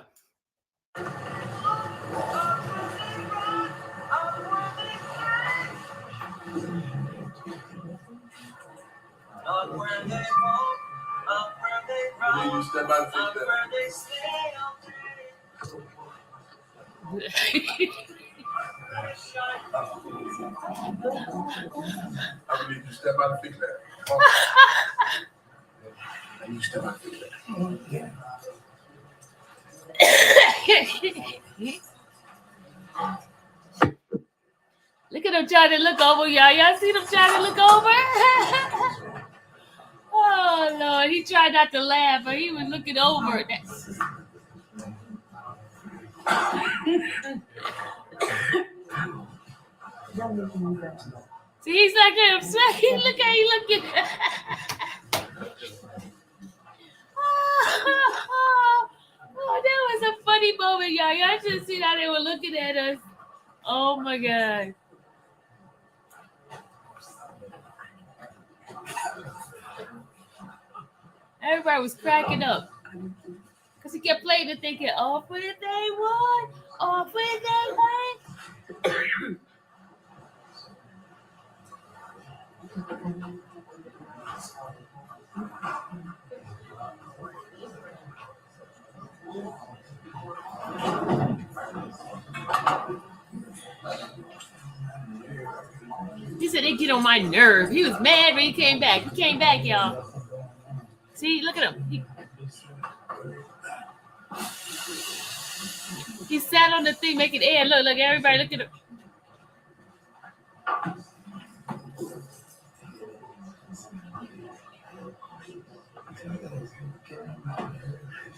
You step out and fix I need you to step out and fix that. I need you to step out and fix that. Look at him trying to look over, y'all. Y'all see him trying to look over? Oh, Lord. He tried not to laugh, but he was looking over. See, he's like him. Look how he looking. Oh, that was a funny moment, y'all. Y'all should see how they were looking at us. Oh, my God. Everybody was cracking up. Because he kept playing and thinking, off with they won. Off with they won. He said they get on my nerve. He was mad when he came back. He came back, y'all. See, look at him. He sat on the thing making air. Look, everybody look at him.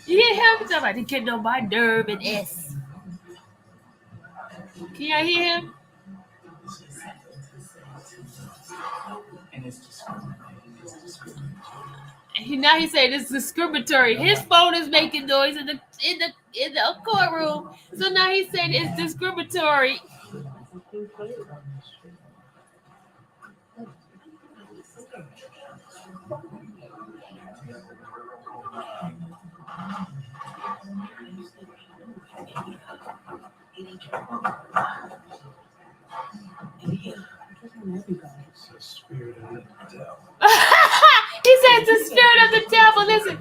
You hear him talking about he getting on my nerve and S. Can y'all hear him? And it's discriminatory. Now he said it's discriminatory. His phone is making noise in the courtroom. So now he's saying it's discriminatory. It's the spirit of the devil. He said it's the spirit of the devil. Listen.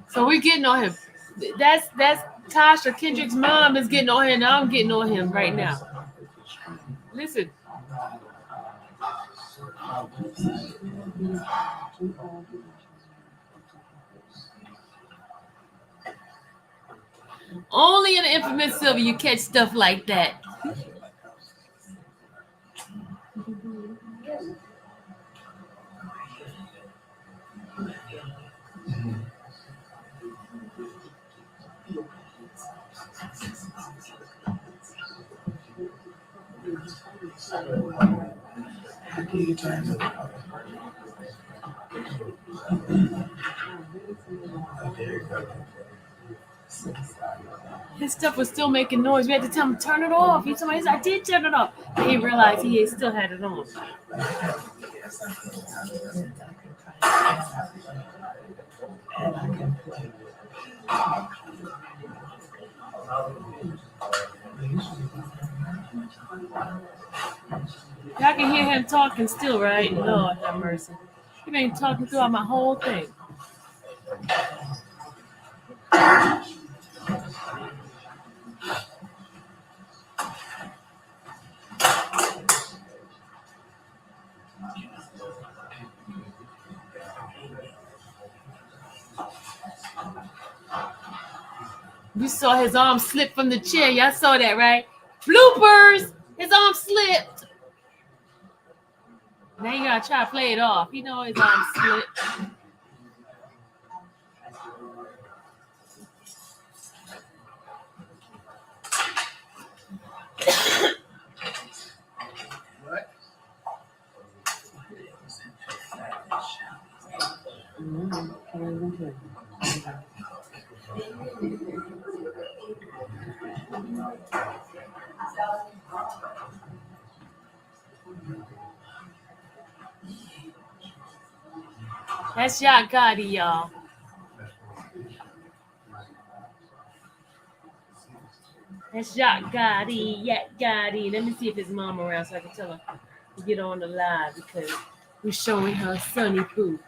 So we're getting on him. That's Tasha Kendrick's mom is getting on him. Now I'm getting on him right now. Listen. Only in the infamous Sylvia you catch stuff like that. His stuff was still making noise. We had to tell him turn it off. He told me, I did turn it off. And he realized he still had it on. Y'all can hear him talking still, right? Lord have mercy. He been talking throughout my whole thing. You saw his arm slip from the chair. Y'all saw that, right? Bloopers! His arm slipped. Now you gotta try to play it off. You know his arm slipped. That's Yacht Gotti, y'all. That's Yacht Gotti, Yacht Gotti. Let me see if his mom around so I can tell her to get on the live because we're showing her Sonny Pooh.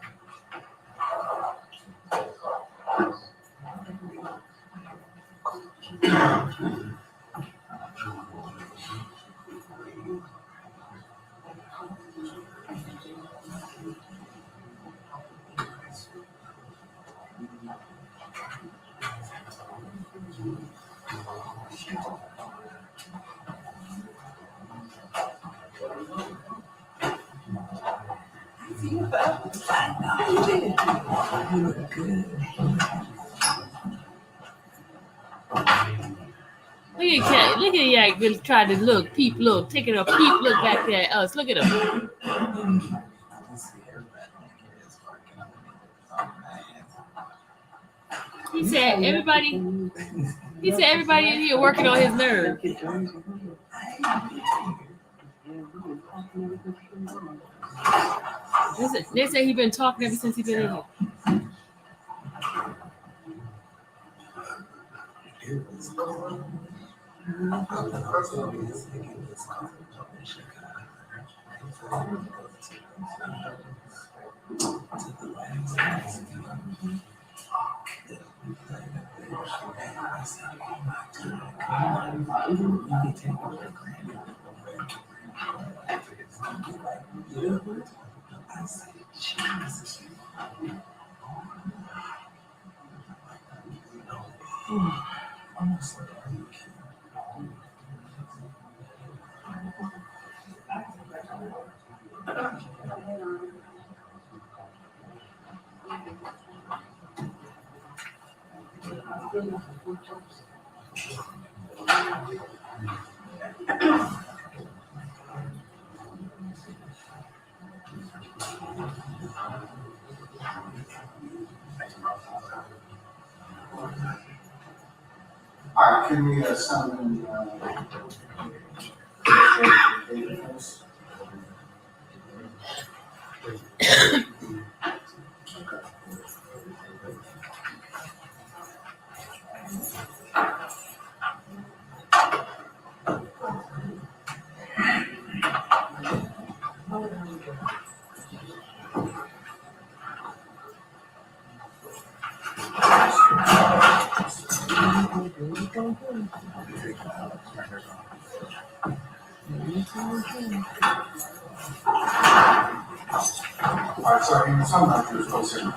Look at Yak really trying to look, peep look, taking a peep look back there at us. Look at him. He said everybody in here working on his nerve. They say he's been talking ever since he's been in here. You can take it for granted. After it's done, you're like, you know what? I say, Jesus. Almost like, are you kidding? All right, can we summon, all right, so can you summon up your folks here?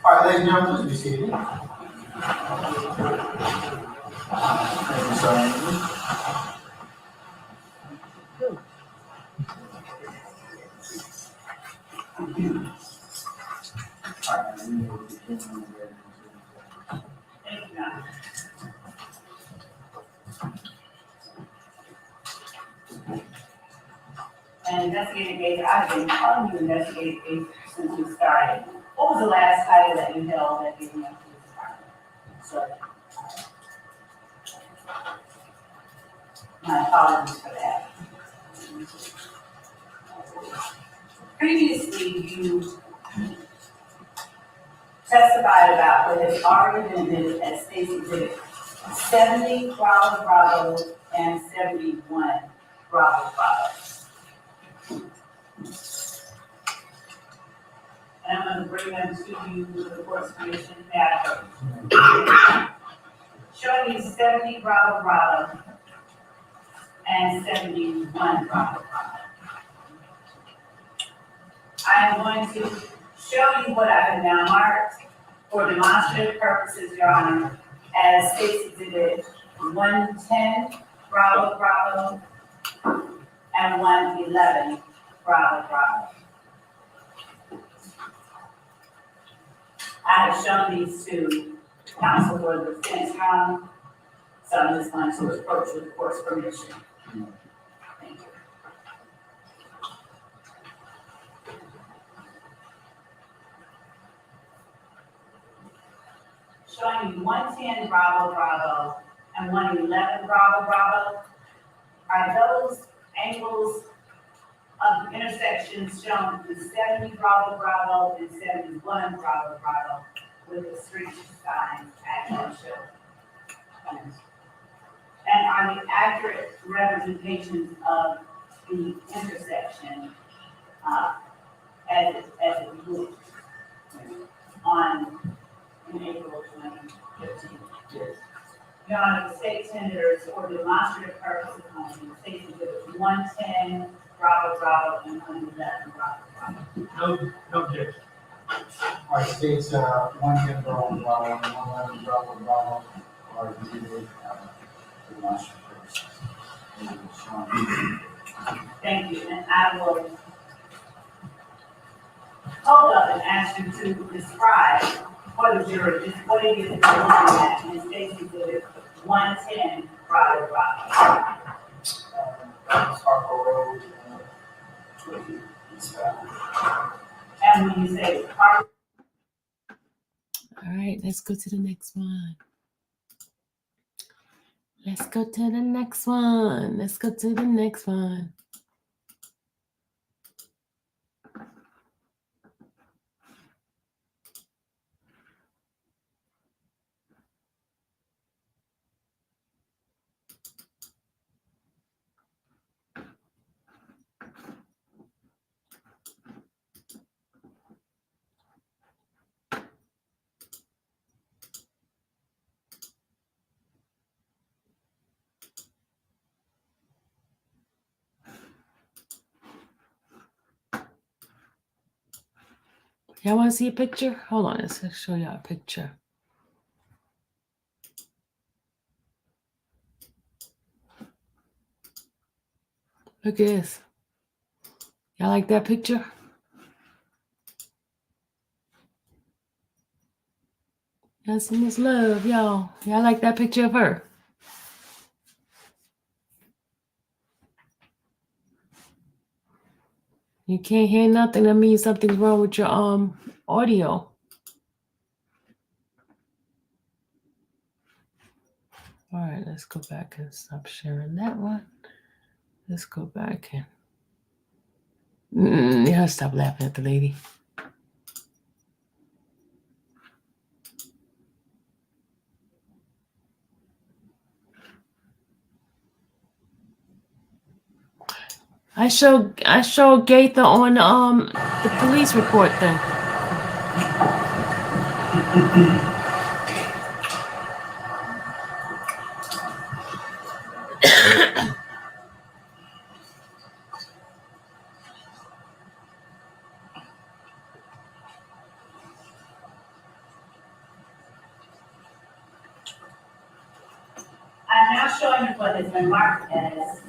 All right, ladies and gentlemen, please be seated. Thank you, sir. All right, and we will begin with Thank you, John. And investigative case, I've been calling you investigative case since we started. What was the last title that you held at the police department? So, my apologies for that. Previously, you testified about what has already been listed as State's Exhibit 70 Bravo Bravo and 71 Bravo Bravo. And I'm going to bring them to you with the court's permission after. Showing you 70 Bravo Bravo and 71 Bravo Bravo. I am going to show you what I have now marked for demonstrative purposes, Your Honor, as State's Exhibit 110 Bravo Bravo and 111 Bravo Bravo. I have shown these to counsel for the defense, Your Honor, so I'm just going to approach with the court's permission. Thank you. Showing you 110 Bravo Bravo and 111 Bravo Bravo. Are those angles of the intersections shown in 70 Bravo Bravo and 71 Bravo Bravo with the street signs actually shown? And are the accurate representations of the intersection as it looked on in April 2015? Yes. Your Honor, the state tenders for demonstrative purposes only, the state exhibit 110, Bravo, Bravo, and 111, Bravo. No objection. All right, states, 110 Bravo, Bravo, 111 Bravo, Bravo, are exhibited, demonstrative purposes. Thank you, and I will hold up and ask you to describe for the jury just what it is that you're looking at in State Exhibit 110, Bravo, Bravo. Harper Road, And when you say Harper, All right, let's go to the next one. Let's go to the next one. Let's go to the next one. Y'all want to see a picture? Hold on, let's show y'all a picture. Look at this. Y'all like that picture? Y'all see Miss Love, y'all. Y'all like that picture of her? You can't hear nothing. That means something's wrong with your audio. All right, let's go back and stop sharing that one. Let's go back and yeah, stop laughing at the lady. I showed Gaither on the police report thing. I'm now showing you what has been marked as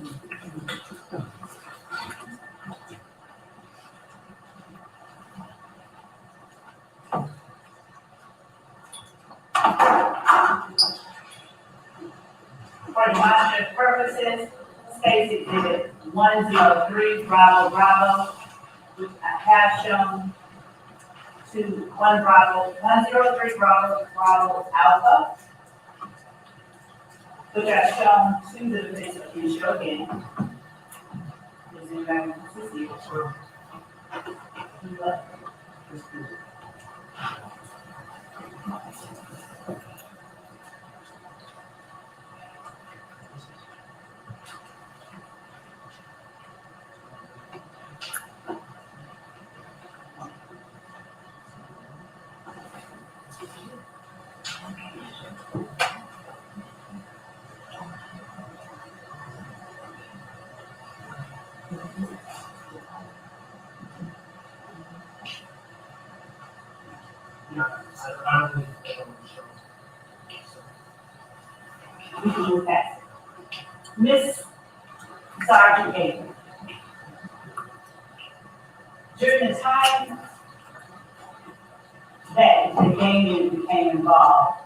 for demonstrative purposes, State Exhibit 103, Bravo, Bravo, which I have shown to 103, Bravo, Bravo, Alpha, which I've shown to the police and show again. Is anybody want to see it? I don't think they don't show. We can move past it. Miss Sergeant Gator, during the time that the gang became involved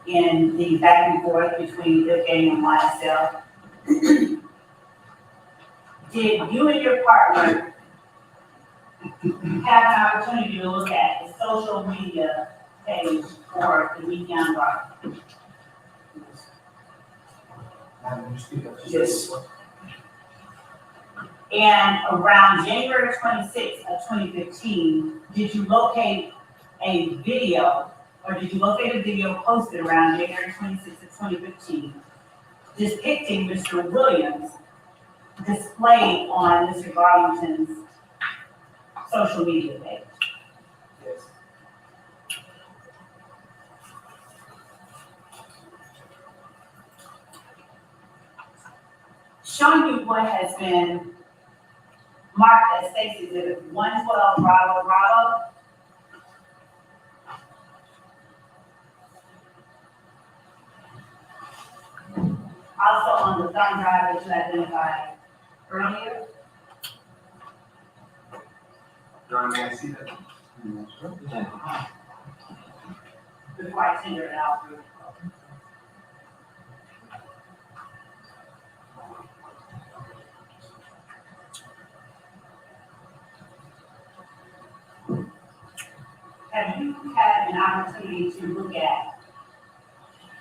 in the back and forth between the gang and YSL, did you and your partner have an opportunity to look at the social media page for the Meet Young Rock? Yes. And around January 26th of 2015, did you locate a video, or did you locate a video posted around January 26th of 2015 depicting Mr. Williams displayed on Mr. Garlington's social media page? Yes. showing you what has been marked as Stacy Exhibit 112 Bravo Bravo. Also on the thumb drive that you identified earlier. John, may I see that? Before I tender it out. Have you had an opportunity to look at,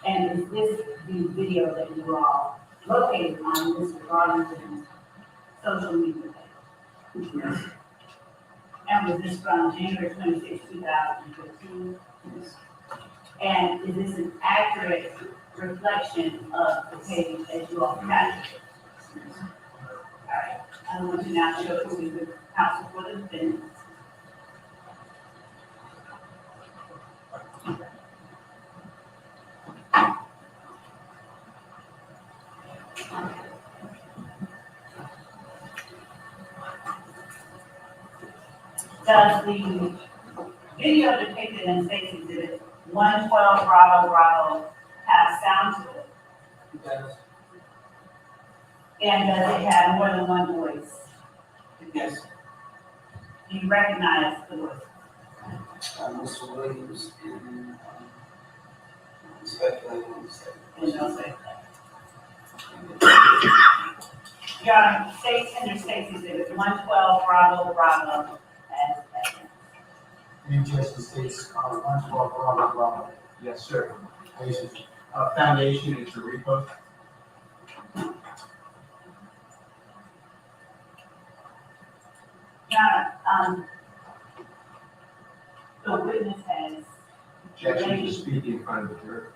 and is this the video that you all located on Mr. Garlandon's social media page? And was this from January 26, 2015? And is this an accurate reflection of the page that you all captured? All right, I want you now to show who the counsel for the defendant. Does the video depicted in Stacy Exhibit 112 Bravo Bravo have sound to it? It does. And does it have more than one voice? Yes. Do you recognize the voice? Mr. Williams and, Inspector Williams. And no say. Your Honor, State Tender Stacy Exhibit 112 Bravo Bravo as evidence. Interesting states, 112 Bravo Bravo. Yes, sir. Basis. Foundation is Tarifa. Your Honor, the witness has. Objection to speak in front of the jury.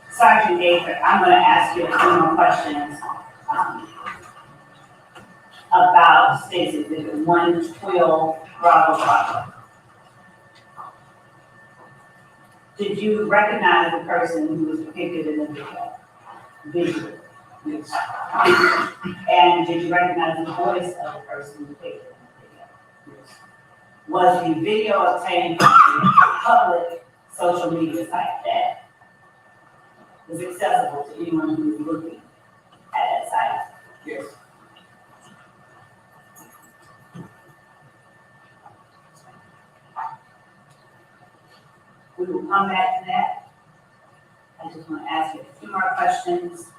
Sergeant Gaither, I'm gonna ask you a few more questions, about State's Exhibit 112 Bravo Bravo. Did you recognize the person who was depicted in the video? Visually? Yes. And did you recognize the voice of the person depicted in the video? Yes. Was the video obtained from a public social media site that was accessible to anyone who was looking at that site? Yes. We will come back to that. I just want to ask you a few more questions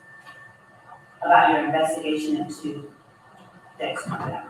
about your investigation into Dexter Montgomery.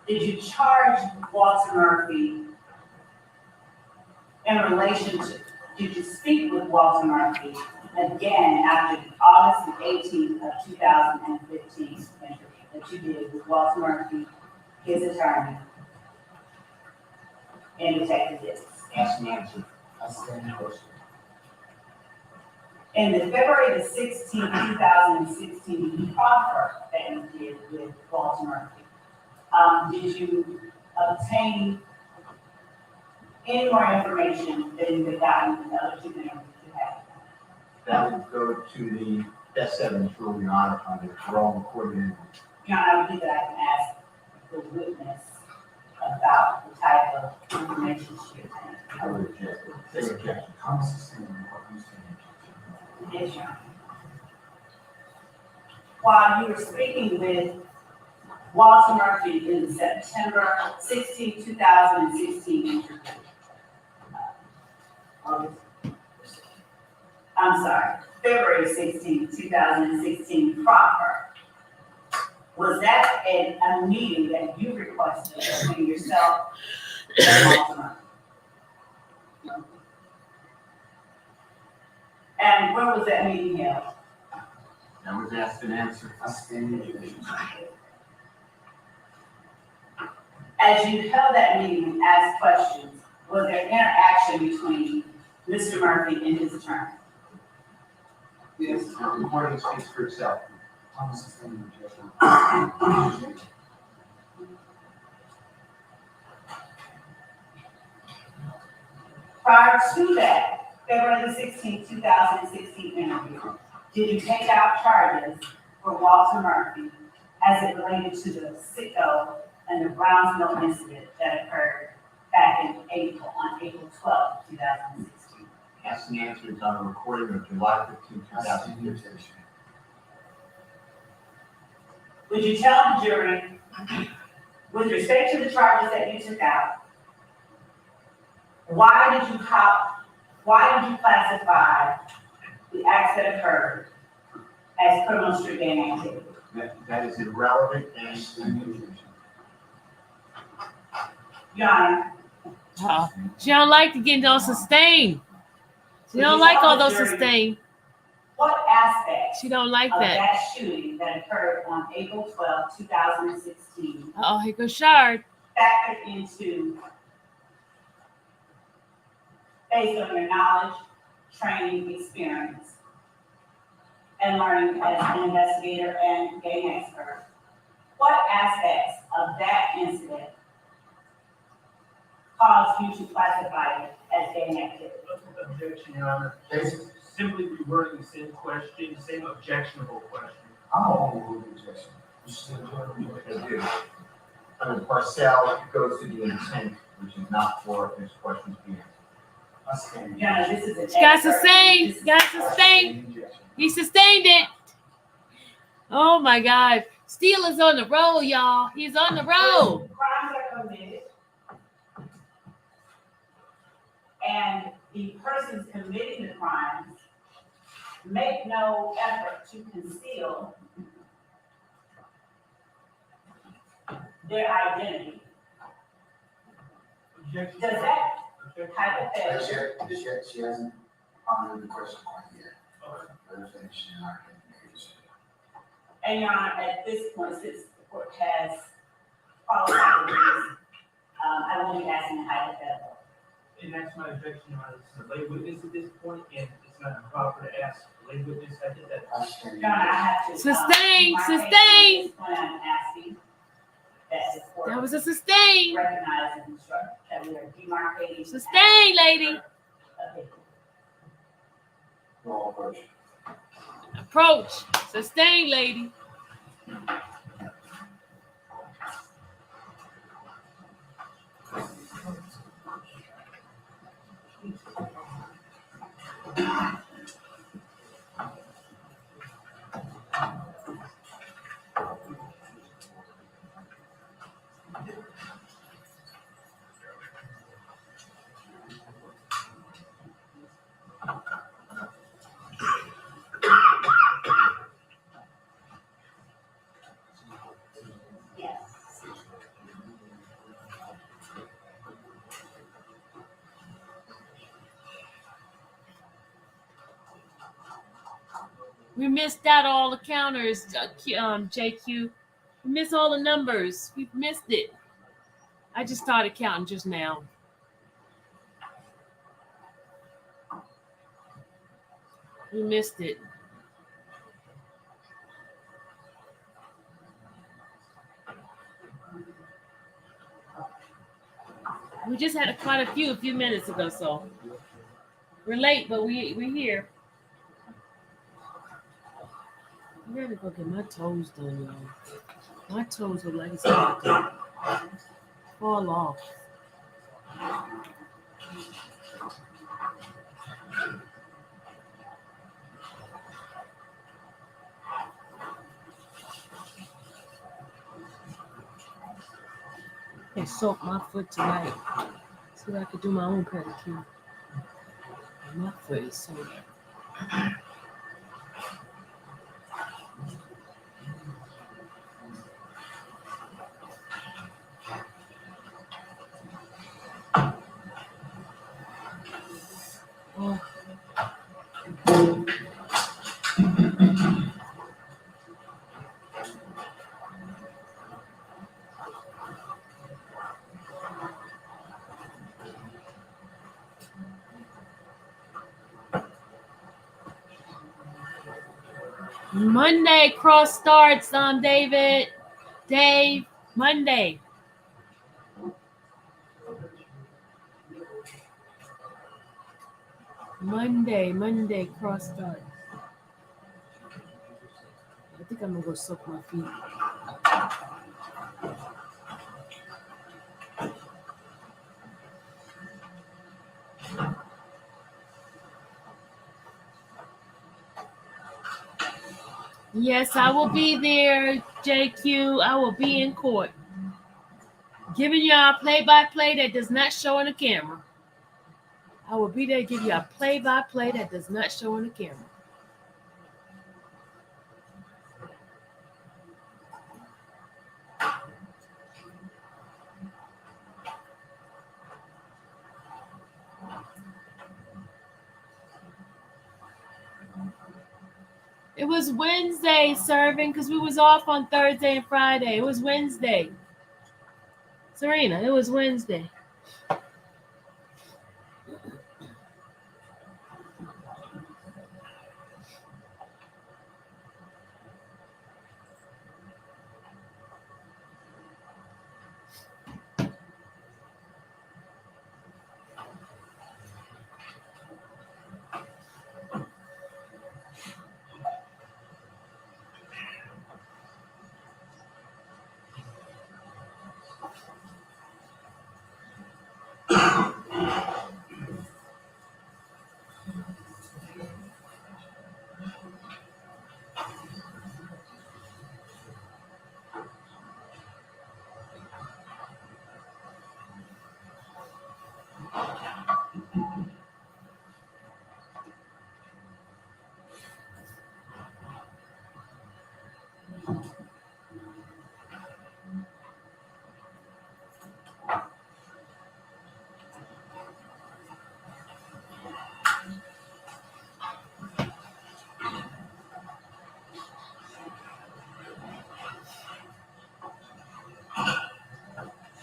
Did you charge Walter Murphy in relation to, did you speak with Walter Murphy again after August 18th of 2015 interview that you did with Walter Murphy, his attorney, and Detective Dix? That's the answer. That's the only question. In the February the 16th, 2016, you proffered that you did with Walter Murphy. Did you obtain any more information than you had gotten in the other two interviews you had? That would go to the S7 rule, Your Honor, on the wrong recording. Your Honor, I believe that I can ask the witness about the type of information she obtained. I would object. They object. Thomas is saying what he's saying. Yes, Your Honor. While you were speaking with Walter Murphy in the September 16, 2016 interview. I'm sorry, February 16, 2016 proffer Was that a meeting that you requested between yourself and Walter Murphy? And where was that meeting held? That was asked and answered. As you held that meeting and asked questions, was there interaction between Mr. Murphy and his attorney? Yes, the recording speaks for itself. Prior to that, February the 16th, 2016 interview, did you take out charges for Walter Murphy as it related to the sicko and the Brownsville incident that occurred back in April, on April 12th, 2016? Asked and answered on a recording of July 15, 2015. Would you tell the jury, with respect to the charges that you took out, why did you classify the acts that occurred as criminal street gang activity? That is irrelevant and Your Honor, She don't like to get those sustained. She don't like all those sustained. what aspects She don't like of that. that shooting that occurred on April 12, 2016 Oh, here goes Shard. factored into, based on your knowledge, training, experience, and learning as an investigator and gang expert? What aspects of that incident caused you to classify it as gang activity? Objection, Your Honor. Simply rewording the same question, same objectionable question. I'm all objection. under Parcell, it goes to the intent, which is not for his questions being answered. Your Honor, this is an She got expert. sustained. This is- Got sustained. He sustained it. Oh my God. Steele is on the roll, y'all. He's on the roll. Crimes are committed, and the persons committing the crimes make no effort to conceal their identity. Objection. Does that Objection. hypothetical, She hasn't honored the question quite yet. Okay. Let her finish, and I can make it. and Your Honor, at this point, since the court has qualified this, I will be asking a hypothetical. And that's my objection, Your Honor. This is a lay witness at this point, and it's not improper to ask a lay witness. I did that. Your Honor, I have to. Sustained, demarcate sustained. at this point, I'm asking that the court That was a sustain. recognize and instruct that we are demarcating. Sustain, lady. Okay. Roll approach. Approach. Sustain, lady. Yes. We missed out all the counters, JQ. We missed all the numbers. We missed it. I just started counting just now. We missed it. We just had quite a few minutes ago, so we're late, but we're here. I gotta go get my toes done, y'all. My toes look like it's about to fall off. I soak my foot tonight so I could do my own pedicure. My foot is so. Monday cross starts on Dave, Monday. Monday cross start. I think I'm gonna go soak my feet. Yes, I will be there, JQ. I will be in court. Giving y'all a play-by-play that does not show on the camera. I will be there to give you a play-by-play that does not show on the camera. It was Wednesday serving because we was off on Thursday and Friday. It was Wednesday. Serena, it was Wednesday.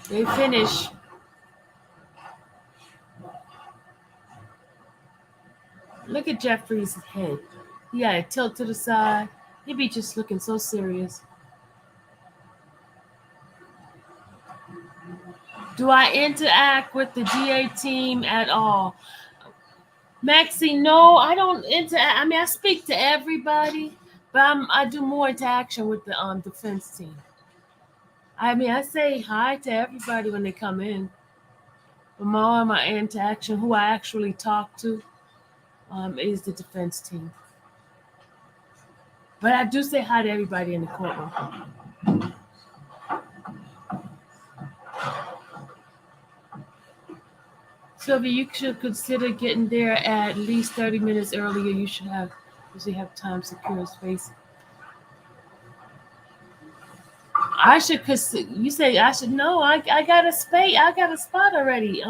They finish. Look at Jeffrey's head. He got a tilt to the side. He be just looking so serious. Do I interact with the GA team at all? Maxie, no, I don't interact. I mean, I speak to everybody, but I do more interaction with the defense team. I mean, I say hi to everybody when they come in. But more of my interaction, who I actually talk to, is the defense team. But I do say hi to everybody in the courtroom. Sylvia, you should consider getting there at least 30 minutes earlier. You should usually have time to secure space. I should, cause you say I should. No, I got a space. I got a spot already.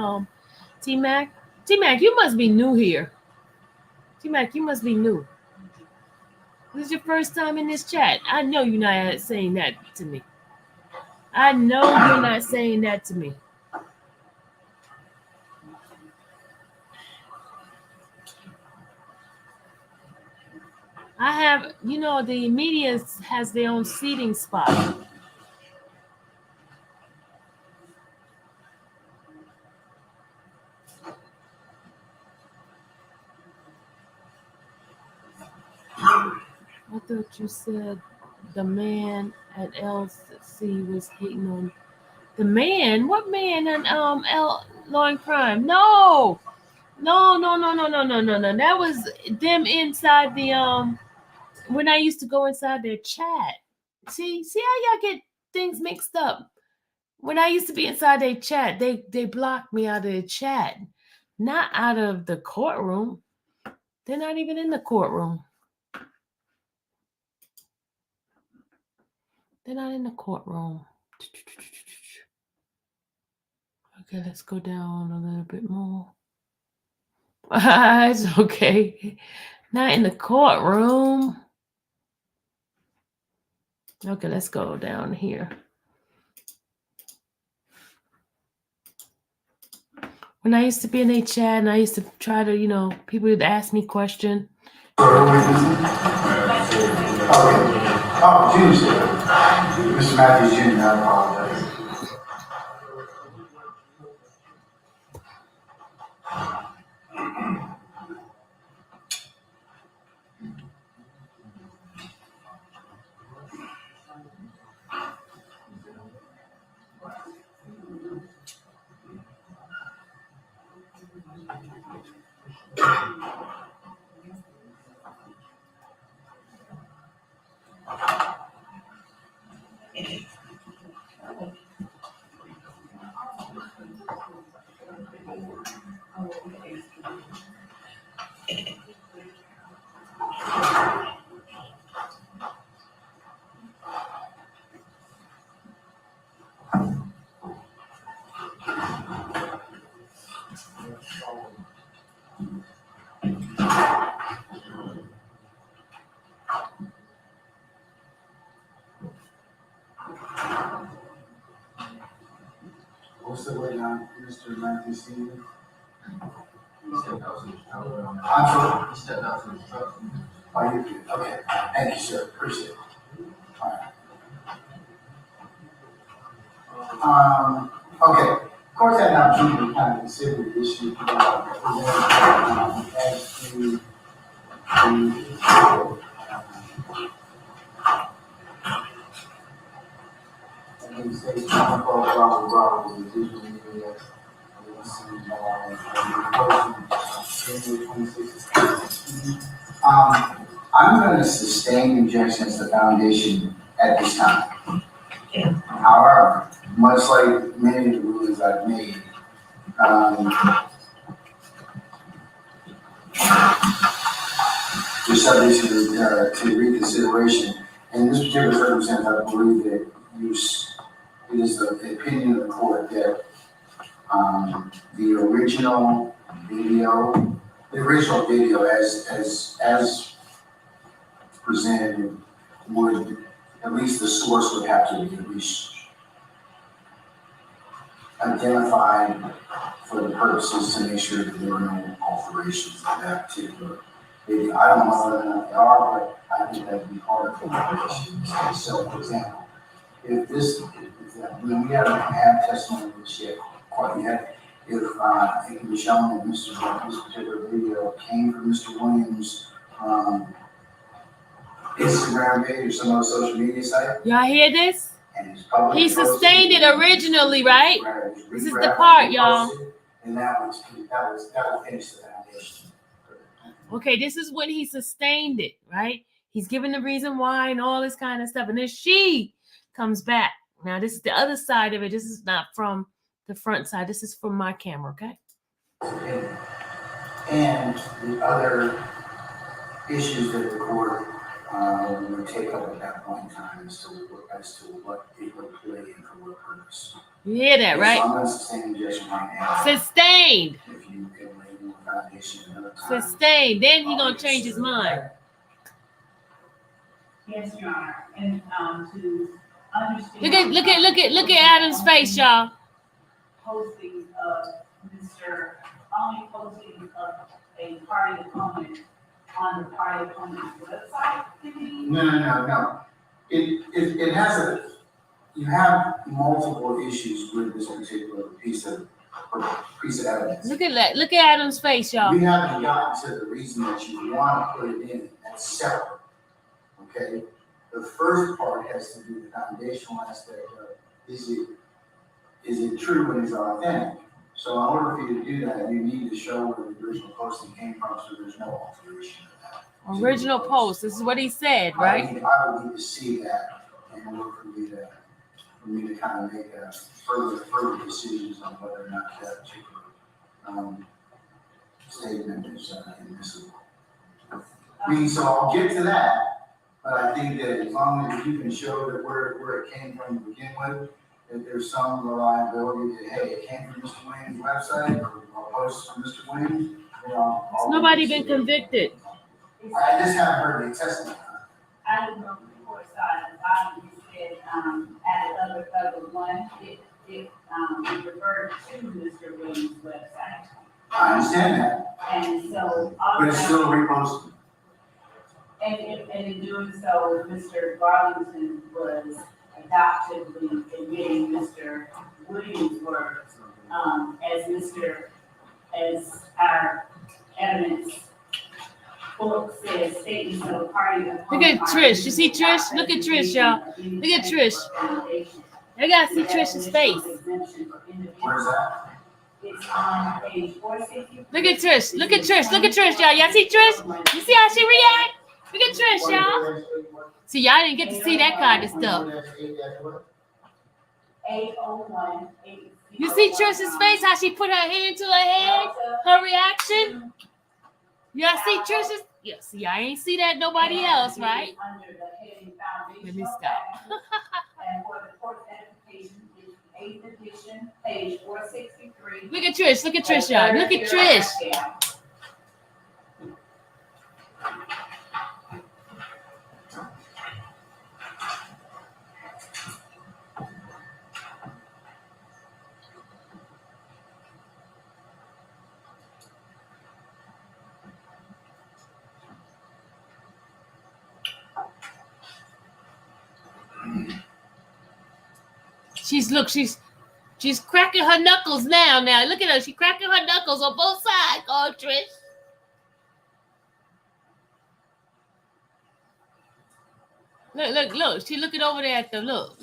T-Mac, you must be new here. T-Mac, you must be new. This is your first time in this chat. I know you're not saying that to me. I know you're not saying that to me. I have, the media has their own seating spot. I thought you said the man at LC was hating on the man. What man at Law and Crime? No. That was them inside the when I used to go inside their chat. See how y'all get things mixed up. When I used to be inside their chat, they blocked me out of the chat, not out of the courtroom. They're not even in the courtroom. They're not in the courtroom. Okay, let's go down a little bit more. It's okay. Not in the courtroom. Okay, let's go down here. When I used to be in a chat and I used to try to, people would ask me questions. Oh, Junior's here. Mr. Matthews Jr., I apologize. What's the wait on Mr. Matthews Senior? He stepped out to his truck. I'm sorry. He stepped out to his truck. Oh, you did, okay. Thank you, sir. Appreciate it. All right. Okay. Courts had an opportunity to kind of consider the issue as to the state Bravo is usually I'm going to sustain objections to the foundation at this time. However, much like many of the rulings I've made, they're subject to reconsideration. In this particular circumstance, I believe that it is the opinion of the court that the original video as presented would, at least the source would have to be at least identified for the purposes to make sure that there were no alterations to that particular video. I don't know whether or not they are, but I think that would be part of the violation. So, for example, if when we haven't had testimony of this yet, quite yet, if it can be shown that this particular video came from Mr. Williams' Instagram page or some other social media site. Y'all hear this? And it's publicly He sustained posted, it originally, right? This is the redrafted part, and y'all. posted, and that would finish the foundation. Okay, this is when he sustained it, right? He's giving the reason why and all this kind of stuff. And then she comes back. Now, this is the other side of it. This is not from the front side. This is from my camera, okay? And the other issues that the court would take up at that point in time as to what it would play and for what purpose. You hear that, right? So I'm going to sustain objection right now. Sustained. If you can lay more foundation another time. Sustained. Then he's going to change his mind. Yes, Your Honor, and to understand. Look at Adam's face, y'all. Posting of only posting of a party opponent on the party opponent's website. No. It has you have multiple issues with this particular piece of evidence. Look at Adam's face, y'all. We haven't gotten to the reason that you want to put it in. That's separate. Okay? The first part has to do the foundational aspect of is it true and is it authentic? So in order for you to do that, you need to show where the original posting came from, so there's no alteration of that. Original post. This is what he said, right? I would need to see that in order for me to kind of make further decisions on whether or not that particular statement is admissible. So I'll get to that, but I think that as long as you can show that where it came from to begin with, that there's some reliability that, hey, it came from Mr. Williams' website or a post from Mr. Williams, Has nobody been convicted? I just haven't heard the testimony. I didn't know the court side, the bottom said, added other one, it referred to Mr. Williams' website. I understand that, And so. but it's still reposted. And in doing so, Mr. Garlington was adoptively admitting Mr. Williams' words, as our evidence book says, statements of a party. Look at Trish. You see Trish? Look at Trish, y'all. Look at Trish. You gotta see Trish's face. Where's that? It's on page 460. Look at Trish. Look at Trish. Look at Trish, y'all. Y'all see Trish? You see how she react? Look at Trish, y'all. See, y'all didn't get to see that kind of stuff. 801. You see Trish's face, how she put her hand to her head? Her reaction? Y'all see Trish's? Yeah, see, I ain't see that nobody else, right? Let me stop. And for the court edification, is 8th edition, page 463. Look at Trish. Look at Trish, y'all. Look at Trish. She's cracking her knuckles now. Now look at her. She's cracking her knuckles on both sides. Oh, Trish. Look. She looking over there at them. Look.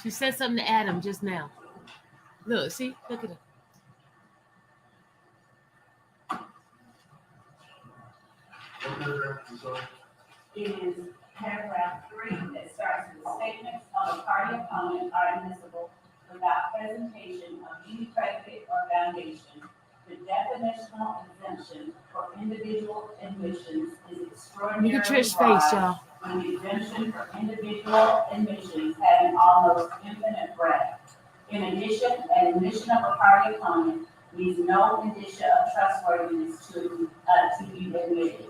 She said something to Adam just now. Look, see? Look at her. It is paragraph 3 that starts with statements of a party opponent are admissible without presentation of any predicate or foundation. The definitional exemption for individual admissions is extraordinarily Look at Trish's broad, face, y'all. with the exemption for individual admissions having almost infinite breadth. In addition, an admission of a party opponent needs no indicia of trustworthiness to be admitted.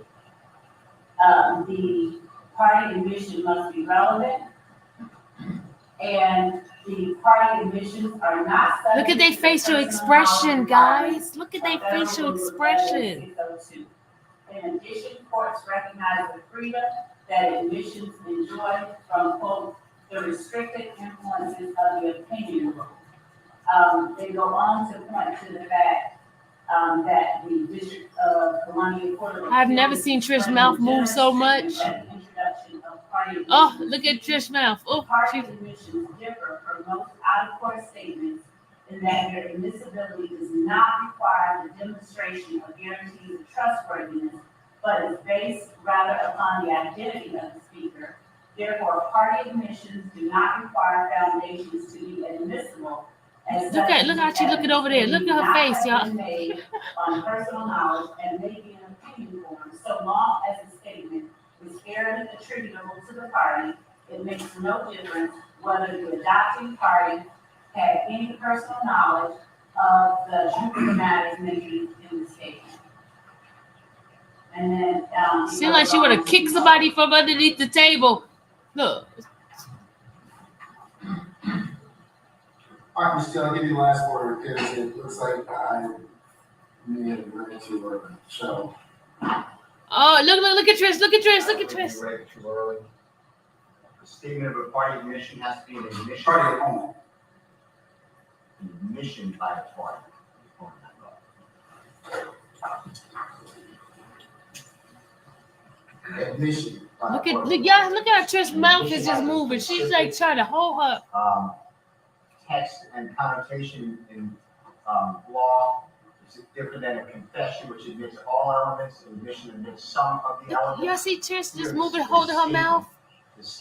The party admission must be relevant, and the party admissions are not subject. Look at their facial expression, guys. Look at their facial expression. In addition, courts recognize the freedom that admissions enjoy from, quote, the restricted influences of the opinion rule. They go on to point to the fact that the District of Columbia Court of Appeals. I've never seen Trish's mouth move so much. Oh, look at Trish's mouth. Oh, Party admissions differ from most out-of-court statements in that their admissibility does not require the demonstration of guarantees of trustworthiness, but is based rather upon the identity of the speaker. Therefore, party admissions do not require foundations to be admissible. Look how she looking over there. Look at her face, y'all. Made on personal knowledge and may be an opinion form, so long as the statement is fairly attributable to the party. It makes no difference whether the adopting party had any personal knowledge of the truth of the matters mentioned in the statement. And then, seemed like she would have kicked somebody from underneath the table. Look. All right, Mr. I'll give you the last word because it looks like I may have read too early. So. Oh, look at Trish. Look at Trish. Look at Trish. Read it too early. The statement of a party admission has to be an admission. Party opponent. Admission by a party. Admission. Look at her Trish's mouth is just moving. She's like trying to hold her. Text and connotation in law is different than a confession, which admits all elements. Admission admits some of the elements. Y'all see Trish just moving, holding her mouth?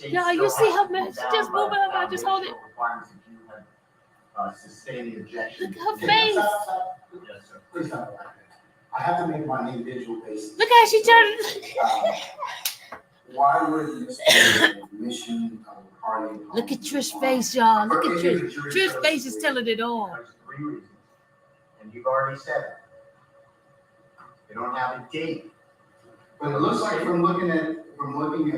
Yeah, you see her mouth? She's just moving her mouth, just hold it. Sustain the objection. Look at her face. Yes, sir. Please don't like that. I have to make it on an individual basis. Look how she turned. Why would this be an admission of a party? Look at Trish's face, y'all. Look at Trish. Trish's face is telling it all. There's 3 reasons, and you've already said it. They don't have a date. But it looks like from looking at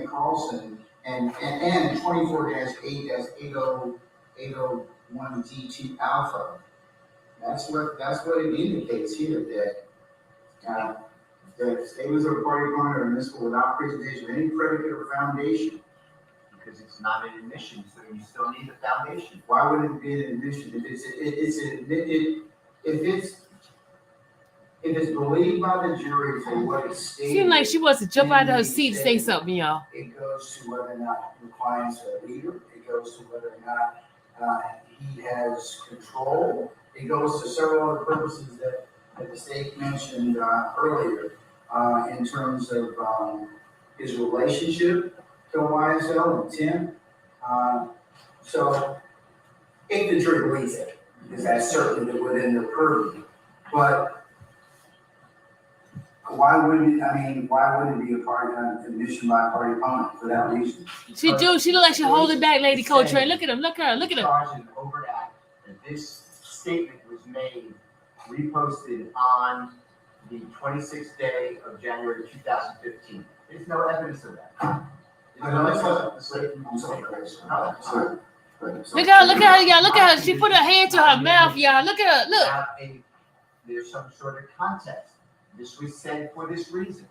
Carlson and 24-8-8001G2 alpha, that's what it indicates here, that statements of a party opponent are admissible without presentation of any predicate or foundation. Because it's not an admission, so you still need a foundation. Why would it be an admission if it's believed by the jury for what it's stated? Seems like she wants to jump out of her seat to say something, y'all. It goes to whether or not the client's a leader. It goes to whether or not he has control. It goes to several other purposes that the state mentioned earlier in terms of his relationship to YSL and Tim. So if the jury believes it, because that's certainly within their purview. But why wouldn't it be a party admission by a party opponent for that reason? She look like she holding back Lady Coltrane. Look at him, look at her. Charged an overt act that this statement was made, reposted on the 26th day of January 2015. There's no evidence of that. I'm sorry. Look at her, y'all. Look at her. She put her hand to her mouth, y'all. Look at her. Look. There's some sort of context. This was said for this reason,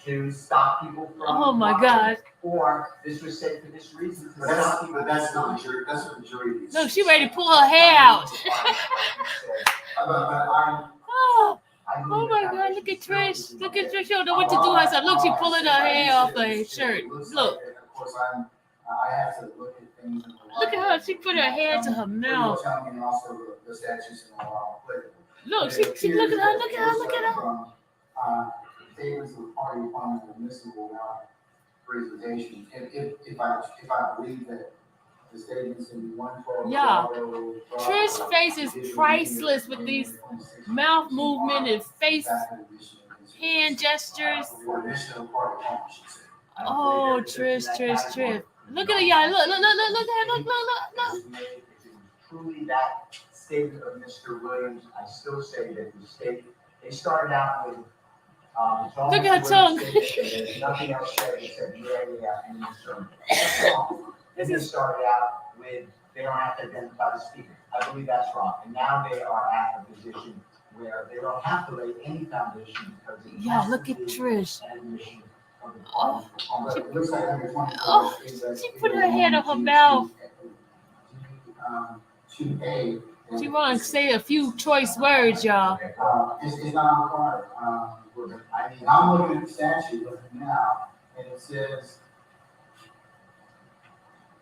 to stop people from. Oh my God. Or this was said for this reason. But that's not the jury. That's what the jury needs. Look, she ready to pull her hair out. Oh my God, look at Trish. Look at Trish. She don't know what to do herself. Look, she pulling her hair off her shirt. Look. Of course, I have to look at things. Look at her. She put her hair to her mouth. And also the statutes and the law applicable. Look, she look at her. Look at her. Look at her. Statements of party opponents are admissible without presentation. If I believe that the statements in 112. Yeah. Trish's face is priceless with these mouth movement and face hand gestures. Oh, Trish. Look at her, y'all. Look. Truly that statement of Mr. Williams, I still say that they started out with look at her tongue. There's nothing else said except yeah, and sermon. Then they started out with they don't have to identify the speaker. I believe that's wrong. And now they are at a position where they don't have to lay any foundation because Yeah, look at Trish. She put her hand on her mouth. She wants to say a few choice words, y'all. It's not on card. I'm looking at the statute now, and it says,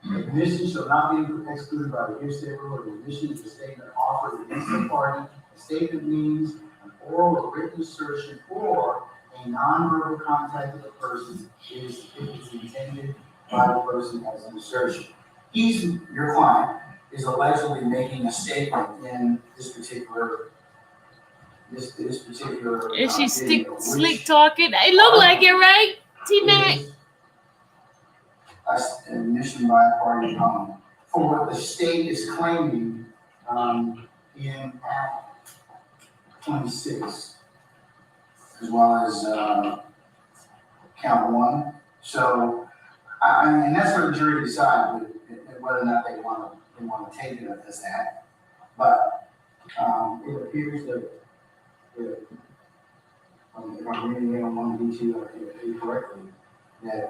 admission shall not be excluded by the hearsay rule. Admission is a statement offered against the party. A statement means an oral or written assertion or a nonverbal contact with a person if it's intended by the person as an assertion. Your client is allegedly making a statement in this particular. Is she slick talking? It look like it, right? T-Mac. Admission by a party opponent for what the state is claiming in Act 26, as well as count 1. So, and that's for the jury to decide whether or not they want to take it as that. But it appears that if I'm reading it on 1B2 correctly, that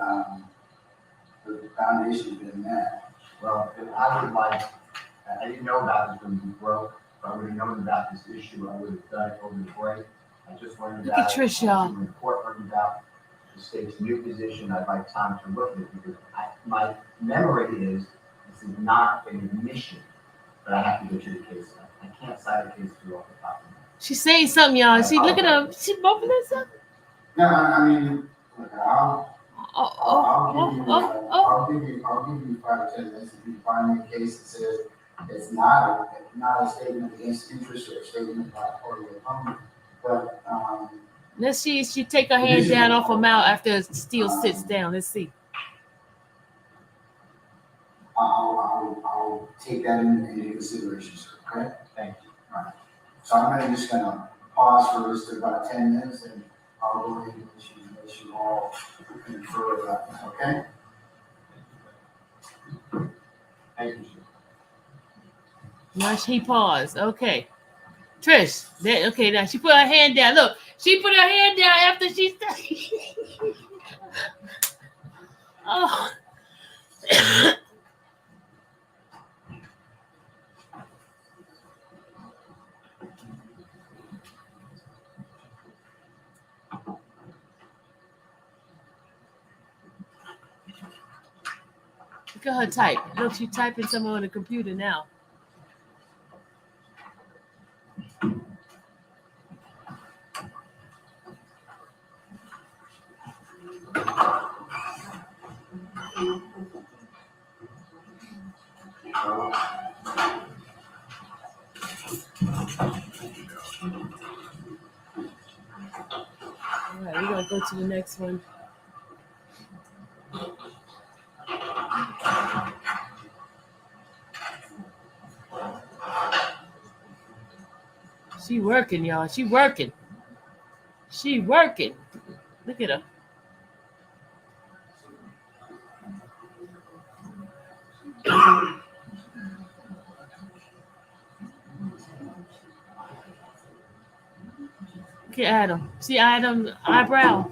the foundation has been met. Well, I would like, I didn't know about this when we broke. If I would have known about this issue, I would have done it over the break. I just learned Look about at Trish, it. y'all. The report learned about the state's new position. I'd like time to look at it because my memory is this is not an admission, but I have to go to the case. I can't cite a case through off the top of my head. She's saying something, y'all. See, look at her. She bumping herself. No, I mean, I'll give you 5 or 10 minutes if you find me a case that says it's not a statement against interest or a statement by a party opponent. But Let's see if she take her hand down off her mouth after Steele sits down. Let's see. I'll take that into consideration, sir. Okay? Thank you. All right. So I'm just gonna pause for just about 10 minutes, and I'll go ahead and issue let you all confer about that, okay? Thank you. Now she paused. Okay. Trish. Okay, now she put her hand down. Look, she put her hand down after she said. Oh. Look at her type. Look, she's typing something on the computer now. All right, we're going to go to the next one. She working, y'all. She working. She working. Look at her. Look at Adam. See Adam's eyebrow.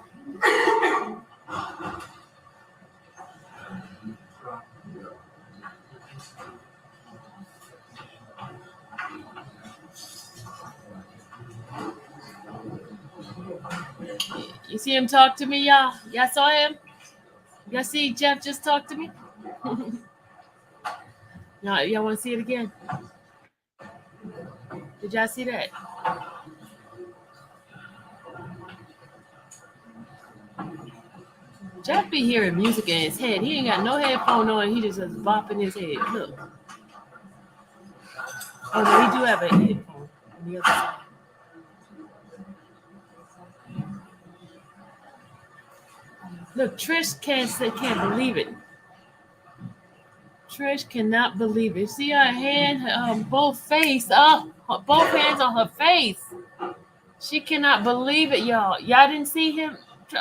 You see him talk to me, y'all? Y'all saw him? Y'all see Jeff just talk to me? Y'all want to see it again? Did y'all see that? Jeff be hearing music in his head. He ain't got no headphone on. He just is bopping his head. Look. Oh, no, he do have a headphone on the other side. Look, Trish can't believe it. Trish cannot believe it. See her hand, both hands on her face. She cannot believe it, y'all. Y'all didn't see him?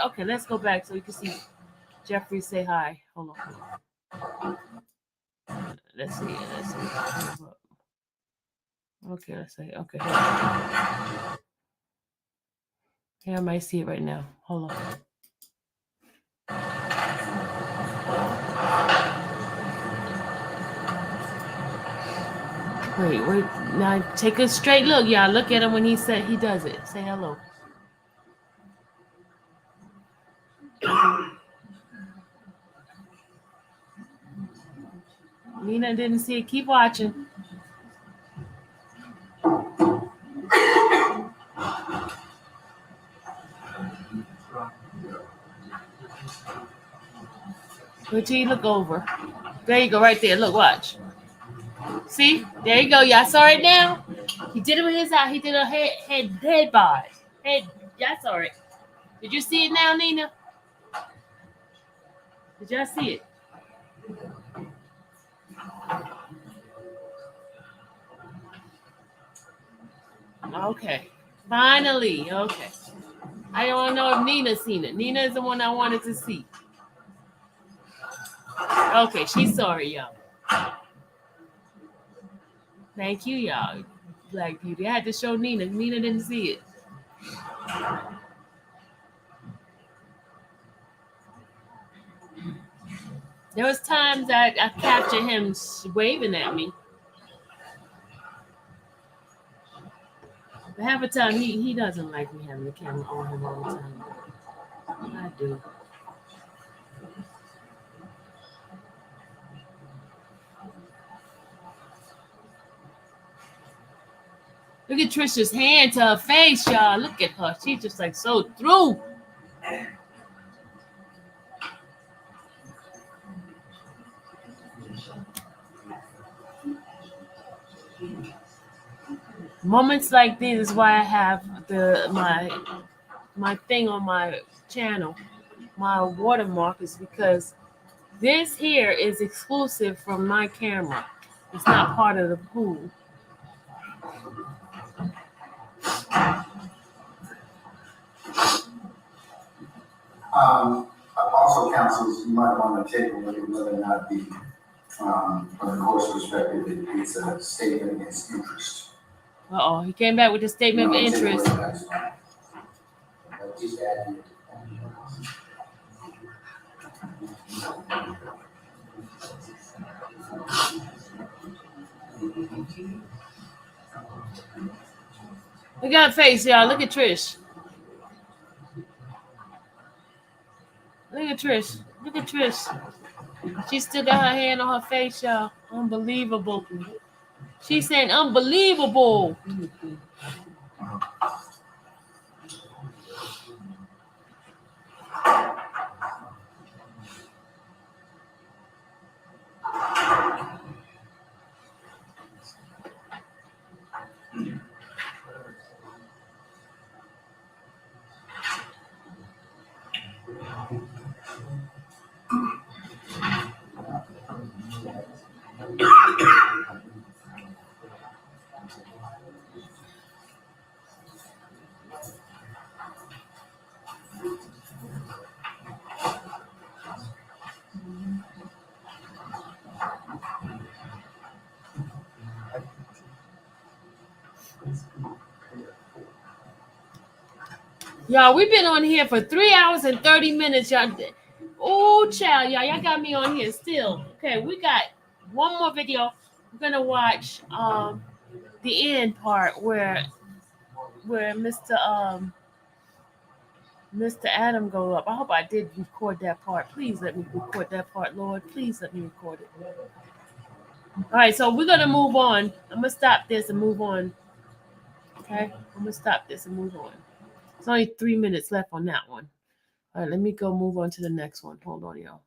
Okay, let's go back so you can see Jeffrey say hi. Hold on. Let's see. Okay, let's see. Okay. Here, I might see it right now. Hold on. Wait. Now take a straight look, y'all. Look at him when he does it. Say hello. Nina didn't see it. Keep watching. Wait till you look over. There you go, right there. Look, watch. See? There you go. Y'all saw it now? He did it with his eye. He did a head bod. Y'all saw it. Did you see it now, Nina? Did y'all see it? Okay. Finally. Okay. I don't want to know if Nina's seen it. Nina is the one I wanted to see. Okay, she's sorry, y'all. Thank you, y'all. Black Beauty. I had to show Nina. Nina didn't see it. There was times that I captured him waving at me. But half the time, he doesn't like me having the camera on him all the time. I do. Look at Trisha's hand to her face, y'all. Look at her. She's just like so through. Moments like this is why I have my thing on my channel, my watermark, is because this here is exclusive from my camera. It's not part of the pool. Also, councils, you might want to take a look at whether or not from the court's perspective, it's a statement against interest. Uh-oh, he came back with a statement of interest. Just add it. Look at her face, y'all. Look at Trish. Look at Trish. Look at Trish. She still got her hand on her face, y'all. Unbelievable. She's saying unbelievable. Y'all, we've been on here for 3 hours and 30 minutes, y'all. Oh, child, y'all got me on here still. Okay, we got one more video. We're gonna watch the end part where Mr. Adam go up. I hope I did record that part. Please let me record that part, Lord. Please let me record it. All right, so we're gonna move on. I'm gonna stop this and move on. Okay, I'm gonna stop this and move on. It's only 3 minutes left on that one. All right, let me go move on to the next one. Hold on, y'all.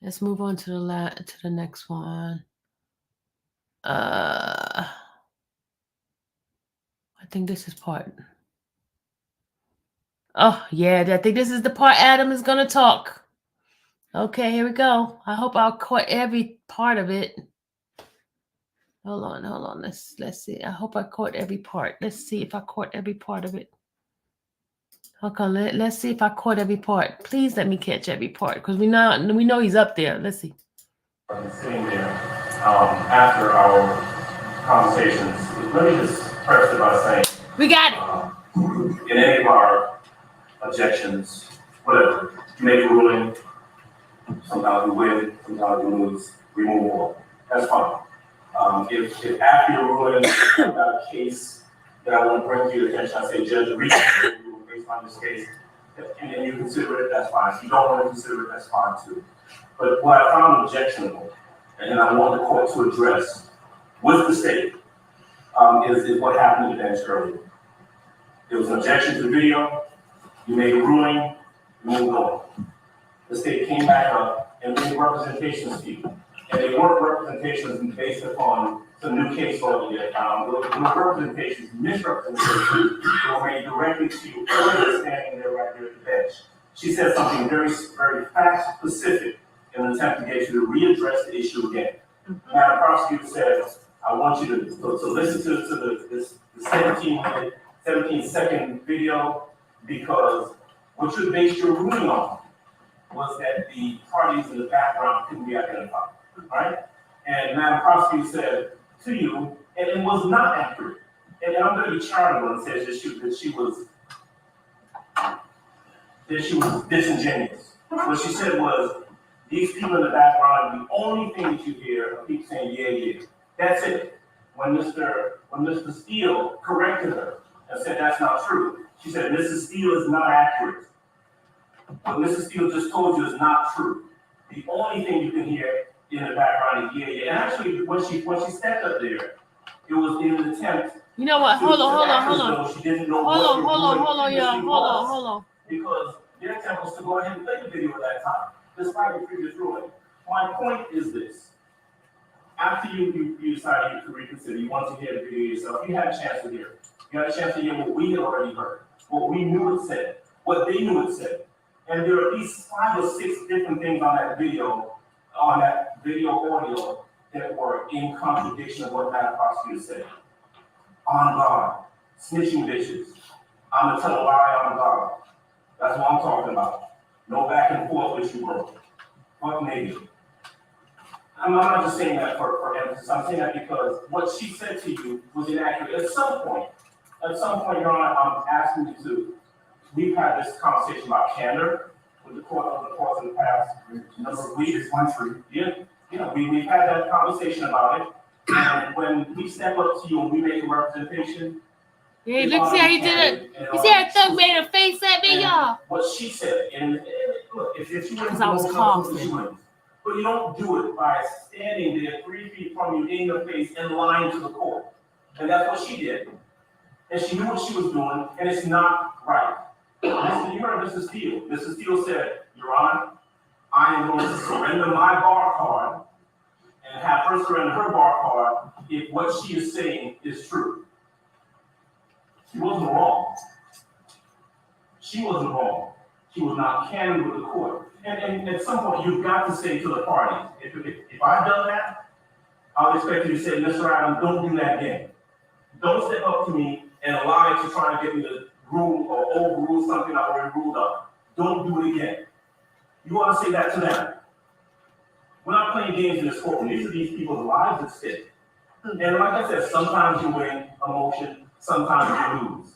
Let's move on to the next one. I think this is part. Oh, yeah, I think this is the part Adam is gonna talk. Okay, here we go. I hope I'll caught every part of it. Hold on. Let's see. I hope I caught every part. Let's see if I caught every part of it. Okay, let's see if I caught every part. Please let me catch every part because we know he's up there. Let's see. Sitting there after our conversations, let me just preface it by saying we got it. In any of our objections, whatever, you make a ruling, sometimes we win, sometimes we lose, we move on. That's fine. If after your ruling, I've got a case that I want to bring to your attention, I say, Judge, reach based on this case, and you consider it, that's fine. If you don't want to consider it, that's fine too. But what I found objectionable, and I want the court to address with the state, is what happened to the bench earlier. There was an objection to the video, you made a ruling, you moved on. The state came back up and made representations to you. And they weren't representations based upon some new case law that they found. There were representations, misrepresentations that were made directly to you earlier standing there right there at the bench. She said something very, very fact specific in an attempt to get you to readdress the issue again. Now, the prosecutor said, I want you to listen to this 17-second video because what you based your ruling on was that the parties in the background couldn't be identified, right? And now the prosecutor said to you, and it was not accurate. And I'm going to be charitable and say that she was disingenuous. What she said was, these people in the background, the only thing that you hear are people saying, yeah, yeah. That's it. When Mr. Steele corrected her and said that's not true, she said, Mrs. Steele is not accurate. What Mrs. Steele just told you is not true. The only thing you can hear in the background is yeah, yeah. And actually, when she stepped up there, it was in an attempt. You know what? Hold on. She didn't know Hold on, y'all. Hold on. Because their attempt was to go ahead and play the video at that time, despite the previous ruling. My point is this. After you decided to reconsider, you want to hear the video yourself, you had a chance to hear it. You had a chance to hear what we had already heard, what we knew it said, what they knew it said. And there are at least 5 or 6 different things on that video audio that were in contradiction of what that prosecutor said. On guard, snitching bitches, I'm gonna tell a lie on guard. That's what I'm talking about. No back and forth with you, bro. Fuck nigga. I'm not just saying that for emphasis. I'm saying that because what she said to you was inaccurate. At some point, Your Honor, I'm asking you to. We've had this conversation about candor with the courts in the past number of weeks. We've had that conversation about it. And when we step up to you and we make a representation. Yeah, look, see how you did it. You see how Thug made a face at me, y'all? What she said, and look, if you were Because I was coughing. but you don't do it by standing there 3 feet from you in your face and lying to the court. And that's what she did. And she knew what she was doing, and it's not right. Listen, you heard Mrs. Steele. Mrs. Steele said, Your Honor, I am going to surrender my bar card and have her surrender her bar card if what she is saying is true. She wasn't wrong. She wasn't wrong. She was not candid with the court. And at some point, you've got to say to the parties, if I've done that, I'll expect you to say, Mr. Adams, don't do that again. Don't step up to me and lie to try to get me to rule or overrule something I already ruled up. Don't do it again. You want to say that to them. We're not playing games in this courtroom. These are these people's lives at stake. And like I said, sometimes you win a motion, sometimes you lose.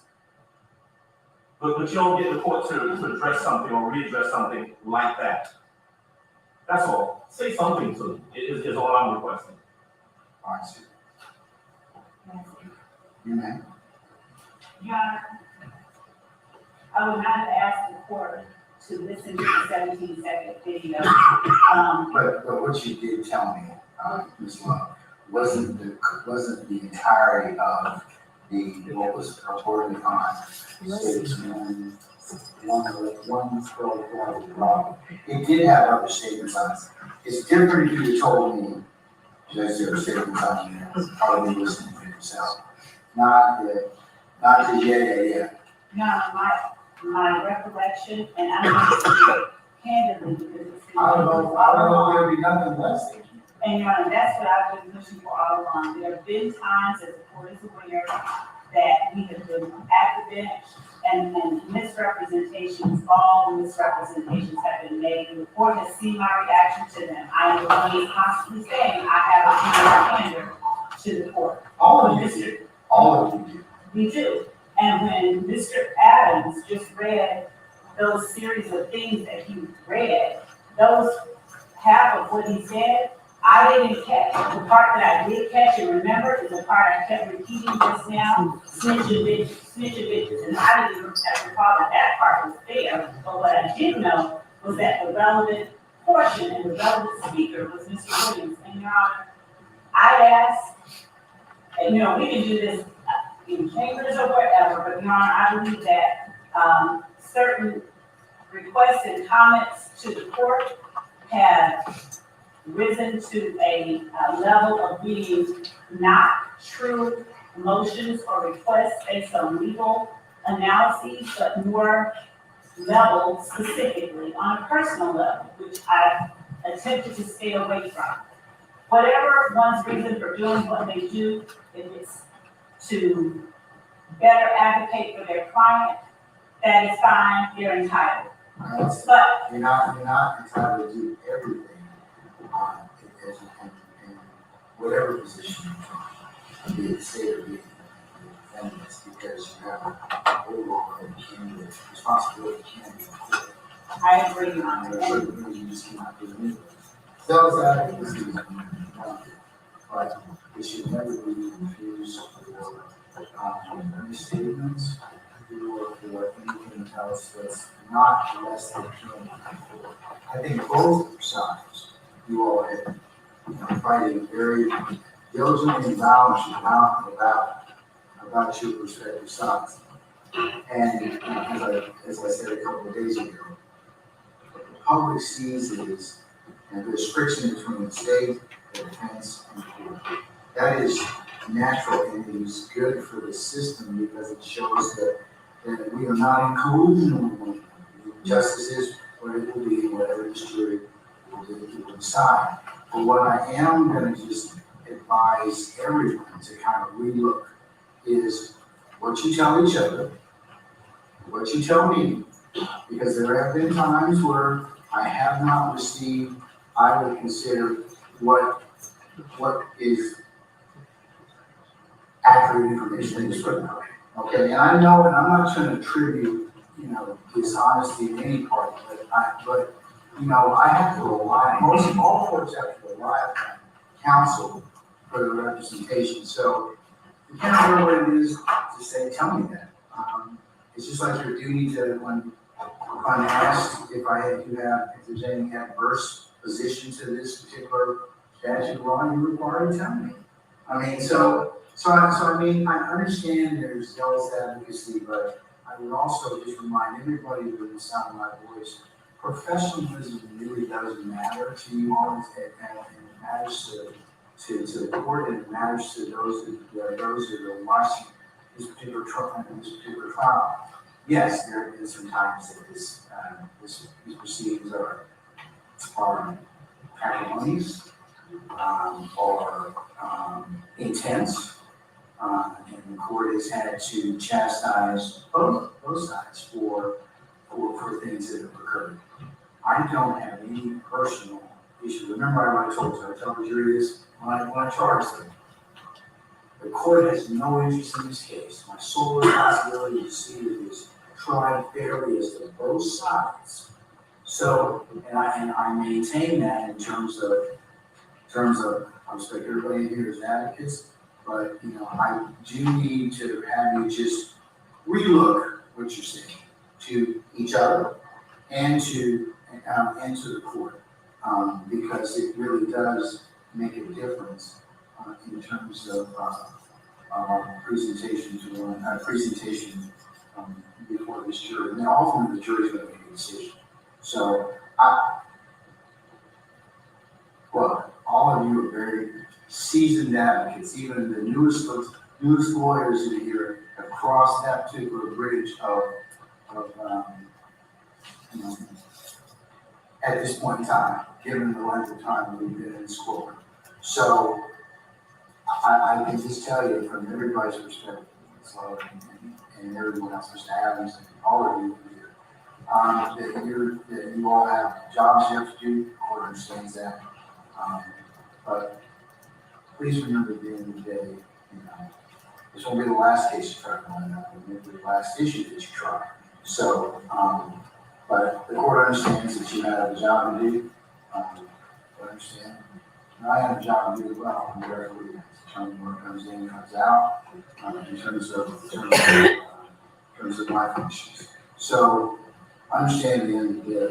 But you don't get the court to address something or readdress something like that. That's all. Say something to them, is all I'm requesting. All right, sir. You may. Your Honor, I would not ask the court to listen to the 17-second video. But what you did tell me, Ms. Love, wasn't the entirety of what was reported on states one. It did have other statements on it. It's different if you told me just there were statements on here, probably listening to yourself. Not the yeah. No, my recollection, and I'm going to speak candidly because it's been. I don't know if there'll be nothing less. And Your Honor, that's what I've been pushing for all along. There have been times as the court is aware that we have been at the bench and misrepresentations, all the misrepresentations have been made. And the court has seen my reaction to them. I am the one who's constantly saying I have a candor to the court. All of you do. All of you do. We do. And when Mr. Adams just read those series of things that he read, those half of what he said, I didn't catch. The part that I did catch and remember is the part I kept repeating just now, snitching bitches. And I didn't even recall that part was there. But what I did know was that the relevant portion and the relevant speaker was Mr. Williams. And Your Honor, I asked, and we can do this in chambers or wherever, but Your Honor, I believe that certain requests and comments to the court have risen to a level of being not true motions or requests based on legal analyses, but more level specifically on a personal level, which I've attempted to stay away from. Whatever one's reason for doing what they do, if it's to better advocate for their client, that is fine, they're entitled. But you're not entitled to do everything in whatever position you're in, be it state or be it defendants, because you have an overall responsibility can be in court. I agree, Your Honor. There are certain things you just cannot do anyway. Those advocacy is but it should never be confused for misstatements or for anything else that's not less than human. I think both sides, you all have fighting very diligently and valiantly about your respective sides. And as I said a couple of days ago, what the public sees is, and there's friction between the state, the defense, and the court. That is natural and it is good for the system because it shows that we are not in collusion. Justice is what it will be, whatever the jury will decide. But what I am going to just advise everyone to kind of relook is what you tell each other, what you tell me, Because there have been times where I have not received, I would consider what is accurate information in this footnote. Okay, and I know, and I'm not trying to attribute, dishonesty in any party, but I have to rely, most all courts have to rely on counsel for the representation. So you can't remember what it is to say, tell me that. It's just like your duty to, when I'm asked if there's any adverse position to this particular statute law, you're required to tell me. I mean, so I mean, I understand there's zealous advocacy, but I would also just remind everybody with the sound of my voice, professionalism really doesn't matter to you all, and it matters to the court, and it matters to those that are watching this particular trial. Yes, there have been some times that these proceedings are acrimonious, or intense. And the court has had to chastise both sides for things that have occurred. I don't have any personal issue. Remember what I told you, I told the jury this when I charged them. The court has no interest in this case. My sole responsibility is to see that it is tried fairly as to both sides. So, and I maintain that in terms of I respect everybody here as advocates, but I do need to have you just relook what you're saying to each other and to the court, because it really does make a difference in terms of our presentation before this jury. And ultimately, the jury's going to make a decision. So, all of you are very seasoned advocates. Even the newest lawyers in here have crossed that particular bridge at this point in time, given the length of time we've been in this court. So I can just tell you from everybody's perspective, and everyone else, Mr. Adams, and all of you here, that you all have jobs you have to do. The court understands that. But please remember at the end of the day, this won't be the last case you try to line up, it may be the last issue that you try. So, but the court understands that you have a job to do. I understand. And I have a job to do as well. I'm very clear. In terms of what comes in, comes out, in terms of my functions. So, I understand at the end of the day,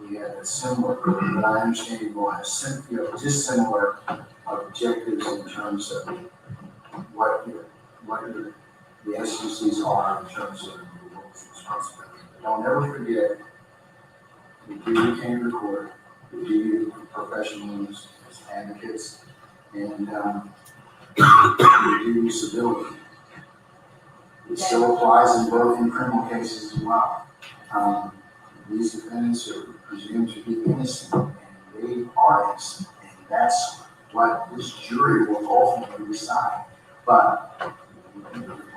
we have a similar, but I understand you will have dissimilar objectives in terms of what the SUCs are in terms of the roles and responsibilities. But don't ever forget the duty came to the court, the duty of professionals as advocates, and the duty of civility. It still applies in criminal cases as well. These defendants are presumed to be innocent, and they are innocent, and that's what this jury will ultimately decide. But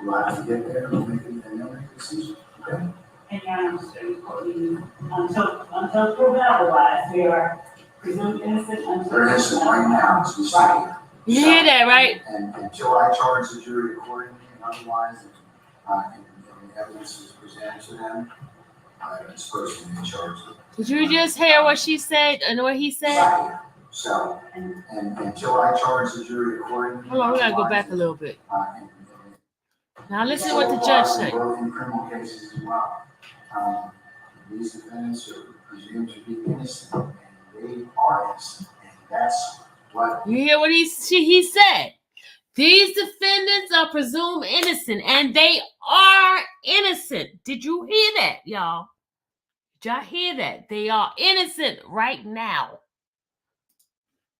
we'll have to get there and they'll make a decision. Okay? And until proven otherwise, they are presumed innocent until they're innocent right now, as we say here. You hear that, right? And until I charge the jury accordingly, and otherwise, and the evidence is presented to them, this person in charge. Did you just hear what she said and what he said? So, and until I charge the jury accordingly. Hold on, we gotta go back a little bit. Now listen to what the judge said. Both in criminal cases as well. These defendants are presumed to be innocent, and they are innocent, and that's what. You hear what he said? These defendants are presumed innocent, and they are innocent. Did you hear that, y'all? Did y'all hear that? They are innocent right now.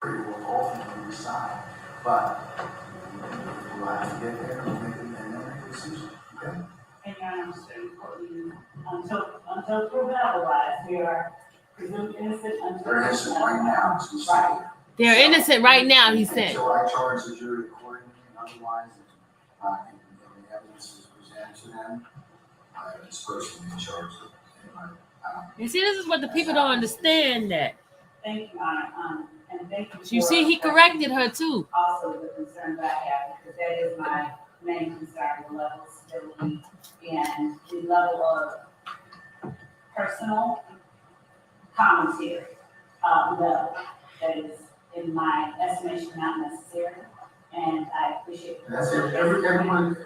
Will ultimately decide, but we'll have to get there and make a decision. Okay? And until proven otherwise, they are presumed innocent until they're innocent right now, as we say here. They're innocent right now, he said. Until I charge the jury accordingly, and otherwise, and the evidence is presented to them, this person in charge of. You see, this is what the people don't understand that. Thank you, Honor, and thank you. You see, he corrected her too. Also, the concern that I have, because that is my main concern, the level of stability and the level of personal commentary, level that is, in my estimation, not necessary. And I appreciate. That's it. Everyone's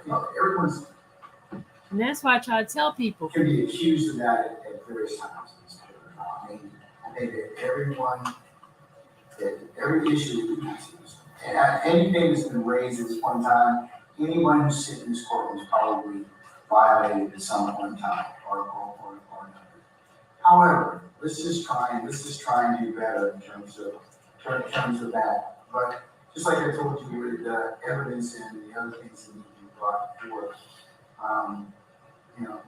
And that's why I try to tell people. can be accused of that at various times. I mean, I think that every issue, and anything that's been raised at this point in time, anyone who's sitting in this courtroom is probably violated at some point in time or another. However, let's just try and do better in terms of that. But just like I told you with the evidence and the other things that need to be brought forth,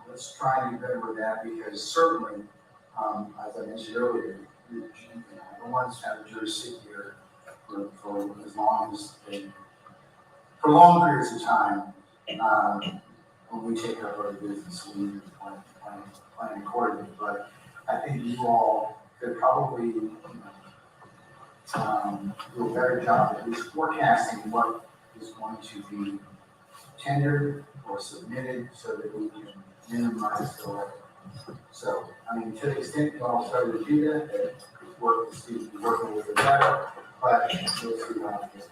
let's try and do better with that, because certainly, as I mentioned earlier, I don't want to have a jury sit here for long periods of time. When we take care of our business, we need to plan accordingly. But I think you all could probably do a better job at least forecasting what is going to be tendered or submitted so that we can minimize delay. So, I mean, to the extent you all started to do that, working with it better, but we'll see how it goes.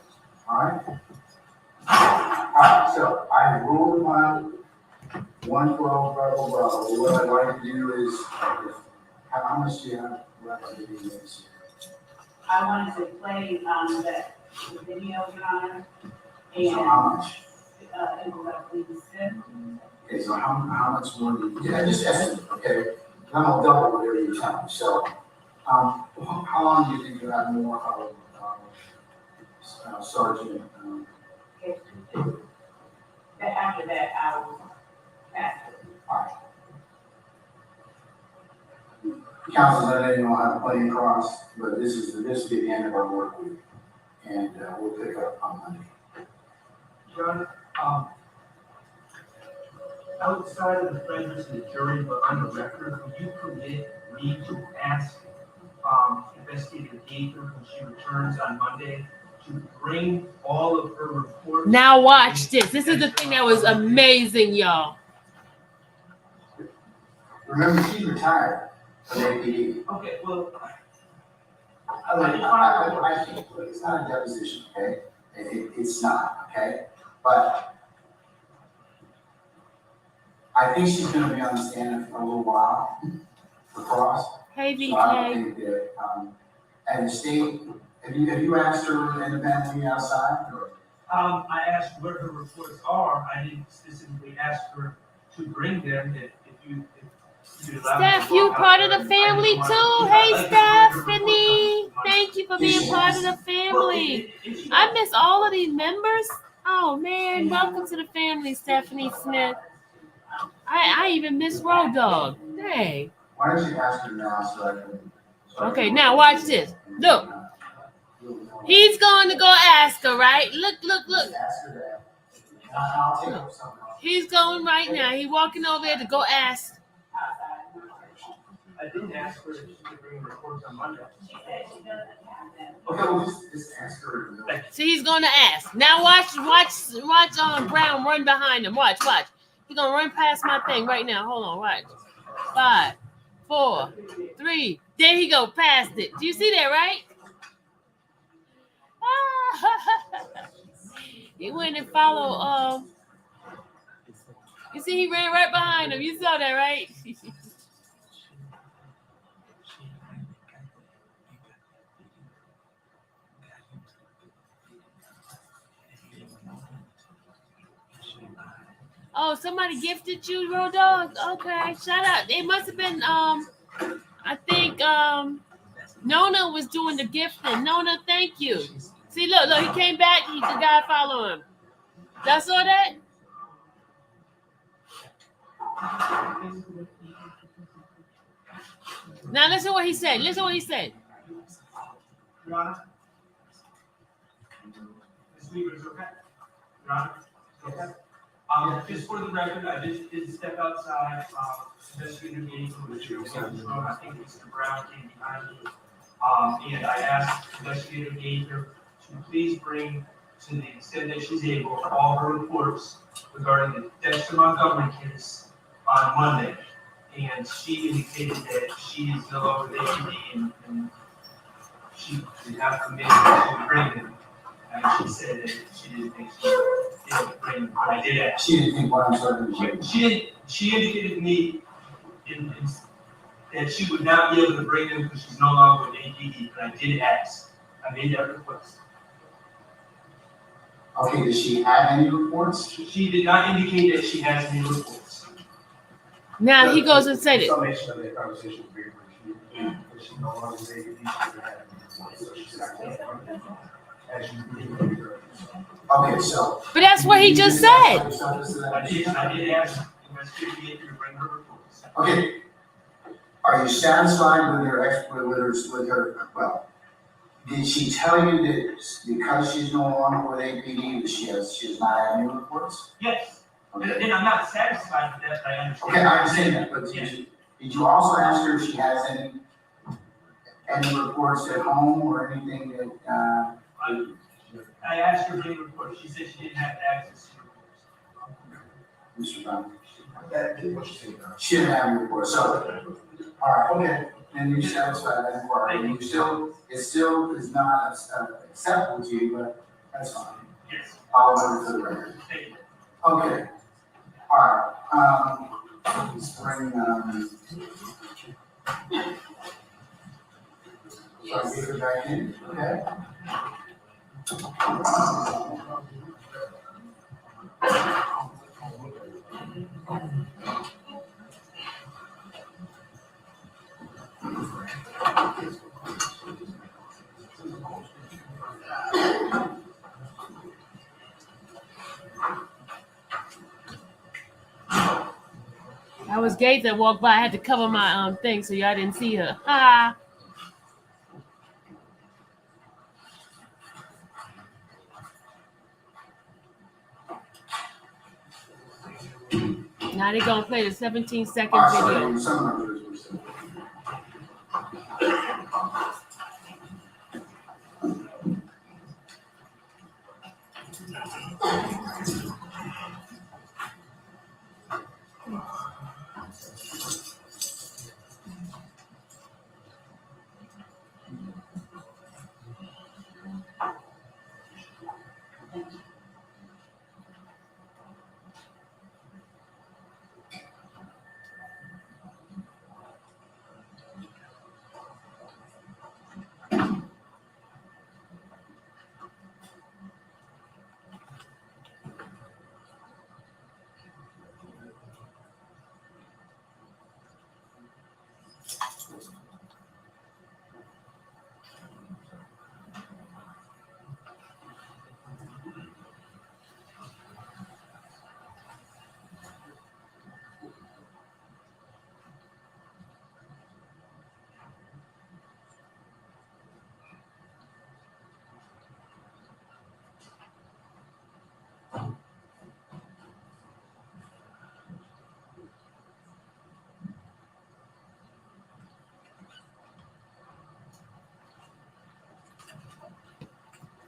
All right? All right, so I ruled upon 112, blah. What I'd like to do is, how much do you have left to do this year? I wanted to play, the video, Your Honor, and. So how much? It was like, please, Okay, so how much more do you, just estimate, okay? I'm gonna double whatever you tell me, so, how long do you think you'll have more of, Sergeant, after that, I will pass it. all right. Council, I know you don't have plenty across, but this will be the end of our work week, and, we'll pick up on Monday. John, outside of the presence of the jury, but on the record, would you permit me to ask Investigator Gaither when she returns on Monday to bring all of her reports? Now watch this. This is the thing that was amazing, y'all. Remember, she's retired from APD. Okay, well, I think, look, it's not a deposition, okay? It's not, okay? But I think she's gonna be on the stand for a little while, for cross. Hey, So I don't VK. think that, and the state, have you asked her independently outside, or? I asked what her reports are. I didn't specifically ask her to bring them. If you allow me to Steph, you walk part out of there, the I family just too. wanted- Hey, I'd like to bring her Stephanie. reports up. Thank you for being part of the family. I miss all of these members. Oh man, welcome to the family, Stephanie Smith. I even miss Road Dog. Dang. Why don't you ask her now so I can? Okay, now watch this. Look. He's going to go ask her, right? Look. Just ask her that. I'll take up something else. He's going right now. He's walking over there to go ask. I didn't ask her if she could bring reports on Monday. She said she doesn't have them. Okay, well, just ask her. See, he's going to ask. Now watch Brown run behind him. Watch. He's going to run past my thing right now. Hold on, watch. 5, 4, 3. There he go, past it. Do you see that, right? He went and followed, you see he ran right behind him. You saw that, right? Oh, somebody gifted you, Road Dog? Okay, shout out. It must have been, I think, Nona was doing the gifting. Nona, thank you. See, look, he came back. The guy followed him. Y'all saw that? Now listen what he said. Your Honor? Ms. Weaver, is okay? Your Honor? Okay. Just for the record, I did step outside, investigator gave from the room, I think Mr. Brown came behind me. And I asked investigator Gaither to please bring, to the extent that she's able, all her reports regarding the Dexter Montgomery case on Monday. And she indicated that she is no longer the APD and she did not commit to bring them. And she said that she didn't think she didn't bring them, but I did ask. She didn't think what I'm sorry. She indicated to me that she would not be able to bring them because she's no longer with APD, but I did ask. I made that request. Okay, does she have any reports? She did not indicate that she has any reports. Now he goes and said it. Summation of that conversation was very brief. She no longer was APD, she didn't have any reports, so she's not going to as you do. Okay, so. But that's what he just said. I did ask investigator Gaither to bring her reports. Okay. Are you satisfied with her, well, did she tell you that because she's no longer with APD, that she has not had any reports? Yes. Okay. And I'm not satisfied with that, but I understand. Okay, I understand that, but did you also ask her if she has any reports at home or anything that, I asked her to bring reports. She said she didn't have access to reports. Mr. Brown? That is what she said. She didn't have any reports, so, all right, okay, and you're satisfied with that inquiry, it still is not acceptable to you, but that's fine. Yes. I'll vote for the record. Thank you. Okay, all right, let's bring, so I get her back in, okay? I was Gaither that walked by. I had to cover my thing so y'all didn't see her. Ha! Now they're gonna play the 17-second video.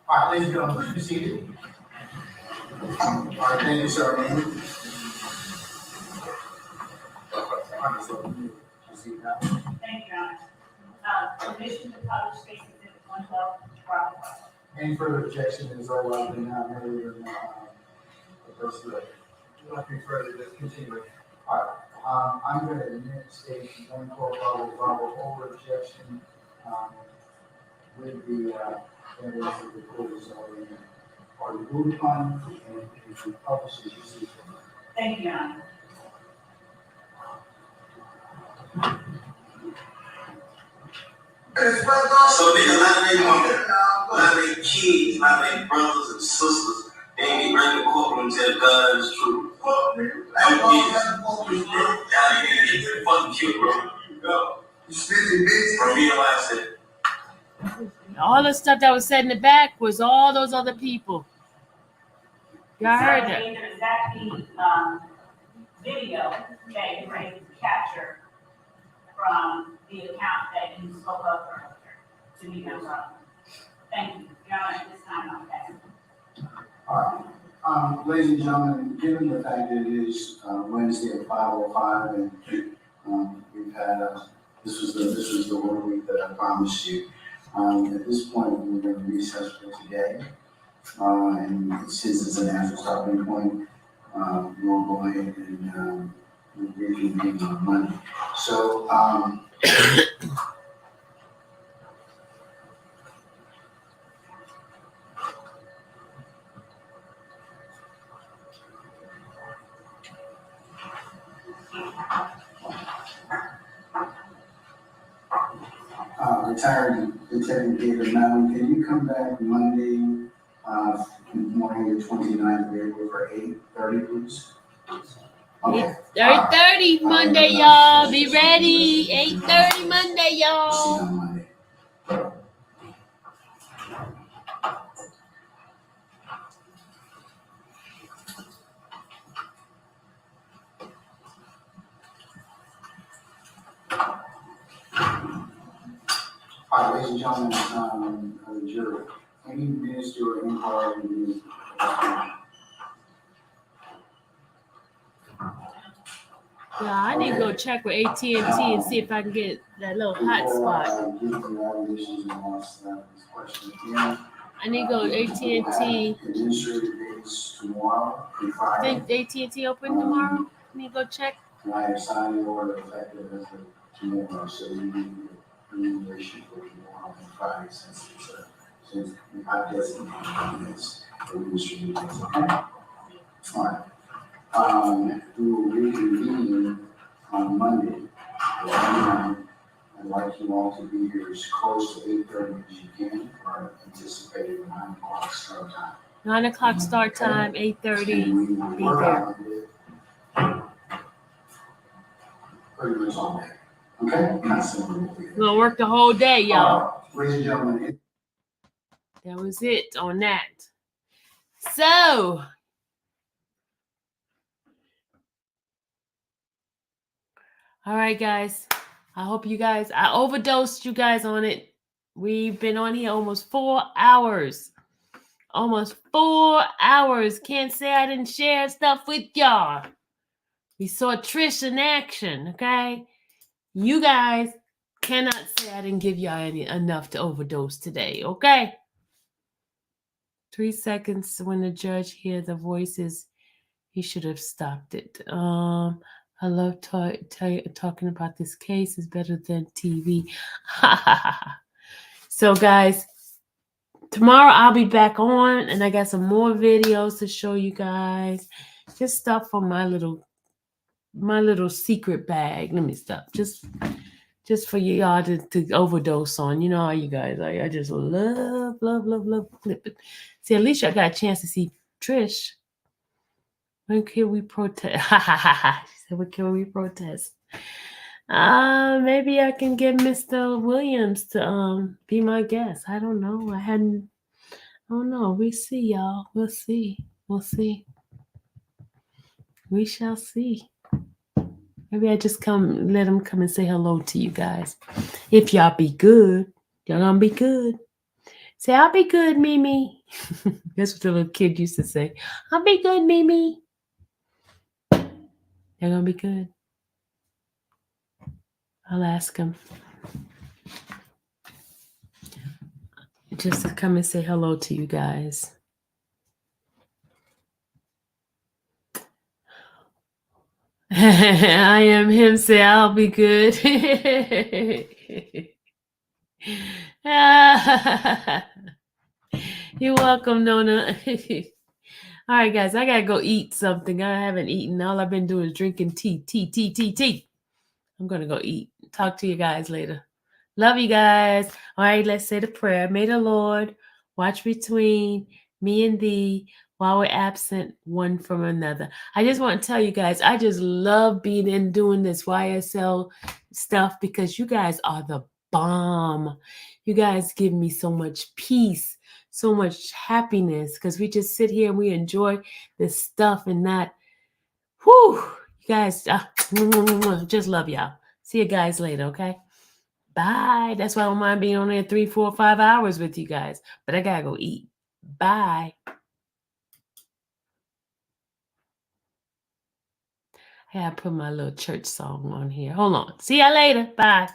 All right, ladies and gentlemen, please be seated. All right, thank you, sir. Thank you, Your Honor. Permission to publish case exhibit 112, Robert. Any further objection is all I've been heard in the first grade. Nothing further, just continue. All right, I'm going to admit state 112 Bravo over objection with the evidence that the court is already ruled upon and if you publish it, you see. Thank you, Your Honor. So nigga, a lot of their women, a lot of their kids, a lot of their brothers and sisters, they ain't be bringing the courtroom and tell God is true. Y'all get fucking killed, bro. You spit it, bitch. For realize it. All the stuff that was said in the back was all those other people. Y'all heard So that. either is that the, video that you were able to capture from the account that you spoke of earlier to be confirmed? Thank you. Your Honor, at this time, I'm passing. All right. Ladies and gentlemen, given the fact that it is Wednesday at 5:05 and we've had, this was the work week that I promised you. At this point, we're going to recess for today. And since it's a natural stopping point, we'll go ahead and we'll reconvene on Monday. So, retired Lieutenant David Mountain, can you come back Monday, morning the 29th of April for 8:30, please? Okay. 8:30 Monday, y'all. Be ready. 8:30 Monday, See you y'all. on Monday. All right, ladies and gentlemen, the jury, any minister or inquiry needs. Yeah, I need to go check with AT&T and see if I can get that little hotspot. I need to go to AT&T. Administrative days tomorrow and Friday. Think AT&T open tomorrow? I need to go check. And I have signed the order effective as of tomorrow, so you need remuneration for tomorrow and Friday since I've designated this administrative days, okay? All right. We will reconvene on Monday. I'd like you all to be here as close to 8:30 as you can for our anticipated 9 o'clock start time. 9 o'clock start time, 8:30. And we will Be work there. on it pretty much all day. Okay? Not simple. We're gonna work the whole day, y'all. Ladies and gentlemen, That was it on that. So, all right, guys. I hope you guys, I overdosed you guys on it. We've been on here almost 4 hours. Almost 4 hours. Can't say I didn't share stuff with y'all. We saw Trish in action, okay? You guys cannot say I didn't give y'all enough to overdose today, okay? 3 seconds when the judge hears the voices, he should have stopped it. I love talking about this case. It's better than TV. So, guys, tomorrow I'll be back on, and I got some more videos to show you guys. Just stuff from my little secret bag. Let me stop. Just for y'all to overdose on. You know how you guys are. I just love clipping. See, at least I got a chance to see Trish. When can we protest? She said, when can we protest? Maybe I can get Mr. Williams to be my guest. I don't know. I don't know. We see, y'all. We'll see. We shall see. Maybe I just let him come and say hello to you guys. If y'all be good, y'all gonna be good. Say, I'll be good, Mimi. That's what the little kid used to say. I'll be good, Mimi. They're gonna be good. I'll ask him. Just to come and say hello to you guys. I am him, say I'll be good. You're welcome, Nona. All right, guys, I gotta go eat something. I haven't eaten. All I've been doing is drinking tea. I'm gonna go eat. Talk to you guys later. Love you guys. All right, let's say the prayer. May the Lord watch between me and thee while we're absent one from another. I just want to tell you guys, I just love being in doing this YSL stuff because you guys are the bomb. You guys give me so much peace, so much happiness because we just sit here and we enjoy this stuff and not, whew, you guys, just love y'all. See you guys later, okay? Bye. That's why I don't mind being on there 3, 4, 5 hours with you guys. But I gotta go eat. Bye. I gotta put my little church song on here. Hold on. See y'all later. Bye.